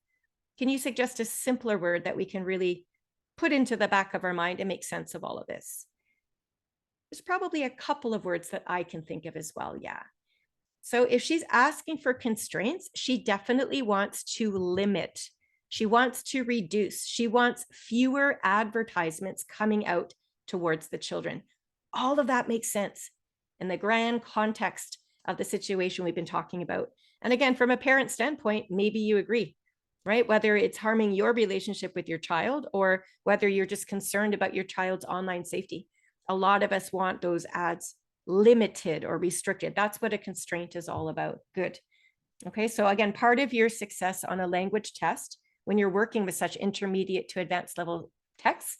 Can you suggest a simpler word that we can really put into the back of our mind and make sense of all of this? There's probably a couple of words that I can think of as well, yeah. So if she's asking for constraints, she definitely wants to limit. She wants to reduce. She wants fewer advertisements coming out towards the children. All of that makes sense in the grand context of the situation we've been talking about. And again, from a parent standpoint, maybe you agree, right? Whether it's harming your relationship with your child or whether you're just concerned about your child's online safety. A lot of us want those ads limited or restricted. That's what a constraint is all about. Good. Okay, so again, part of your success on a language test when you're working with such intermediate to advanced level texts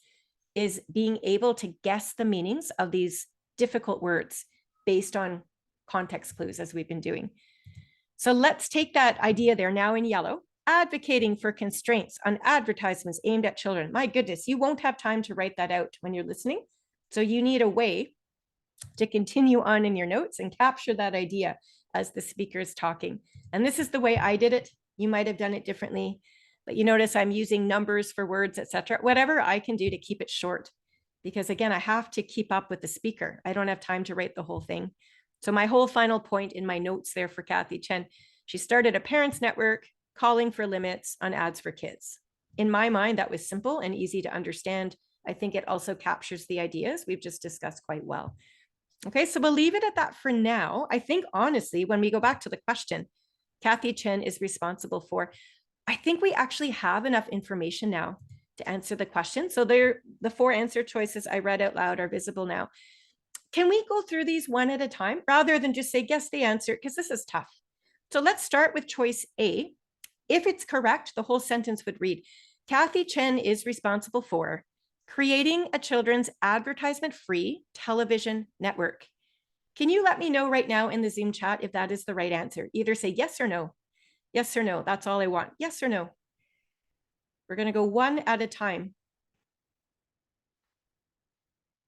is being able to guess the meanings of these difficult words based on context clues as we've been doing. So let's take that idea there now in yellow, advocating for constraints on advertisements aimed at children. My goodness, you won't have time to write that out when you're listening. So you need a way to continue on in your notes and capture that idea as the speaker is talking. And this is the way I did it. You might have done it differently, but you notice I'm using numbers for words, etc. Whatever I can do to keep it short, because again, I have to keep up with the speaker. I don't have time to write the whole thing. So my whole final point in my notes there for Kathy Chen, she started a parents network calling for limits on ads for kids. In my mind, that was simple and easy to understand. I think it also captures the ideas we've just discussed quite well. Okay, so we'll leave it at that for now. I think honestly, when we go back to the question, Kathy Chen is responsible for, I think we actually have enough information now to answer the question. So the 4 answer choices I read out loud are visible now. Can we go through these one at a time rather than just say, guess the answer, because this is tough. So let's start with choice A. If it's correct, the whole sentence would read, Kathy Chen is responsible for creating a children's advertisement-free television network. Can you let me know right now in the Zoom chat if that is the right answer? Either say yes or no. Yes or no, that's all I want. Yes or no. We're going to go one at a time,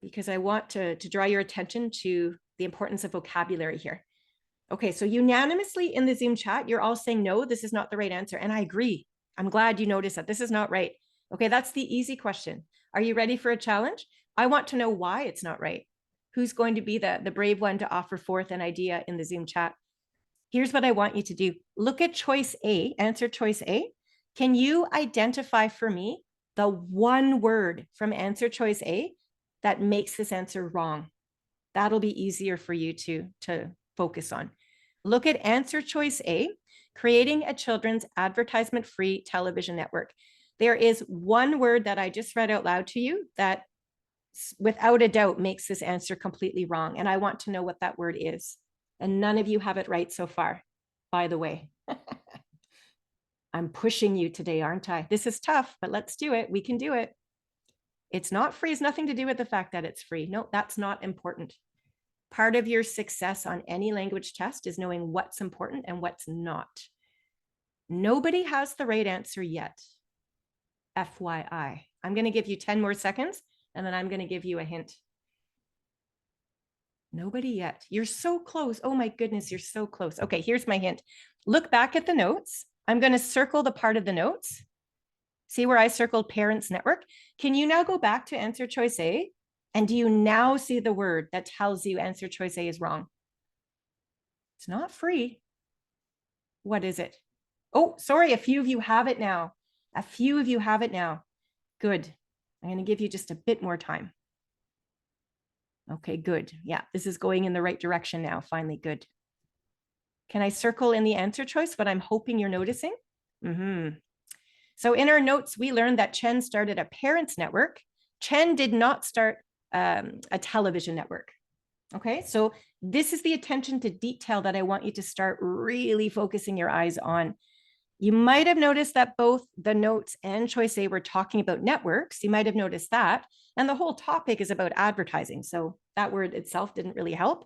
because I want to draw your attention to the importance of vocabulary here. Okay, so unanimously in the Zoom chat, you're all saying no, this is not the right answer. And I agree. I'm glad you noticed that this is not right. Okay, that's the easy question. Are you ready for a challenge? I want to know why it's not right. Who's going to be the brave one to offer forth an idea in the Zoom chat? Here's what I want you to do. Look at choice A, answer choice A. Can you identify for me the one word from answer choice A that makes this answer wrong? That'll be easier for you to focus on. Look at answer choice A, creating a children's advertisement-free television network. There is one word that I just read out loud to you that without a doubt makes this answer completely wrong. And I want to know what that word is. And none of you have it right so far, by the way. I'm pushing you today, aren't I? This is tough, but let's do it. We can do it. It's not free. It's nothing to do with the fact that it's free. No, that's not important. Part of your success on any language test is knowing what's important and what's not. Nobody has the right answer yet. FYI. I'm going to give you 10 more seconds, and then I'm going to give you a hint. Nobody yet. You're so close. Oh my goodness, you're so close. Okay, here's my hint. Look back at the notes. I'm going to circle the part of the notes. See where I circled parents network? Can you now go back to answer choice A? And do you now see the word that tells you answer choice A is wrong? It's not free. What is it? Oh, sorry, a few of you have it now. A few of you have it now. Good. I'm going to give you just a bit more time. Okay, good. Yeah, this is going in the right direction now. Finally, good. Can I circle in the answer choice what I'm hoping you're noticing? So in our notes, we learned that Chen started a parents network. Chen did not start a television network. Okay, so this is the attention to detail that I want you to start really focusing your eyes on. You might have noticed that both the notes and choice A were talking about networks. You might have noticed that. And the whole topic is about advertising. So that word itself didn't really help.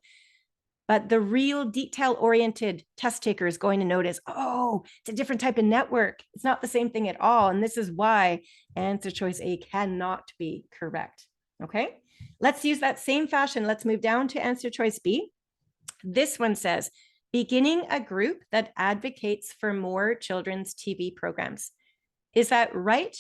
But the real detail-oriented test taker is going to notice, oh, it's a different type of network. It's not the same thing at all. And this is why answer choice A cannot be correct. Okay, let's use that same fashion. Let's move down to answer choice B. This one says, beginning a group that advocates for more children's TV programs. Is that right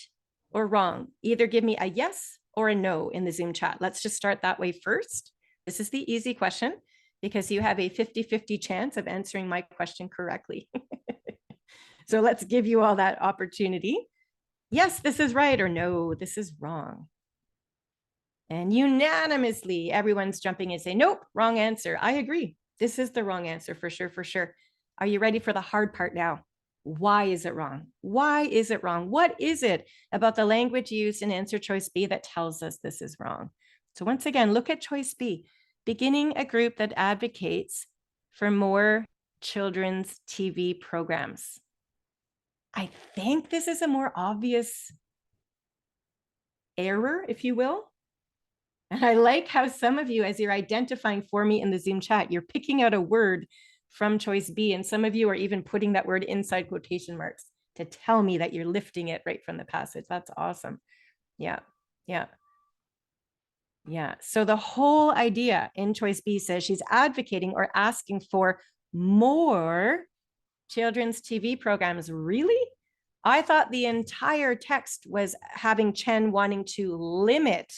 or wrong? Either give me a yes or a no in the Zoom chat. Let's just start that way first. This is the easy question because you have a 50-50 chance of answering my question correctly. So let's give you all that opportunity. Yes, this is right, or no, this is wrong. And unanimously, everyone's jumping and saying, nope, wrong answer. I agree. This is the wrong answer for sure, for sure. Are you ready for the hard part now? Why is it wrong? Why is it wrong? What is it about the language used in answer choice B that tells us this is wrong? So once again, look at choice B, beginning a group that advocates for more children's TV programs. I think this is a more obvious error, if you will. And I like how some of you, as you're identifying for me in the Zoom chat, you're picking out a word from choice B. And some of you are even putting that word inside quotation marks to tell me that you're lifting it right from the passage. That's awesome. Yeah, yeah. Yeah. So the whole idea in choice B says she's advocating or asking for more children's TV programs. Really? I thought the entire text was having Chen wanting to limit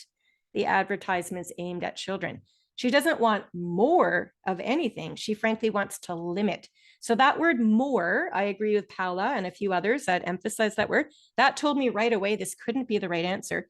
the advertisements aimed at children. She doesn't want more of anything. She frankly wants to limit. So that word more, I agree with Paula and a few others that emphasize that word. That told me right away this couldn't be the right answer.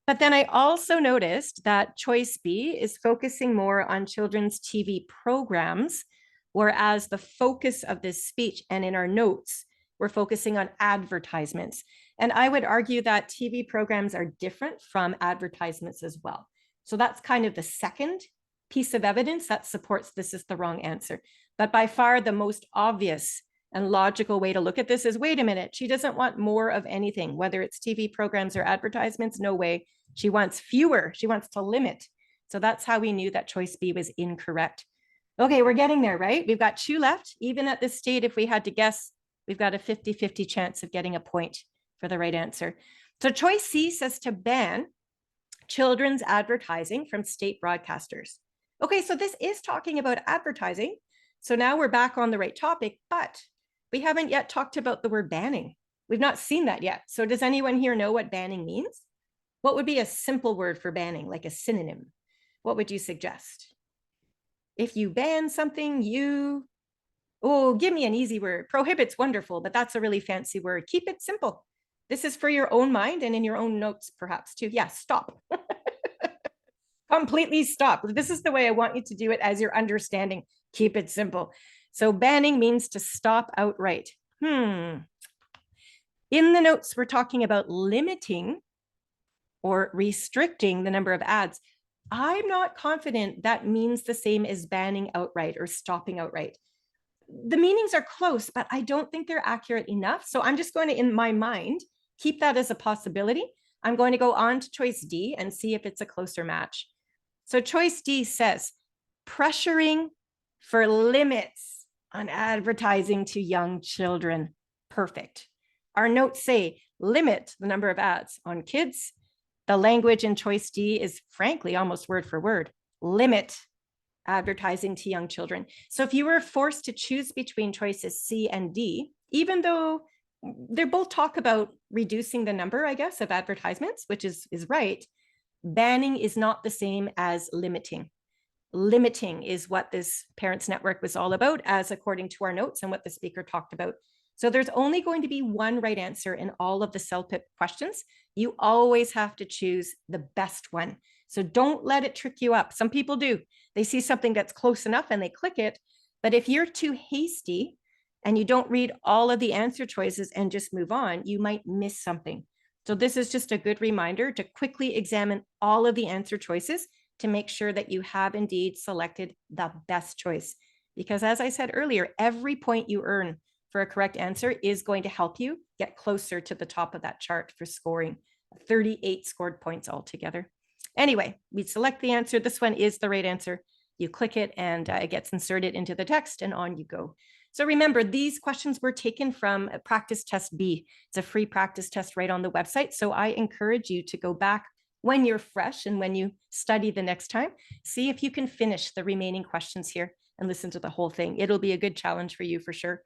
But then I also noticed that choice B is focusing more on children's TV programs, whereas the focus of this speech and in our notes, we're focusing on advertisements. And I would argue that TV programs are different from advertisements as well. So that's kind of the second piece of evidence that supports this is the wrong answer. But by far the most obvious and logical way to look at this is, wait a minute, she doesn't want more of anything, whether it's TV programs or advertisements, no way. She wants fewer, she wants to limit. So that's how we knew that choice B was incorrect. Okay, we're getting there, right? We've got 2 left. Even at this state, if we had to guess, we've got a 50-50 chance of getting a point for the right answer. So choice C says to ban children's advertising from state broadcasters. Okay, so this is talking about advertising. So now we're back on the right topic, but we haven't yet talked about the word banning. We've not seen that yet. So does anyone here know what banning means? What would be a simple word for banning, like a synonym? What would you suggest? If you ban something, you, oh, give me an easy word. Prohibit's wonderful, but that's a really fancy word. Keep it simple. This is for your own mind and in your own notes, perhaps too. Yeah, stop. Completely stop. This is the way I want you to do it as you're understanding. Keep it simple. So banning means to stop outright. In the notes, we're talking about limiting or restricting the number of ads. I'm not confident that means the same as banning outright or stopping outright. The meanings are close, but I don't think they're accurate enough. So I'm just going to, in my mind, keep that as a possibility. I'm going to go on to choice D and see if it's a closer match. So choice D says, pressuring for limits on advertising to young children. Perfect. Our notes say, limit the number of ads on kids. The language in choice D is frankly almost word for word, limit advertising to young children. So if you were forced to choose between choices C and D, even though they both talk about reducing the number, I guess, of advertisements, which is right, banning is not the same as limiting. Limiting is what this Parents Network was all about, as according to our notes and what the speaker talked about. So there's only going to be one right answer in all of the CELPIP questions. You always have to choose the best one. So don't let it trick you up. Some people do. They see something that's close enough and they click it. But if you're too hasty and you don't read all of the answer choices and just move on, you might miss something. So this is just a good reminder to quickly examine all of the answer choices to make sure that you have indeed selected the best choice. Because as I said earlier, every point you earn for a correct answer is going to help you get closer to the top of that chart for scoring. 38 scored points altogether. Anyway, we select the answer. This one is the right answer. You click it and it gets inserted into the text and on you go. So remember, these questions were taken from practice test B. It's a free practice test right on the website. So I encourage you to go back when you're fresh and when you study the next time, see if you can finish the remaining questions here and listen to the whole thing. It'll be a good challenge for you for sure.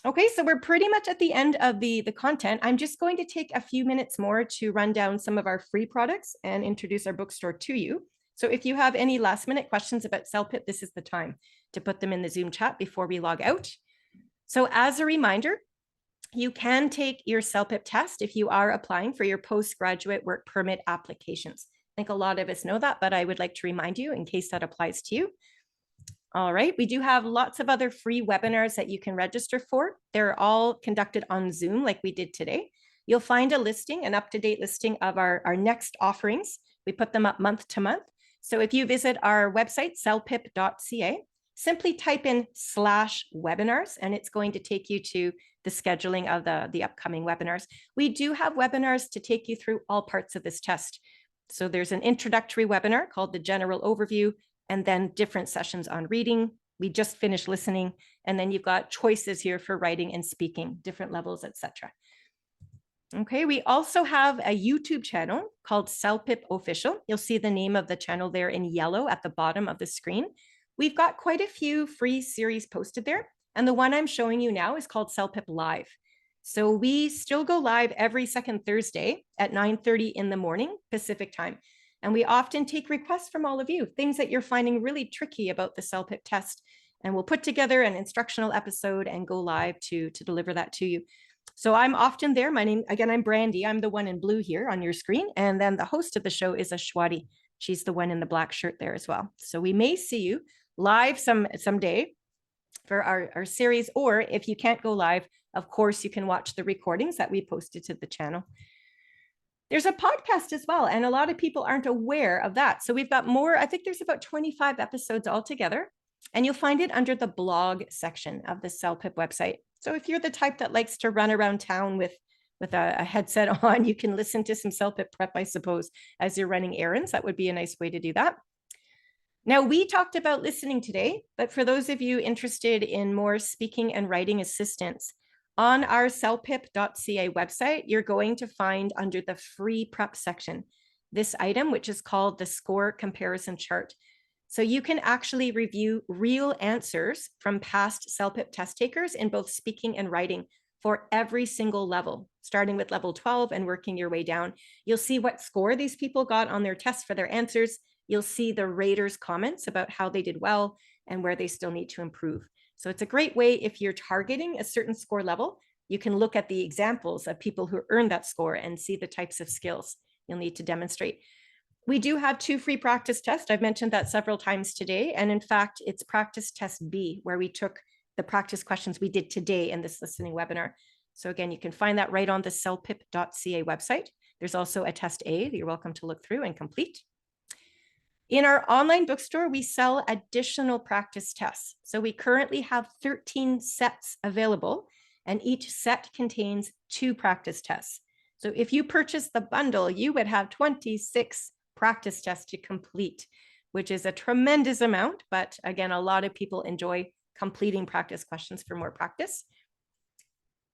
Okay, so we're pretty much at the end of the content. I'm just going to take a few minutes more to run down some of our free products and introduce our bookstore to you. So if you have any last minute questions about CELPIP, this is the time to put them in the Zoom chat before we log out. So as a reminder, you can take your CELPIP test if you are applying for your postgraduate work permit applications. I think a lot of us know that, but I would like to remind you in case that applies to you. All right, we do have lots of other free webinars that you can register for. They're all conducted on Zoom like we did today. You'll find a listing, an up-to-date listing of our next offerings. We put them up month to month. So if you visit our website, celpip.ca, simply type in /webinars, and it's going to take you to the scheduling of the upcoming webinars. We do have webinars to take you through all parts of this test. So there's an introductory webinar called the General Overview, and then different sessions on reading. We just finished listening, and then you've got choices here for writing and speaking, different levels, etc. Okay, we also have a YouTube channel called CELPIP Official. You'll see the name of the channel there in yellow at the bottom of the screen. We've got quite a few free series posted there, and the one I'm showing you now is called CELPIP Live. So we still go live every second Thursday at 9:30 in the morning Pacific time. And we often take requests from all of you, things that you're finding really tricky about the CELPIP test. And we'll put together an instructional episode and go live to deliver that to you. So I'm often there. My name, again, I'm Brandy. I'm the one in blue here on your screen. And then the host of the show is Ashwati. She's the one in the black shirt there as well. So we may see you live someday for our series, or if you can't go live, of course, you can watch the recordings that we posted to the channel. There's a podcast as well, and a lot of people aren't aware of that. So we've got more, I think there's about 25 episodes altogether, and you'll find it under the blog section of the CELPIP website. So if you're the type that likes to run around town with a headset on, you can listen to some CELPIP prep, I suppose, as you're running errands. That would be a nice way to do that. Now, we talked about listening today, but for those of you interested in more speaking and writing assistance, on our celpip.ca website, you're going to find under the free prep section this item, which is called the score comparison chart. So you can actually review real answers from past CELPIP test takers in both speaking and writing for every single level, starting with level 12 and working your way down. You'll see what score these people got on their test for their answers. You'll see the raters' comments about how they did well and where they still need to improve. So it's a great way if you're targeting a certain score level, you can look at the examples of people who earned that score and see the types of skills you'll need to demonstrate. We do have 2 free practice tests. I've mentioned that several times today. And in fact, it's practice test B, where we took the practice questions we did today in this listening webinar. So again, you can find that right on the celpip.ca website. There's also a test A that you're welcome to look through and complete. In our online bookstore, we sell additional practice tests. So we currently have 13 sets available, and each set contains 2 practice tests. So if you purchase the bundle, you would have 26 practice tests to complete, which is a tremendous amount. But again, a lot of people enjoy completing practice questions for more practice.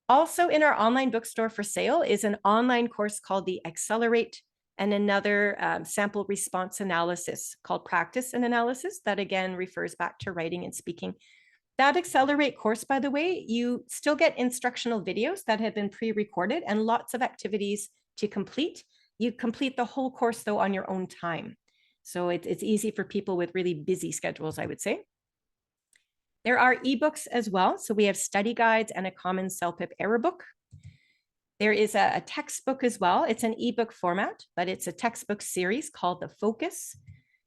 Also in our online bookstore for sale is an online course called the Accelerate, and another sample response analysis called Practice and Analysis that again refers back to writing and speaking. That Accelerate course, by the way, you still get instructional videos that have been pre-recorded and lots of activities to complete. You complete the whole course though on your own time. So it's easy for people with really busy schedules, I would say. There are ebooks as well. So we have study guides and a common CELPIP error book. There is a textbook as well. It's an ebook format, but it's a textbook series called The Focus.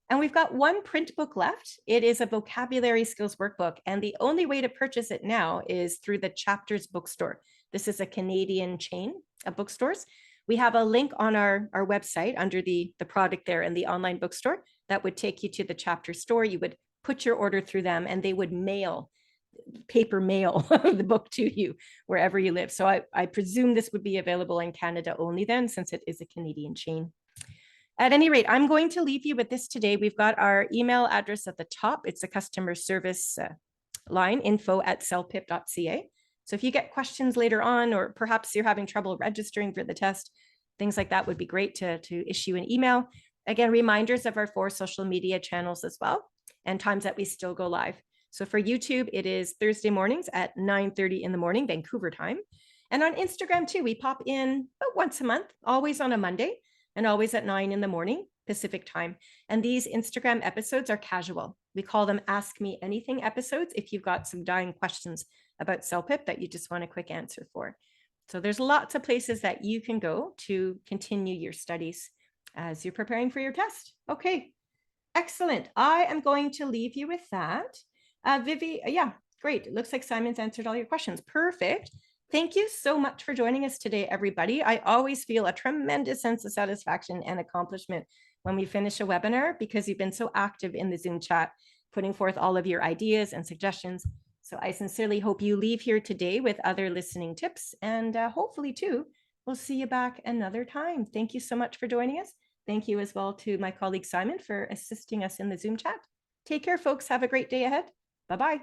And we've got 1 print book left. It is a vocabulary skills workbook. And the only way to purchase it now is through the Chapters bookstore. This is a Canadian chain of bookstores. We have a link on our website under the product there in the online bookstore that would take you to the Chapter store. You would put your order through them and they would paper mail the book to you wherever you live. So I presume this would be available in Canada only then, since it is a Canadian chain. At any rate, I'm going to leave you with this today. We've got our email address at the top. It's a customer service line, info@celpip.ca. So if you get questions later on, or perhaps you're having trouble registering for the test, things like that would be great to issue an email. Again, reminders of our 4 social media channels as well, and times that we still go live. So for YouTube, it is Thursday mornings at 9:30 in the morning, Vancouver time. And on Instagram too, we pop in about once a month, always on a Monday, and always at 9 in the morning, Pacific time. And these Instagram episodes are casual. We call them Ask Me Anything episodes if you've got some dying questions about CELPIP that you just want a quick answer for. So there's lots of places that you can go to continue your studies as you're preparing for your test. Okay, excellent. I am going to leave you with that. Vivi, yeah, great. It looks like Simon's answered all your questions. Perfect. Thank you so much for joining us today, everybody. I always feel a tremendous sense of satisfaction and accomplishment when we finish a webinar because you've been so active in the Zoom chat, putting forth all of your ideas and suggestions. So I sincerely hope you leave here today with other listening tips, and hopefully too, we'll see you back another time. Thank you so much for joining us. Thank you as well to my colleague Simon for assisting us in the Zoom chat. Take care, folks. Have a great day ahead. Bye-bye.